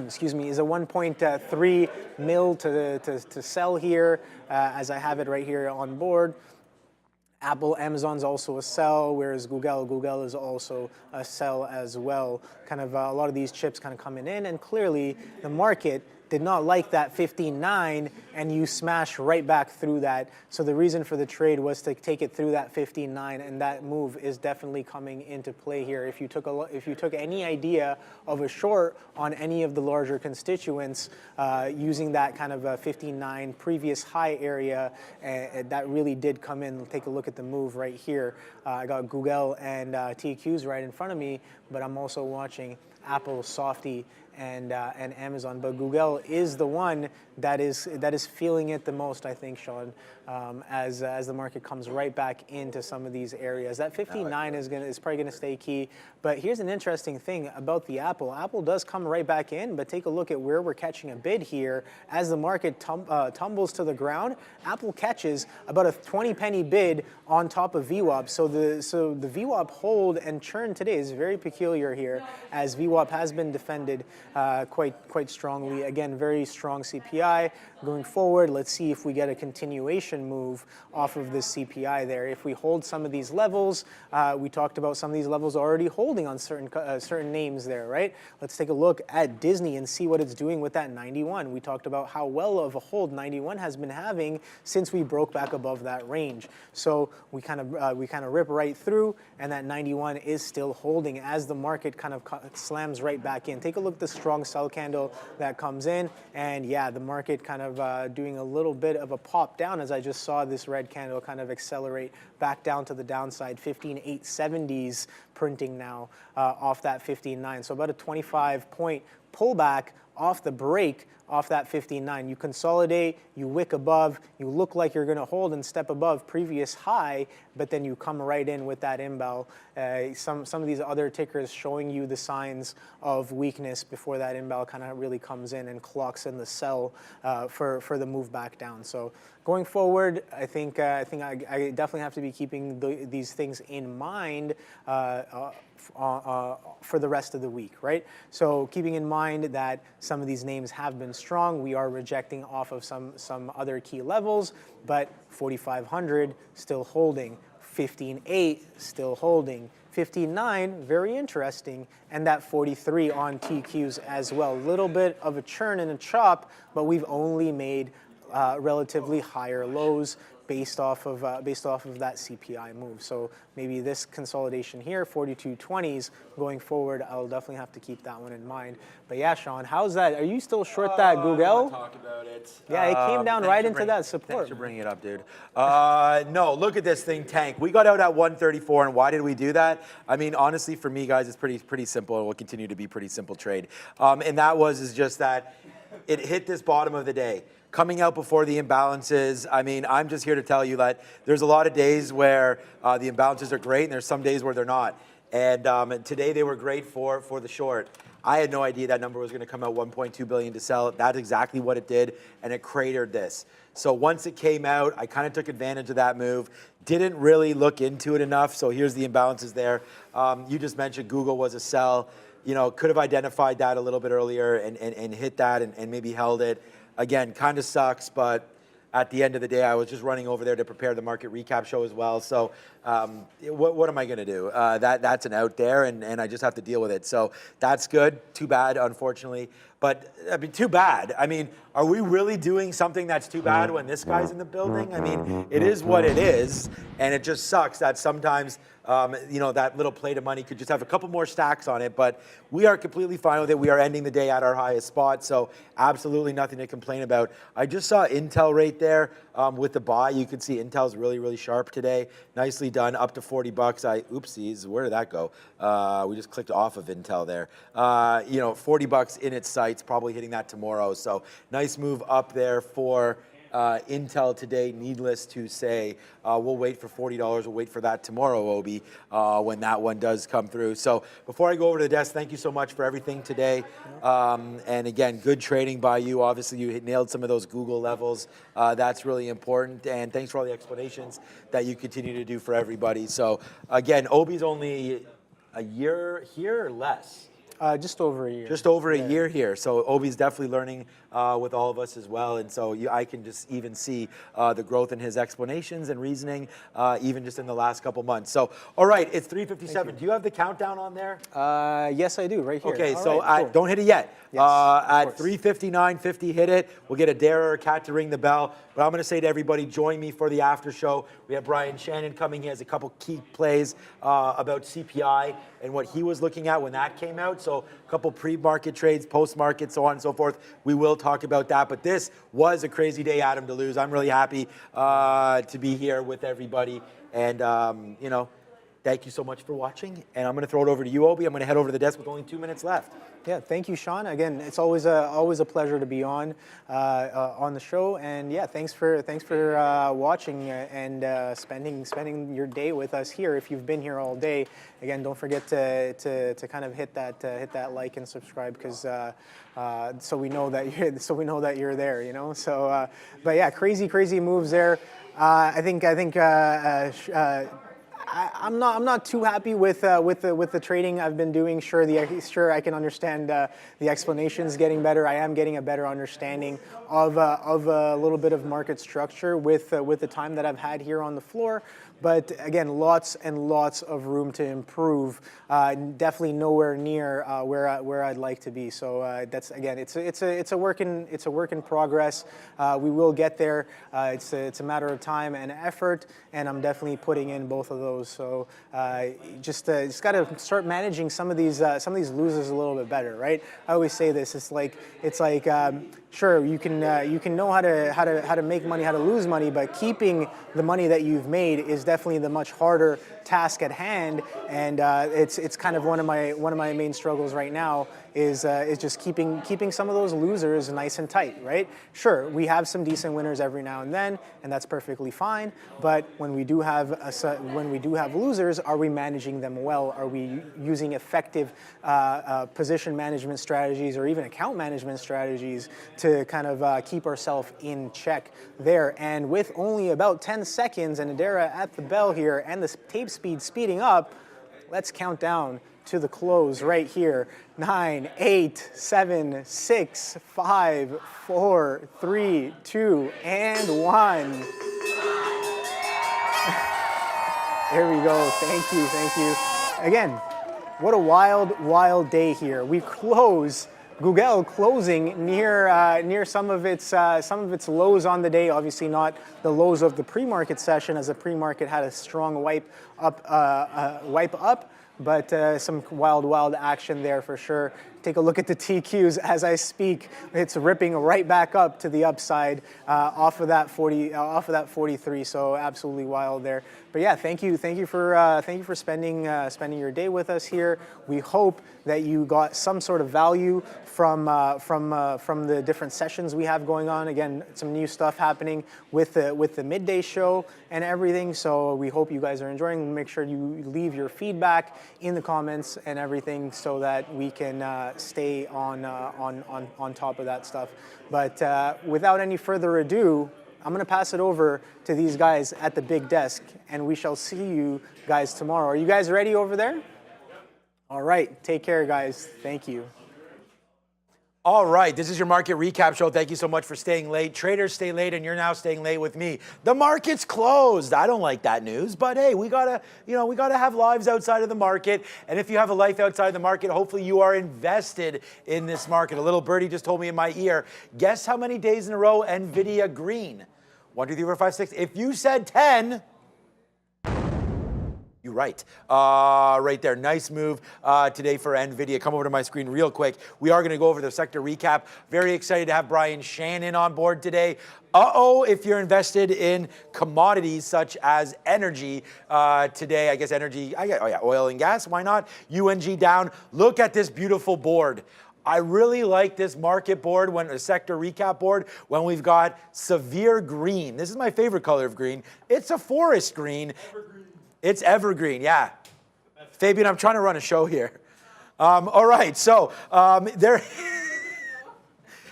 excuse me, is a 1.3 mil to sell here, as I have it right here on board. Apple, Amazon's also a sell, whereas Google is also a sell as well. Kind of a lot of these chips kind of coming in, and clearly the market did not like that 15.9, and you smash right back through that. So the reason for the trade was to take it through that 15.9, and that move is definitely coming into play here. If you took any idea of a short on any of the larger constituents using that kind of a 15.9 previous high area, that really did come in. Take a look at the move right here. I got Google and TQs right in front of me, but I'm also watching Apple, Softy, and Amazon. But Google is the one that is feeling it the most, I think, Sean, as the market comes right back into some of these areas. That 59 is probably gonna stay key. But here's an interesting thing about the Apple. Apple does come right back in, but take a look at where we're catching a bid here. As the market tumbles to the ground, Apple catches about a 20 penny bid on top of VWAP. So the VWAP hold and churn today is very peculiar here, as VWAP has been defended quite strongly. Again, very strong CPI. Going forward, let's see if we get a continuation move off of this CPI there. If we hold some of these levels, we talked about some of these levels already holding on certain names there, right? Let's take a look at Disney and see what it's doing with that 91. We talked about how well of a hold 91 has been having since we broke back above that range. So we kind of rip right through, and that 91 is still holding as the market kind of slams right back in. Take a look at the strong sell candle that comes in, and yeah, the market kind of doing a little bit of a pop down as I just saw this red candle kind of accelerate back down to the downside. 15,870s printing now off that 15.9. So about a 25-point pullback off the break off that 15.9. You consolidate, you wick above, you look like you're going to hold and step above previous high, but then you come right in with that imbal. Some of these other tickers showing you the signs of weakness before that imbal kind of really comes in and clocks in the sell for the move back down. So going forward, I think I definitely have to be keeping these things in mind for the rest of the week, right? So keeping in mind that some of these names have been strong, we are rejecting off of some other key levels, but 4,500 still holding, 15.8 still holding, 15.9 very interesting, and that 43 on TQs as well. Little bit of a churn and a chop, but we've only made relatively higher lows based off of that CPI move. So maybe this consolidation here, 42.20s going forward, I'll definitely have to keep that one in mind. But yeah, Sean, how's that? Are you still short that Google? I want to talk about it. Yeah, it came down right into that support. Thanks for bringing it up, dude. No, look at this thing tank. We got out at 134, and why did we do that? I mean, honestly, for me, guys, it's pretty simple. It will continue to be pretty simple trade. And that is just that it hit this bottom of the day. Coming out before the imbalances, I mean, I'm just here to tell you that there's a lot of days where the imbalances are great, and there's some days where they're not. And today they were great for the short. I had no idea that number was going to come out 1.2 billion to sell. That's exactly what it did, and it cratered this. So once it came out, I kind of took advantage of that move. Didn't really look into it enough, so here's the imbalances there. You just mentioned Google was a sell. You know, could have identified that a little bit earlier and hit that and maybe held it. Again, kind of sucks, but at the end of the day, I was just running over there to prepare the market recap show as well. So what am I going to do? That's an out there, and I just have to deal with it. So that's good. Too bad, unfortunately. But, I mean, too bad. I mean, are we really doing something that's too bad when this guy's in the building? I mean, it is what it is, and it just sucks that sometimes, you know, that little plate of money could just have a couple more stacks on it. But we are completely fine with it. We are ending the day at our highest spot, so absolutely nothing to complain about. I just saw Intel right there with the buy. You can see Intel's really, really sharp today. Nicely done, up to 40 bucks. Oopsies, where did that go? We just clicked off of Intel there. You know, 40 bucks in its sights, probably hitting that tomorrow. So nice move up there for Intel today, needless to say. We'll wait for $40. We'll wait for that tomorrow, Obi, when that one does come through. So before I go over to the desk, thank you so much for everything today. And again, good trading by you. Obviously, you nailed some of those Google levels. That's really important. And thanks for all the explanations that you continue to do for everybody. So again, Obi's only a year here or less? Just over a year. Just over a year here. So Obi's definitely learning with all of us as well. And so I can just even see the growth in his explanations and reasoning, even just in the last couple months. So, all right, it's 3:57. Do you have the countdown on there? Yes, I do, right here. Okay, All so right, cool. don't hit it yet. Yes, at 3:59:50, hit it. We'll get a dare or a cat to ring the bell. But I'm going to say to everybody, join me for the after show. We have Brian Shannon coming. He has a couple key plays about CPI and what he was looking at when that came out. So a couple pre-market trades, post-market, so on and so forth. We will talk about that. But this was a crazy day, Adam, to lose. I'm really happy to be here with everybody. And, you know, thank you so much for watching. And I'm going to throw it over to you, Obi. I'm going to head over to the desk with only 2 minutes left. Yeah, thank you, Sean. Again, it's always a pleasure to be on the show, and yeah, thanks for watching and spending your day with us here. If you've been here all day, again, don't forget to kind of hit that like and subscribe, because so we know that you're there, you know. So, but yeah, crazy moves there. I think. I'm not too happy with the trading I've been doing. Sure, I can understand the explanations getting better. I am getting a better understanding of a little bit of market structure with the time that I've had here on the floor. But again, lots and lots of room to improve. Definitely nowhere near where I'd like to be. So that's, again, it's a work in progress. We will get there. It's a matter of time and effort, and I'm definitely putting in both of those. So just got to start managing some of these losers a little bit better, right? I always say this. It's like sure, you can know how to make money, how to lose money, but keeping the money that you've made is definitely the much harder task at hand. And it's kind of one of my main struggles right now is just keeping some of those losers nice and tight, right? Sure, we have some decent winners every now and then, and that's perfectly fine. But when we do have losers, are we managing them well? Are we using effective position management strategies or even account management strategies to kind of keep ourselves in check there? And with only about 10 seconds and Adara at the bell here and the tape speed speeding up, let's count down to the close right here. 9, 8, 7, 6, 5, 4, 3, 2, and 1. There we go. Thank you. Again, what a wild day here. We close. Google closing near some of its lows on the day. Obviously not the lows of the pre-market session, as the pre-market had a strong wipe up. But some wild action there for sure. Take a look at the TQs as I speak. It's ripping right back up to the upside off of that 43. So absolutely wild there. But yeah, thank you for spending your day with us here. We hope that you got some sort of value from the different sessions we have going on. Again, some new stuff happening with the midday show and everything. So we hope you guys are enjoying. Make sure you leave your feedback in the comments and everything so that we can stay on top of that stuff. But without any further ado, I'm going to pass it over to these guys at the big desk, and we shall see you guys tomorrow. Are you guys ready over there? All right. Take care, guys. Thank you. All right, this is your market recap show. Thank you so much for staying late. Traders stay late, and you're now staying late with me. The market's closed. I don't like that news, but hey, we gotta have lives outside of the market. And if you have a life outside the market, hopefully you are invested in this market. A little birdie just told me in my ear, guess how many days in a row NVIDIA green? 1, 2, 3, 4, 5, 6. If you said 10. You're right. Right there. Nice move today for NVIDIA. Come over to my screen real quick. We are going to go over the sector recap. Very excited to have Brian Shannon on board today. If you're invested in commodities such as energy today, I guess energy, oil and gas, why not? UNG down. Look at this beautiful board. I really like this market board, a sector recap board, when we've got severe green. This is my favorite color of green. It's a forest green. Evergreen. It's evergreen, yeah. Fabian, I'm trying to run a show here. All right, so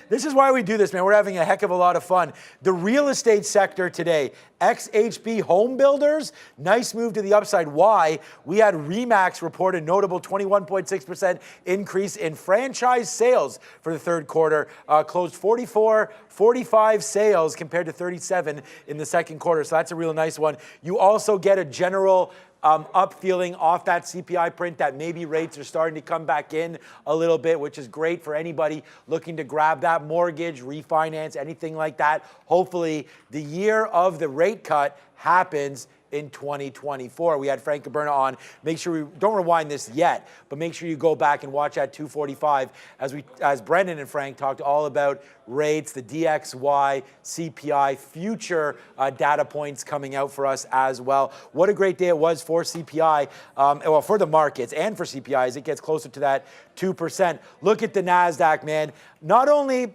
This is why we do this, man. We're having a heck of a lot of fun. The real estate sector today, XHB home builders, nice move to the upside. Why? We had Remax report a notable 21.6% increase in franchise sales for the third quarter, closed 45 sales compared to 37 in the second quarter. So that's a real nice one. You also get a general up feeling off that CPI print that maybe rates are starting to come back in a little bit, which is great for anybody looking to grab that mortgage, refinance, anything like that. Hopefully the year of the rate cut happens in 2024. We had Frank Caberna on. Make sure we don't rewind this yet, but make sure you go back and watch at 2:45 as Brendan and Frank talked all about rates, the DXY, CPI, future data points coming out for us as well. What a great day it was for CPI, well, for the markets and for CPI as it gets closer to that 2%. Look at the NASDAQ, man. Not only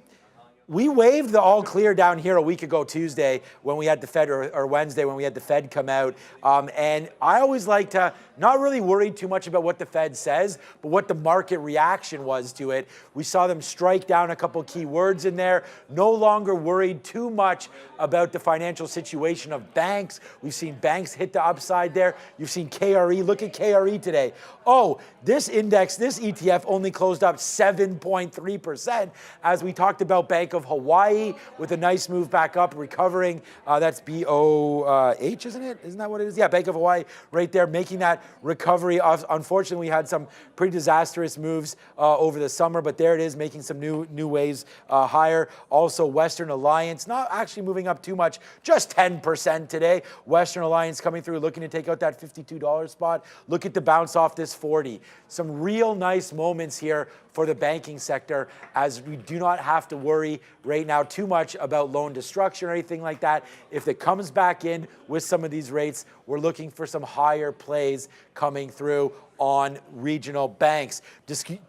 we waved the all clear down here a week ago Tuesday when we had the Fed, or Wednesday when we had the Fed come out. And I always like to not really worry too much about what the Fed says, but what the market reaction was to it. We saw them strike down a couple key words in there. No longer worried too much about the financial situation of banks. We've seen banks hit the upside there. You've seen KRE. Look at KRE today. Oh, this index, this ETF only closed up 7.3% as we talked about Bank of Hawaii with a nice move back up, recovering. That's BOH, isn't it? Isn't that what it is? Yeah, Bank of Hawaii right there, making that recovery. Unfortunately, we had some pretty disastrous moves over the summer, but there it is, making some new waves higher. Also, Western Alliance, not actually moving up too much, just 10% today. Western Alliance coming through, looking to take out that $52 spot. Look at the bounce off this 40. Some real nice moments here for the banking sector, as we do not have to worry right now too much about loan destruction or anything like that. If it comes back in with some of these rates, we're looking for some higher plays coming through on regional banks.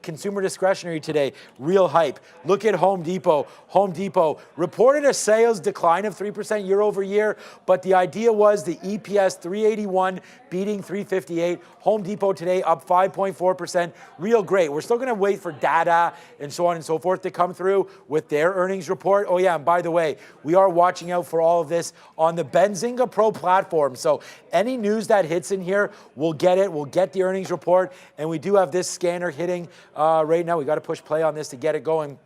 Consumer discretionary today, real hype. Look at Home Depot. Home Depot reported a sales decline of 3% year over year, but the idea was the EPS 381 beating 358. Home Depot today up 5.4%. Real great. We're still going to wait for data and so on and so forth to come through with their earnings report. Oh yeah, and by the way, we are watching out for all of this on the Benzinga Pro platform. So any news that hits in here, we'll get it. We'll get the earnings report, and we do have this scanner hitting right now. We got to push play on this to get it going.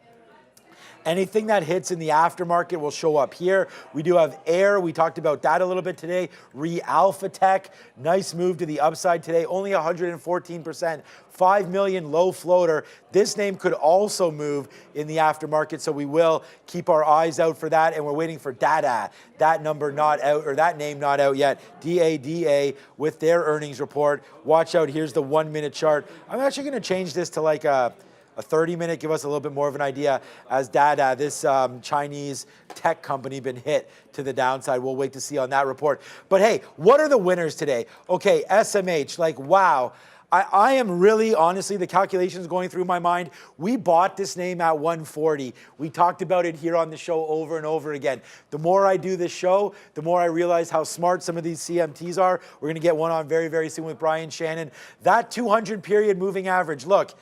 Anything that hits in the aftermarket will show up here. We do have Air. We talked about that a little bit today. Alphatech, nice move to the upside today, only 114%. 5 million low floater. This name could also move in the aftermarket, so we will keep our eyes out for that, and we're waiting for data. That number not out, or that name not out yet. DADA with their earnings report. Watch out. Here's the 1 minute chart. I'm actually going to change this to like a 30-minute, give us a little bit more of an idea as data, this Chinese tech company been hit to the downside. We'll wait to see on that report. But hey, what are the winners today? Okay, SMH, like wow. I am really, honestly, the calculations going through my mind. We bought this name at 140. We talked about it here on the show over and over again. The more I do this show, the more I realize how smart some of these CMTs are. We're going to get one on very, very soon with Brian Shannon. That 200 period moving average, look,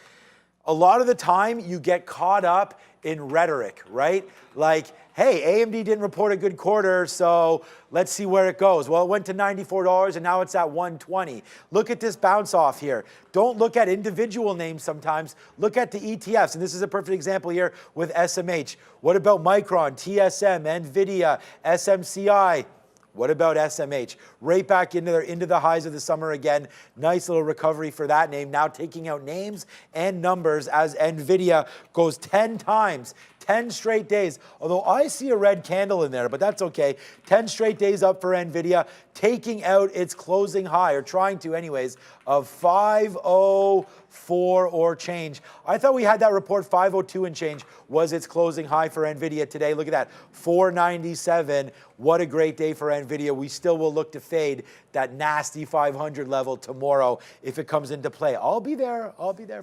a lot of the time you get caught up in rhetoric, right? Like, hey, AMD didn't report a good quarter, so let's see where it goes. Well, it went to $94 and now it's at $120. Look at this bounce off here. Don't look at individual names sometimes. Look at the ETFs, and this is a perfect example here with SMH. What about Micron, TSM, NVIDIA, SMCI? What about SMH? Right back into the highs of the summer again. Nice little recovery for that name. Now taking out names and numbers as NVIDIA goes 10 times. 10 straight days. Although I see a red candle in there, but that's okay. 10 straight days up for NVIDIA, taking out its closing high, or trying to anyways, of 504 or change. I thought we had that report 502 and change was its closing high for NVIDIA today. Look at that, 497. What a great day for NVIDIA. We still will look to fade that nasty 500 level tomorrow if it comes into play. I'll be there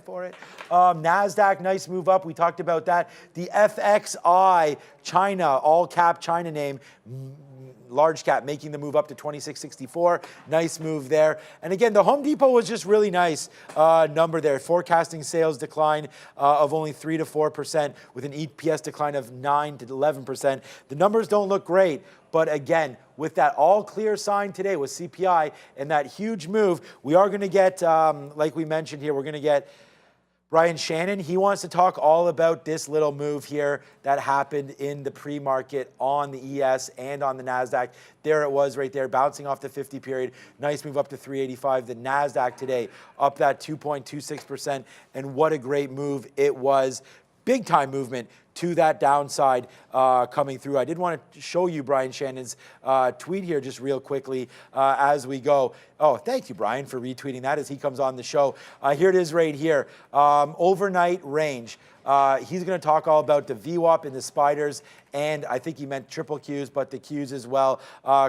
for it. NASDAQ, nice move up. We talked about that. The FXI, China, all cap China name, large cap making the move up to 2664. Nice move there. And again, the Home Depot was just really nice number there. Forecasting sales decline of only 3 to 4% with an EPS decline of 9 to 11%. The numbers don't look great, but again, with that all clear sign today with CPI and that huge move, we are going to get, like we mentioned here, we're going to get Brian Shannon. He wants to talk all about this little move here that happened in the pre-market on the ES and on the NASDAQ. There it was right there, bouncing off the 50 period. Nice move up to 385. The NASDAQ today up that 2.26%. And what a great move it was. Big time movement to that downside coming through. I did want to show you Brian Shannon's tweet here just real quickly as we go. Oh, thank you, Brian, for retweeting that as he comes on the show. Here it is right here. Overnight range. He's going to talk all about the VWAP and the spiders, and I think he meant triple Qs, but the Qs as well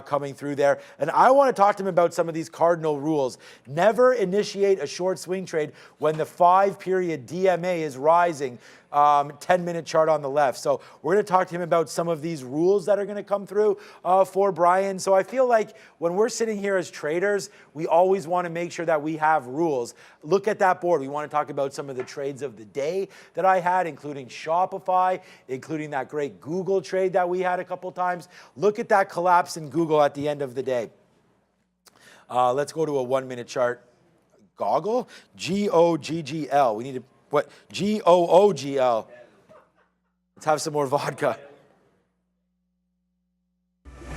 coming through there. And I want to talk to him about some of these cardinal rules. Never initiate a short swing trade when the 5-period DMA is rising. 10-minute chart on the left. So we're going to talk to him about some of these rules that are going to come through for Brian. So I feel like when we're sitting here as traders, we always want to make sure that we have rules. Look at that board. We want to talk about some of the trades of the day that I had, including Shopify, including that great Google trade that we had a couple times. Look at that collapse in Google at the end of the day. Let's go to a 1-minute chart. Goggle? G-O-G-G-L. We need to what? G-O-O-G-L. Let's have some more vodka.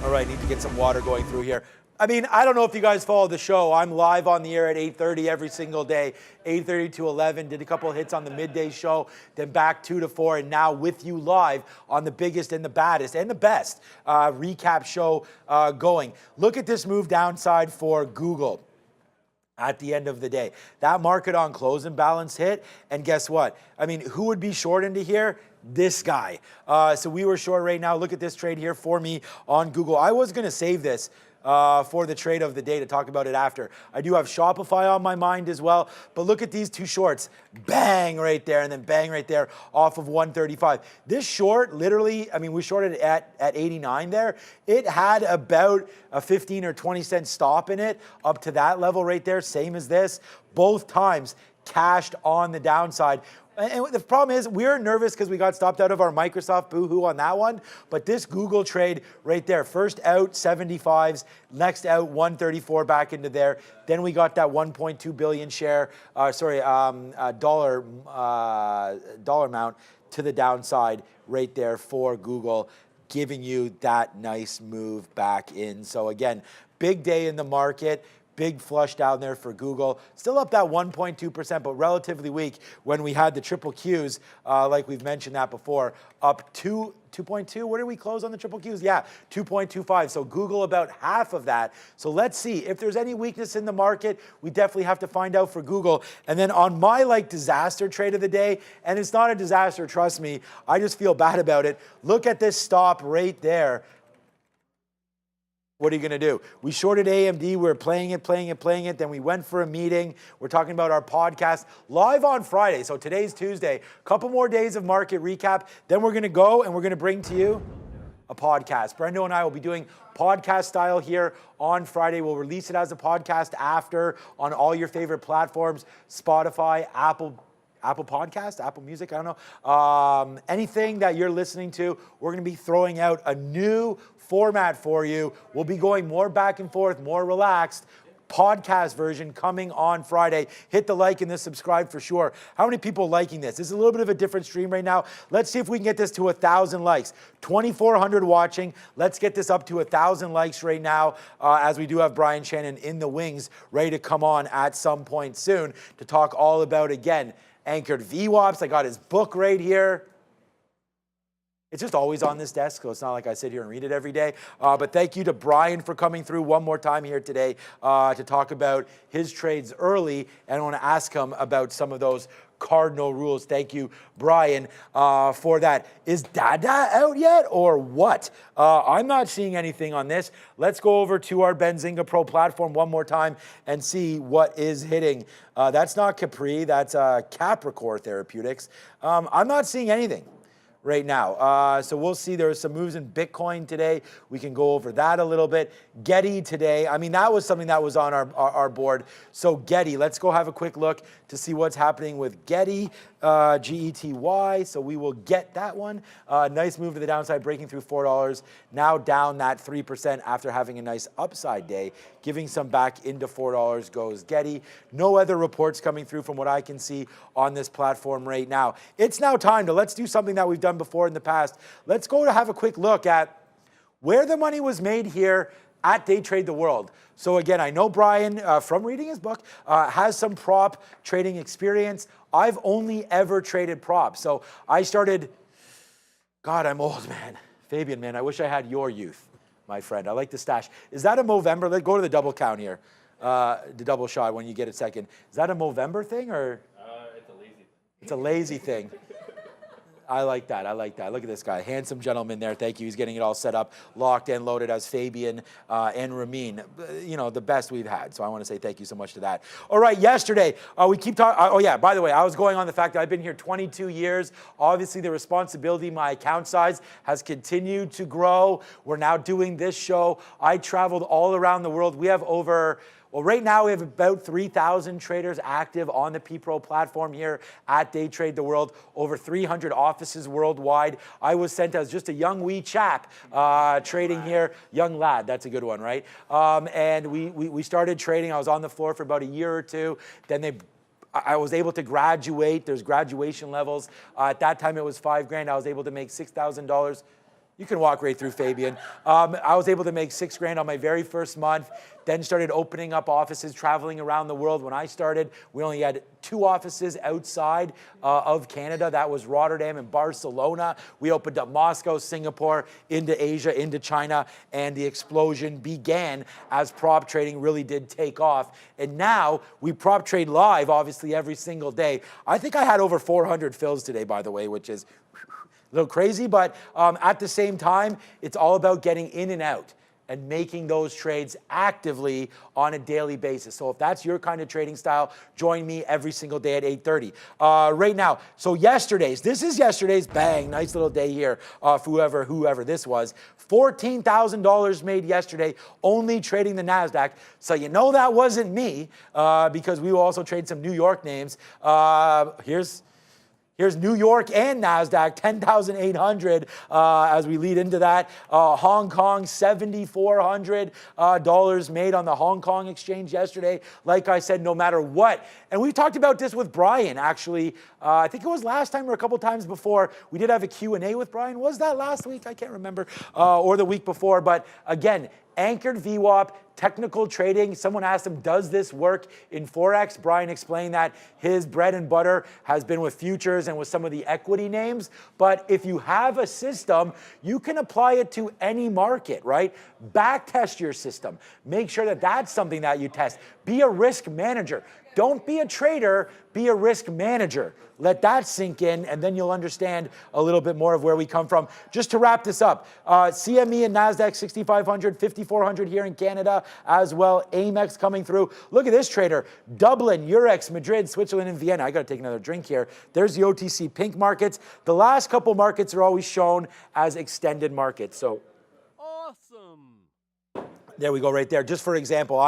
All right, need to get some water going through here. I mean, I don't know if you guys follow the show. I'm live on the air at 8:30 every single day, 8:30 to 11. Did a couple of hits on the midday show, then back 2 to 4, and now with you live on the biggest and the baddest and the best recap show going. Look at this move downside for Google. At the end of the day, that market on close imbalance hit, and guess what? I mean, who would be short into here? This guy. So we were short right now. Look at this trade here for me on Google. I was going to save this for the trade of the day to talk about it after. I do have Shopify on my mind as well, but look at these two shorts. Bang right there, and then bang right there off of 135. This short, literally, I mean, we shorted it at 89 there. It had about a 15 or 20 cent stop in it up to that level right there, same as this. Both times cashed on the downside. And the problem is we're nervous because we got stopped out of our Microsoft boohoo on that one. But this Google trade right there, first out 75s, next out 134 back into there. Then we got that 1.2 billion share, dollar amount to the downside right there for Google, giving you that nice move back in. So again, big day in the market. Big flush down there for Google. Still up that 1.2%, but relatively weak when we had the triple Qs, like we've mentioned that before, up 2.2. Where did we close on the triple Qs? Yeah, 2.25. So Google about half of that. So let's see if there's any weakness in the market. We definitely have to find out for Google. And then on my disaster trade of the day, and it's not a disaster, trust me. I just feel bad about it. Look at this stop right there. What are you going to do? We shorted AMD. We were playing it. Then we went for a meeting. We're talking about our podcast live on Friday. So today's Tuesday. Couple more days of market recap. Then we're going to go and we're going to bring to you a podcast. Brendo and I will be doing podcast style here on Friday. We'll release it as a podcast after on all your favorite platforms, Spotify, Apple Podcast, Apple Music, I don't know. Anything that you're listening to, we're going to be throwing out a new format for you. We'll be going more back and forth, more relaxed. Podcast version coming on Friday. Hit the like and the subscribe for sure. How many people liking this? This is a little bit of a different stream right now. Let's see if we can get this to 1,000 likes. 2,400 watching. Let's get this up to 1,000 likes right now as we do have Brian Shannon in the wings ready to come on at some point soon to talk all about, again, anchored VWAPs. I got his book right here. It's just always on this desk, so it's not like I sit here and read it every day. But thank you to Brian for coming through one more time here today to talk about his trades early. And I want to ask him about some of those cardinal rules. Thank you, Brian, for that. Is Dada out yet or what? I'm not seeing anything on this. Let's go over to our Benzinga Pro platform one more time and see what is hitting. That's not Capri. That's Capricorn Therapeutics. I'm not seeing anything. right now. So we'll see. There are some moves in Bitcoin today. We can go over that a little bit. Getty today. I mean, that was something that was on our board. So Getty, let's go have a quick look to see what's happening with Getty, G-E-T-Y. So we will get that one. Nice move to the downside, breaking through $4. Now down that 3% after having a nice upside day, giving some back into $4 goes Getty. No other reports coming through from what I can see on this platform right now. It's now time to let's do something that we've done before in the past. Let's go to have a quick look at where the money was made here at Day Trade the World. So again, I know Brian, from reading his book, has some prop trading experience. I've only ever traded props. So I started, God, I'm old, man. Fabian, man, I wish I had your youth, my friend. I like the stash. Is that a Movember? Let's go to the double count here. The double shot when you get a second. Is that a Movember thing or? It's a lazy thing. It's a lazy thing. I like that. I like that. Look at this guy. Handsome gentleman there. Thank you. He's getting it all set up, locked and loaded as Fabian and Ramin. You know, the best we've had. So I want to say thank you so much to that. All right, yesterday, we keep talking. Oh, yeah, by the way, I was going on the fact that I've been here 22 years. Obviously, the responsibility, my account size has continued to grow. We're now doing this show. I traveled all around the world. We have over... Well, right now we have about 3,000 traders active on the P-Pro platform here at Day Trade the World, over 300 offices worldwide. I was sent as just a young wee chap trading here. Young lad, that's a good one, right? And we started trading. I was on the floor for about a year or two. Then I was able to graduate. There's graduation levels. At that time it was $5,000. I was able to make $6,000. You can walk right through, Fabian. I was able to make $6,000 on my very first month, then started opening up offices, traveling around the world. When I started, we only had 2 offices outside of Canada. That was Rotterdam and Barcelona. We opened up Moscow, Singapore, into Asia, into China, and the explosion began as prop trading really did take off. And now we prop trade live, obviously, every single day. I think I had over 400 fills today, by the way, which is a little crazy, but at the same time, it's all about getting in and out and making those trades actively on a daily basis. So if that's your kind of trading style, join me every single day at 8:30. Right now, so this is yesterday's bang, nice little day here for whoever this was. $14,000 made yesterday only trading the NASDAQ. So you know that wasn't me because we will also trade some New York names. Here's New York and NASDAQ, 10,800 as we lead into that. Hong Kong, $7,400 made on the Hong Kong exchange yesterday. Like I said, no matter what. And we talked about this with Brian, actually. I think it was last time or a couple times before. We did have a Q&A with Brian. Was that last week? I can't remember. Or the week before. But again, anchored VWAP, technical trading. Someone asked him, does this work in Forex? Brian explained that his bread and butter has been with futures and with some of the equity names. But if you have a system, you can apply it to any market, right? Back test your system. Make sure that that's something that you test. Be a risk manager. Don't be a trader, be a risk manager. Let that sink in, and then you'll understand a little bit more of where we come from. Just to wrap this up, CME and NASDAQ 6,500, 5,400 here in Canada as well. Amex coming through. Look at this trader. Dublin, Eurex, Madrid, Switzerland, and Vienna. I got to take another drink here. There's the OTC pink markets. The last couple markets are always shown as extended markets. So, Awesome. There we go right there. Just for example,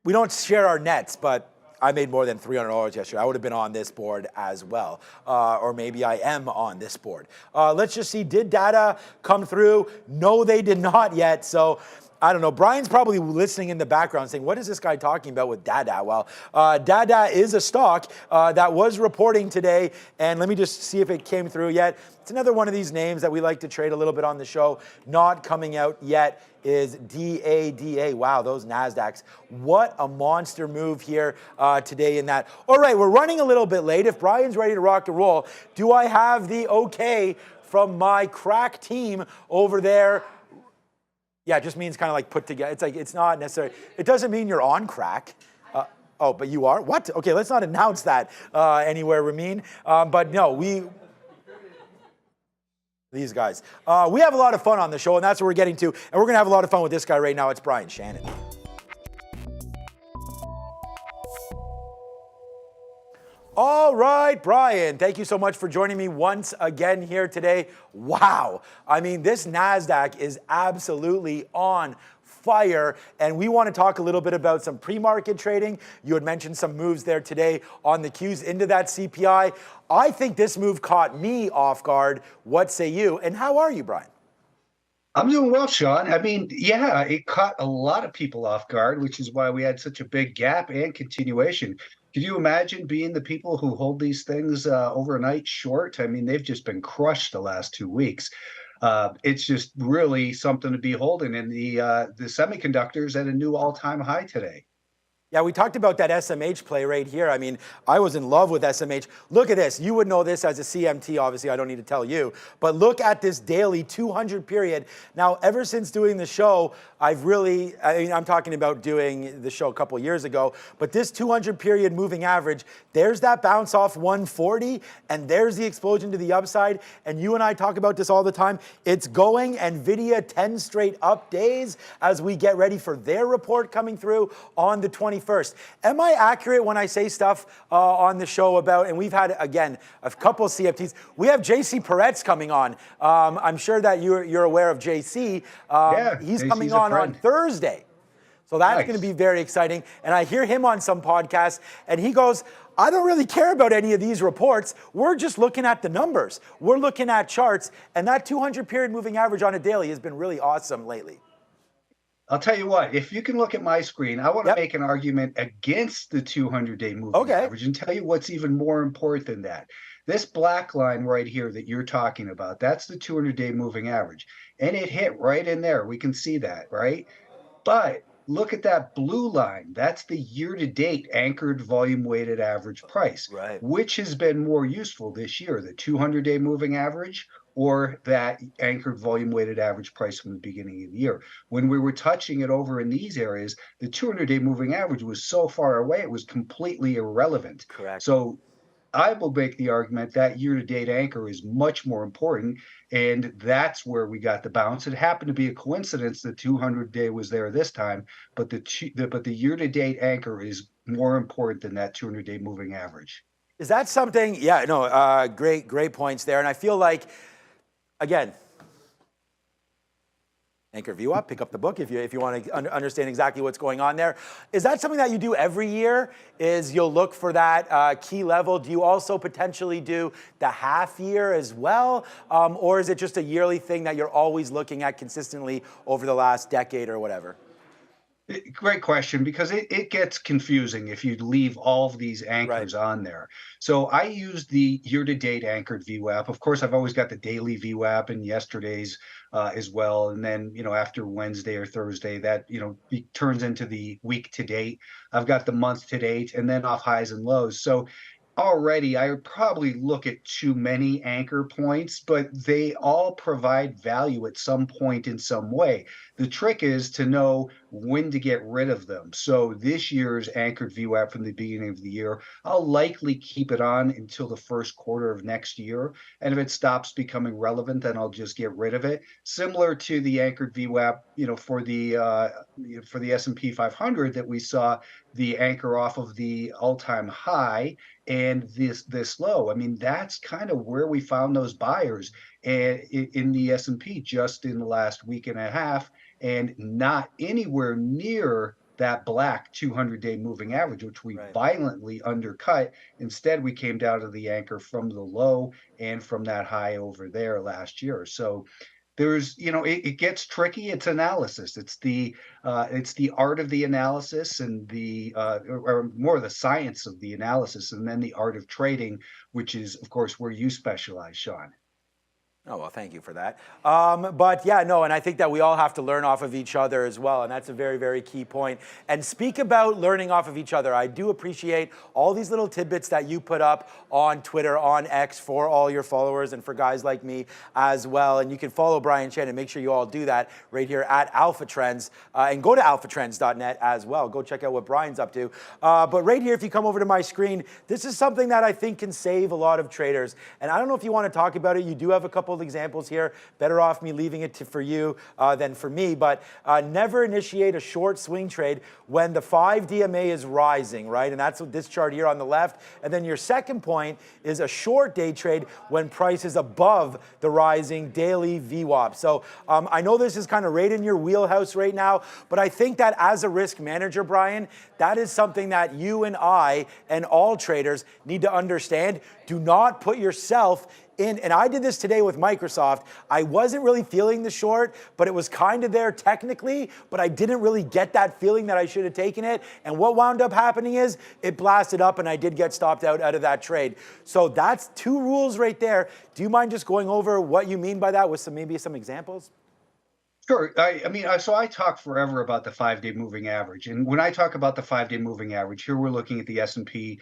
we don't share our nets, but I made more than $300 yesterday. I would have been on this board as well. Or maybe I am on this board. Let's just see, did data come through? No, they did not yet. So I don't know. Brian's probably listening in the background saying, what is this guy talking about with Dada? Well, Dada is a stock that was reporting today. And let me just see if it came through yet. It's another one of these names that we like to trade a little bit on the show. Not coming out yet is DADA. Wow, those NASDAQs. What a monster move here today in that. All right, we're running a little bit late. If Brian's ready to rock and roll, do I have the okay from my crack team over there? Yeah, it just means kind of like put together. It's like, it's not necessary. It doesn't mean you're on crack. Oh, but you are? What? Okay, let's not announce that anywhere, Ramin. But no, these guys. We have a lot of fun on the show, and that's what we're getting to. And we're going to have a lot of fun with this guy right now. It's Brian Shannon. All right, Brian, thank you so much for joining me once again here today. Wow. I mean, this NASDAQ is absolutely on fire, and we want to talk a little bit about some pre-market trading. You had mentioned some moves there today on the cues into that CPI. I think this move caught me off guard. What say you? And how are you, Brian? I'm doing well, Sean. I mean, yeah, it caught a lot of people off guard, which is why we had such a big gap and continuation. Could you imagine being the people who hold these things overnight short? I mean, they've just been crushed the last 2 weeks. It's just really something to behold. And the semiconductors at a new all-time high today. Yeah, we talked about that SMH play right here. I mean, I was in love with SMH. Look at this. You would know this as a CMT, obviously. I don't need to tell you. But look at this daily 200 period. Now, ever since doing the show, I'm talking about doing the show a couple years ago, but this 200 period moving average, there's that bounce off 140, and there's the explosion to the upside. And you and I talk about this all the time. It's going, NVIDIA 10 straight up days as we get ready for their report coming through on the 21st. Am I accurate when I say stuff on the show about, and we've had, again, a couple of CFTs. We have JC Peretz coming on. I'm sure that you're aware of JC. Yeah, he's JC's coming on Thursday. So that's going to be very exciting. And I hear him on some podcasts, and he goes, I don't really care about any of these reports. We're just looking at the numbers. We're looking at charts, and that 200 period moving average on a daily has been really awesome lately. I'll tell you what, if you can look at my screen, I want to make an argument against the 200-day moving average and tell you what's even more important than that. This black line right here that you're talking about, that's the 200-day moving average. And it hit right in there. We can see that, right? But look at that blue line. That's the year-to-date anchored volume-weighted average price. Right. Which has been more useful this year, the 200-day moving average or that anchored volume-weighted average price from the beginning of the year? When we were touching it over in these areas, the 200-day moving average was so far away, it was completely irrelevant. Correct. So I will make the argument that year-to-date anchor is much more important, and that's where we got the bounce. It happened to be a coincidence the 200-day was there this time, but the year-to-date anchor is more important than that 200-day moving average. Is that something? Yeah, no, great points there. And I feel like, again, Anchor View Up, pick up the book if you want to understand exactly what's going on there. Is that something that you do every year? Is you'll look for that key level? Do you also potentially do the half year as well? Or is it just a yearly thing that you're always looking at consistently over the last decade or whatever? Great question, because it gets confusing if you leave all of these anchors on there. So I use the year-to-date anchored VWAP. Of course, I've always got the daily VWAP and yesterday's as well. And then, after Wednesday or Thursday, that, turns into the week-to-date. I've got the month-to-date and then off highs and lows. So already, I would probably look at too many anchor points, but they all provide value at some point in some way. The trick is to know when to get rid of them. So this year's anchored VWAP from the beginning of the year, I'll likely keep it on until the first quarter of next year. And if it stops becoming relevant, then I'll just get rid of it. Similar to the anchored VWAP, for the S&P 500 that we saw the anchor off of the all-time high and this low. I mean, that's kind of where we found those buyers in the S&P just in the last week and a half, and not anywhere near that black 200-day moving average, which we violently undercut. Instead, we came down to the anchor from the low and from that high over there last year. So there's, it gets tricky. It's analysis. It's the art of the analysis and or more the science of the analysis, and then the art of trading, which is, of course, where you specialize, Sean. Oh, well, thank you for that. But yeah, no, and I think that we all have to learn off of each other as well, and that's a very, very key point. And speak about learning off of each other. I do appreciate all these little tidbits that you put up on Twitter, on X, for all your followers and for guys like me as well. And you can follow Brian Shannon. Make sure you all do that right here at Alpha Trends, and go to alphatrends.net as well. Go check out what Brian's up to. But right here, if you come over to my screen, this is something that I think can save a lot of traders. And I don't know if you want to talk about it. You do have a couple world examples here. Better off me leaving it for you than for me. But never initiate a short swing trade when the 5 DMA is rising, right? And that's what this chart here on the left. And then your second point is a short day trade when price is above the rising daily VWAP. So I know this is kind of right in your wheelhouse right now, but I think that as a risk manager, Brian, that is something that you and I and all traders need to understand. Do not put yourself in, and I did this today with Microsoft. I wasn't really feeling the short, but it was kind of there technically, but I didn't really get that feeling that I should have taken it. And what wound up happening is it blasted up and I did get stopped out of that trade. So that's 2 rules right there. Do you mind just going over what you mean by that with maybe some examples? Sure. I mean, so I talk forever about the 5-day moving average. And when I talk about the 5-day moving average, here we're looking at the S&P.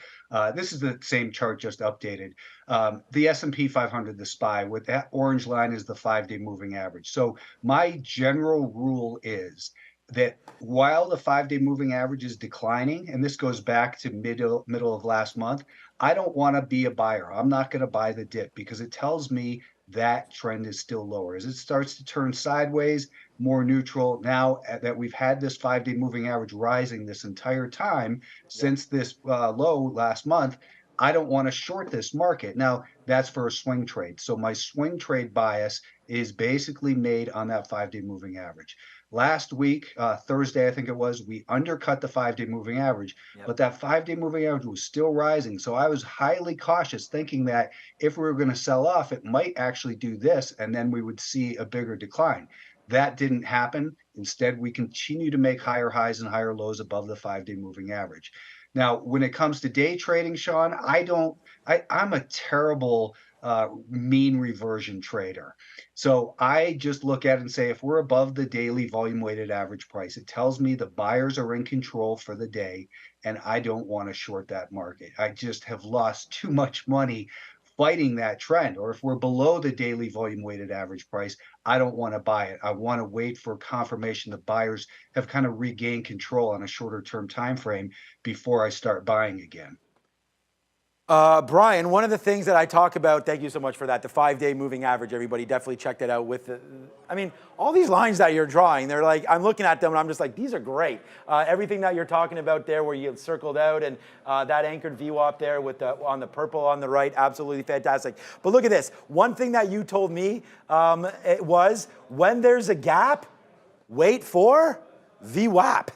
This is the same chart just updated. The S&P 500, the SPY, with that orange line is the 5-day moving average. So my general rule is that while the 5-day moving average is declining, and this goes back to middle of last month, I don't want to be a buyer. I'm not going to buy the dip because it tells me that trend is still lower. As it starts to turn sideways, more neutral, now that we've had this 5-day moving average rising this entire time since this low last month, I don't want to short this market. Now, that's for a swing trade. So my swing trade bias is basically made on that 5-day moving average. Last week, Thursday, I think it was, we undercut the 5-day moving average, but that 5-day moving average was still rising. So I was highly cautious, thinking that if we were going to sell off, it might actually do this, and then we would see a bigger decline. That didn't happen. Instead, we continue to make higher highs and higher lows above the 5-day moving average. Now, when it comes to day trading, Sean, I'm a terrible mean reversion trader. So I just look at it and say, if we're above the daily volume weighted average price, it tells me the buyers are in control for the day, and I don't want to short that market. I just have lost too much money fighting that trend. Or if we're below the daily volume weighted average price, I don't want to buy it. I want to wait for confirmation the buyers have kind of regained control on a shorter term time frame before I start buying again. Brian, one of the things that I talk about, thank you so much for that, the 5-day moving average, everybody definitely check that out with I mean, all these lines that you're drawing, they're like, I'm looking at them and I'm just like, these are great. Everything that you're talking about there where you circled out and that anchored VWAP there with on the purple on the right, absolutely fantastic. But look at this. One thing that you told me it was when there's a gap, wait for VWAP.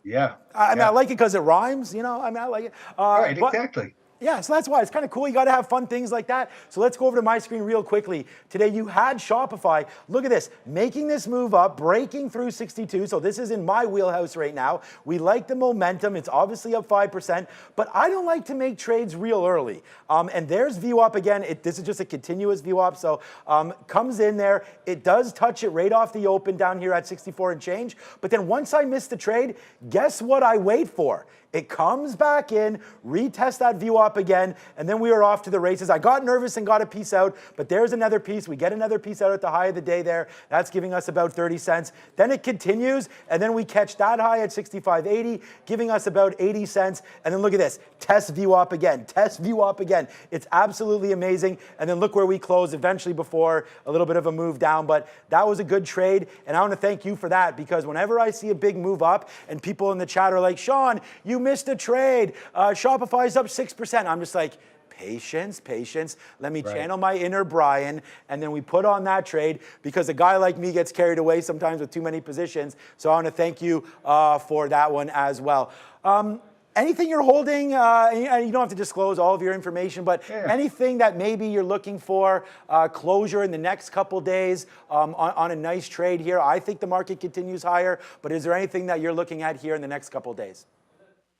Yeah. I mean, I like it because it rhymes, you know, I mean, I like it. Right, exactly. Yeah, so that's why it's kind of cool. You got to have fun things like that. So let's go over to my screen real quickly. Today you had Shopify. Look at this, making this move up, breaking through 62. So this is in my wheelhouse right now. We like the momentum. It's obviously up 5%, but I don't like to make trades real early. And there's VWAP again. This is just a continuous VWAP. So comes in there. It does touch it right off the open down here at 64 and change. But then once I miss the trade, guess what I wait for? It comes back in, retest that VWAP again, and then we are off to the races. I got nervous and got a piece out, but there's another piece. We get another piece out at the high of the day there. That's giving us about 30 cents. Then it continues, and then we catch that high at 65.80, giving us about 80 cents. And then look at this, test VWAP again, test VWAP again. It's absolutely amazing. And then look where we close eventually before a little bit of a move down, but that was a good trade. And I want to thank you for that, because whenever I see a big move up and people in the chat are like, Sean, you missed a trade. Shopify's up 6%. I'm just like, patience, patience. Let me channel my inner Brian, and then we put on that trade, because a guy like me gets carried away sometimes with too many positions. So I want to thank you for that one as well. Anything you're holding, you don't have to disclose all of your information, but anything that maybe you're looking for closure in the next couple days on a nice trade here? I think the market continues higher, but is there anything that you're looking at here in the next couple days?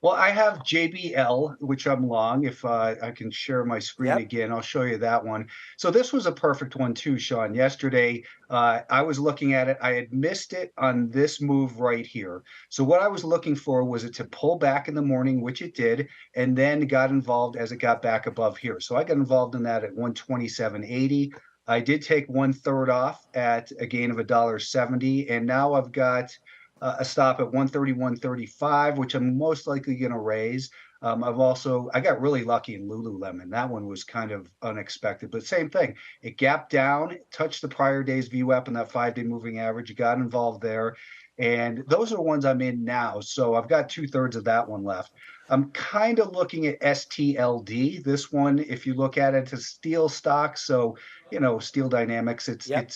Well, I have JBL, which I'm long. If I can share my screen again, I'll show you that one. So this was a perfect one too, Sean. Yesterday, I was looking at it. I had missed it on this move right here. So what I was looking for was it to pull back in the morning, which it did, and then got involved as it got back above here. So I got involved in that at 127.80. I did take 1/3 off at a gain of $1.70, and now I've got a stop at 131.35, which I'm most likely going to raise. I got really lucky in Lululemon. That one was kind of unexpected, but same thing. It gapped down, touched the prior day's VWAP and that 5-day moving average. You got involved there. And those are ones I'm in now. So I've got 2/3 of that one left. I'm kind of looking at STLD. This one, if you look at it, it's steel stock. So, Steel Dynamics,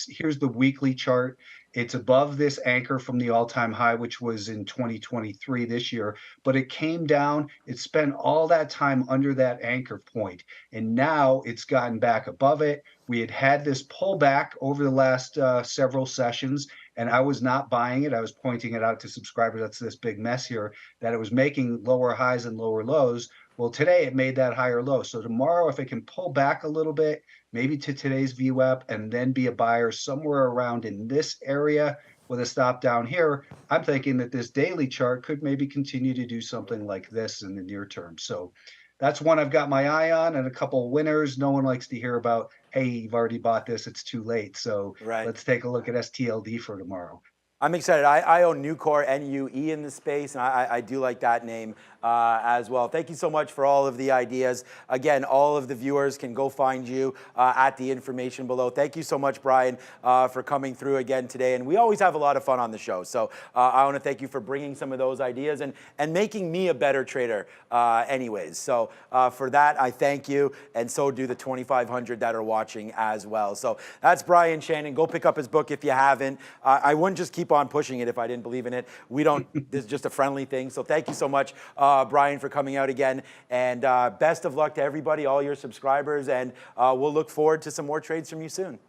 here's the weekly chart. It's above this anchor from the all-time high, which was in 2023 this year, but it came down. It spent all that time under that anchor point, and now it's gotten back above it. We had this pullback over the last several sessions, and I was not buying it. I was pointing it out to subscribers. That's this big mess here, that it was making lower highs and lower lows. Well, today it made that higher low. So tomorrow, if it can pull back a little bit, maybe to today's VWAP, and then be a buyer somewhere around in this area with a stop down here, I'm thinking that this daily chart could maybe continue to do something like this in the near term. So that's one I've got my eye on, and a couple of winners. No one likes to hear about, hey, you've already bought this, it's too late. So let's take a look at STLD for tomorrow. I'm excited. I own Nucor, N-U-E in the space, and I do like that name as well. Thank you so much for all of the ideas. Again, all of the viewers can go find you at the information below. Thank you so much, Brian, for coming through again today. And we always have a lot of fun on the show. So I want to thank you for bringing some of those ideas and making me a better trader anyways. So for that, I thank you. And so do the 2,500 that are watching as well. So that's Brian Shannon. Go pick up his book if you haven't. I wouldn't just keep on pushing it if I didn't believe in it. We don't, this is just a friendly thing. So thank you so much, Brian, for coming out again. And best of luck to everybody, all your subscribers. And we'll look forward to some more trades from you soon.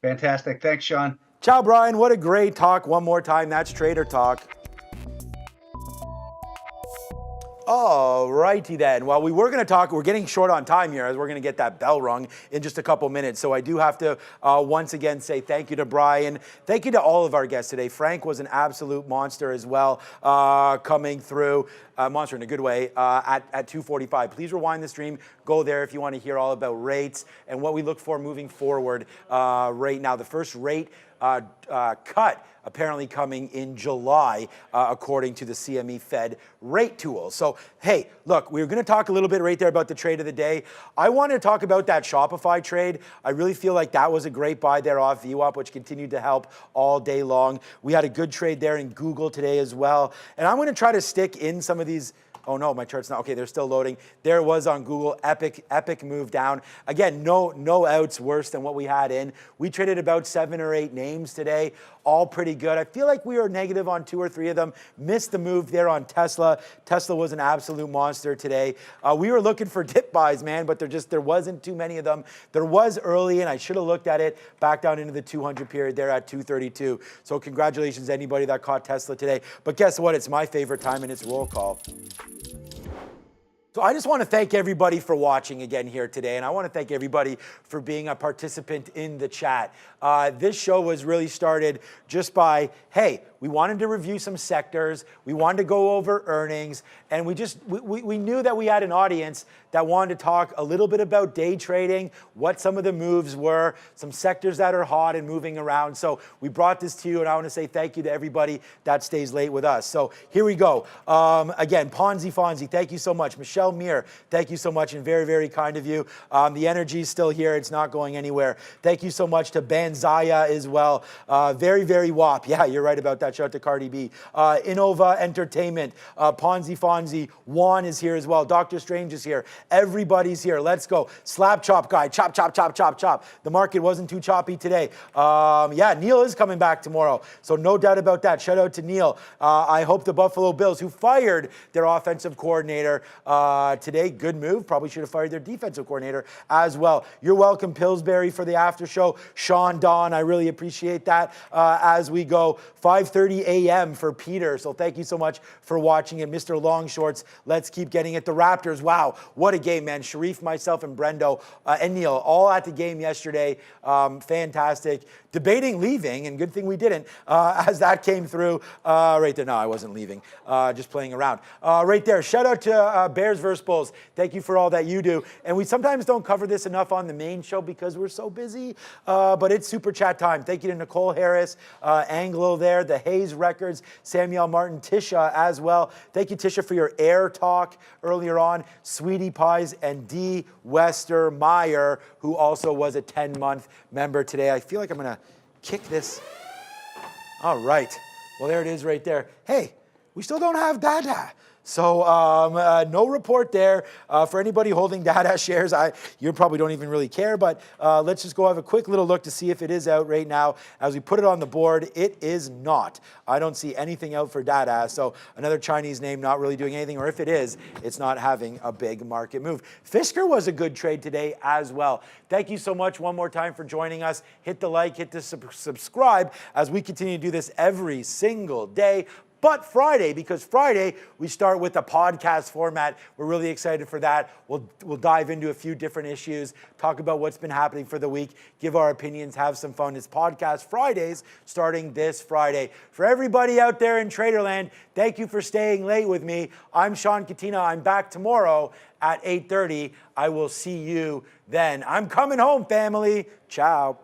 Fantastic. Thanks, Sean. Ciao, Brian. What a great talk. One more time. That's Trader Talk. All righty then. Well, we were going to talk, we're getting short on time here as we're going to get that bell rung in just a couple minutes. So I do have to once again say thank you to Brian. Thank you to all of our guests today. Frank was an absolute monster as well, coming through. Monster in a good way at 2:45. Please rewind the stream. Go there if you want to hear all about rates and what we look for moving forward right now. The first rate cut apparently coming in July, according to the CME Fed rate tool. So, hey, look, we were going to talk a little bit right there about the trade of the day. I want to talk about that Shopify trade. I really feel like that was a great buy there off VWAP, which continued to help all day long. We had a good trade there in Google today as well. And I'm going to try to stick in some of these. Oh no, my chart's not, okay, they're still loading. There was on Google, epic move down. Again, no outs worse than what we had in. We traded about 7 or 8 names today, all pretty good. I feel like we were negative on 2 or 3 of them. Missed the move there on Tesla. Tesla was an absolute monster today. We were looking for dip buys, man, but there wasn't too many of them. There was early, and I should have looked at it back down into the 200 period there at 232. So congratulations to anybody that caught Tesla today. But guess what? It's my favorite time, and it's roll call. So I just want to thank everybody for watching again here today, and I want to thank everybody for being a participant in the chat. This show was really started just by, hey, we wanted to review some sectors, we wanted to go over earnings, and we knew that we had an audience that wanted to talk a little bit about day trading, what some of the moves were, some sectors that are hot and moving around. So we brought this to you, and I want to say thank you to everybody that stays late with us. So here we go. Again, Ponzi Fonzie, thank you so much. Michelle Muir, thank you so much, and very, very kind of you. The energy is still here. It's not going anywhere. Thank you so much to Banzaya as well. Very, very WAP. Yeah, you're right about that. Shout out to Cardi B. Innova Entertainment, Ponzi Fonzie, Juan is here as well. Dr. Strange is here. Everybody's here. Let's go. Slap chop guy. Chop, chop, chop, chop, chop. The market wasn't too choppy today. Yeah, Neil is coming back tomorrow. So no doubt about that. Shout out to Neil. I hope the Buffalo Bills, who fired their offensive coordinator today, good move. Probably should have fired their defensive coordinator as well. You're welcome, Pillsbury, for the after show. Sean, Don, I really appreciate that as we go. 5:30 a.m. for Peter. So thank you so much for watching it. Mr. Longshorts, let's keep getting it. The Raptors, wow, what a game, man. Sharif, myself, and Brendo and Neil all at the game yesterday. Fantastic. Debating leaving, and good thing we didn't, as that came through right there. No, I wasn't leaving, just playing around. Right there, shout out to Bears vs. Bulls. Thank you for all that you do. And we sometimes don't cover this enough on the main show because we're so busy, but it's super chat time. Thank you to Nicole Harris, Anglo there, the Hayes Records, Samuel Martin, Tisha as well. Thank you, Tisha, for your air talk earlier on. Sweetie Pies and D. Wester Meyer, who also was a 10-month member today. I feel like I'm going to kick this. All right. Well, there it is right there. Hey, we still don't have Dada. So no report there. For anybody holding Dada shares, you probably don't even really care, but let's just go have a quick little look to see if it is out right now. As we put it on the board, it is not. I don't see anything out for Dada, so another Chinese name not really doing anything, or if it is, it's not having a big market move. Fisker was a good trade today as well. Thank you so much one more time for joining us. Hit the like, hit the subscribe as we continue to do this every single day. But Friday, because Friday we start with a podcast format. We're really excited for that. We'll dive into a few different issues, talk about what's been happening for the week, give our opinions, have some fun. It's Podcast Fridays starting this Friday. For everybody out there in Traderland, thank you for staying late with me. I'm Sean Katina. I'm back tomorrow at 8:30. I will see you then. I'm coming home, family. Ciao.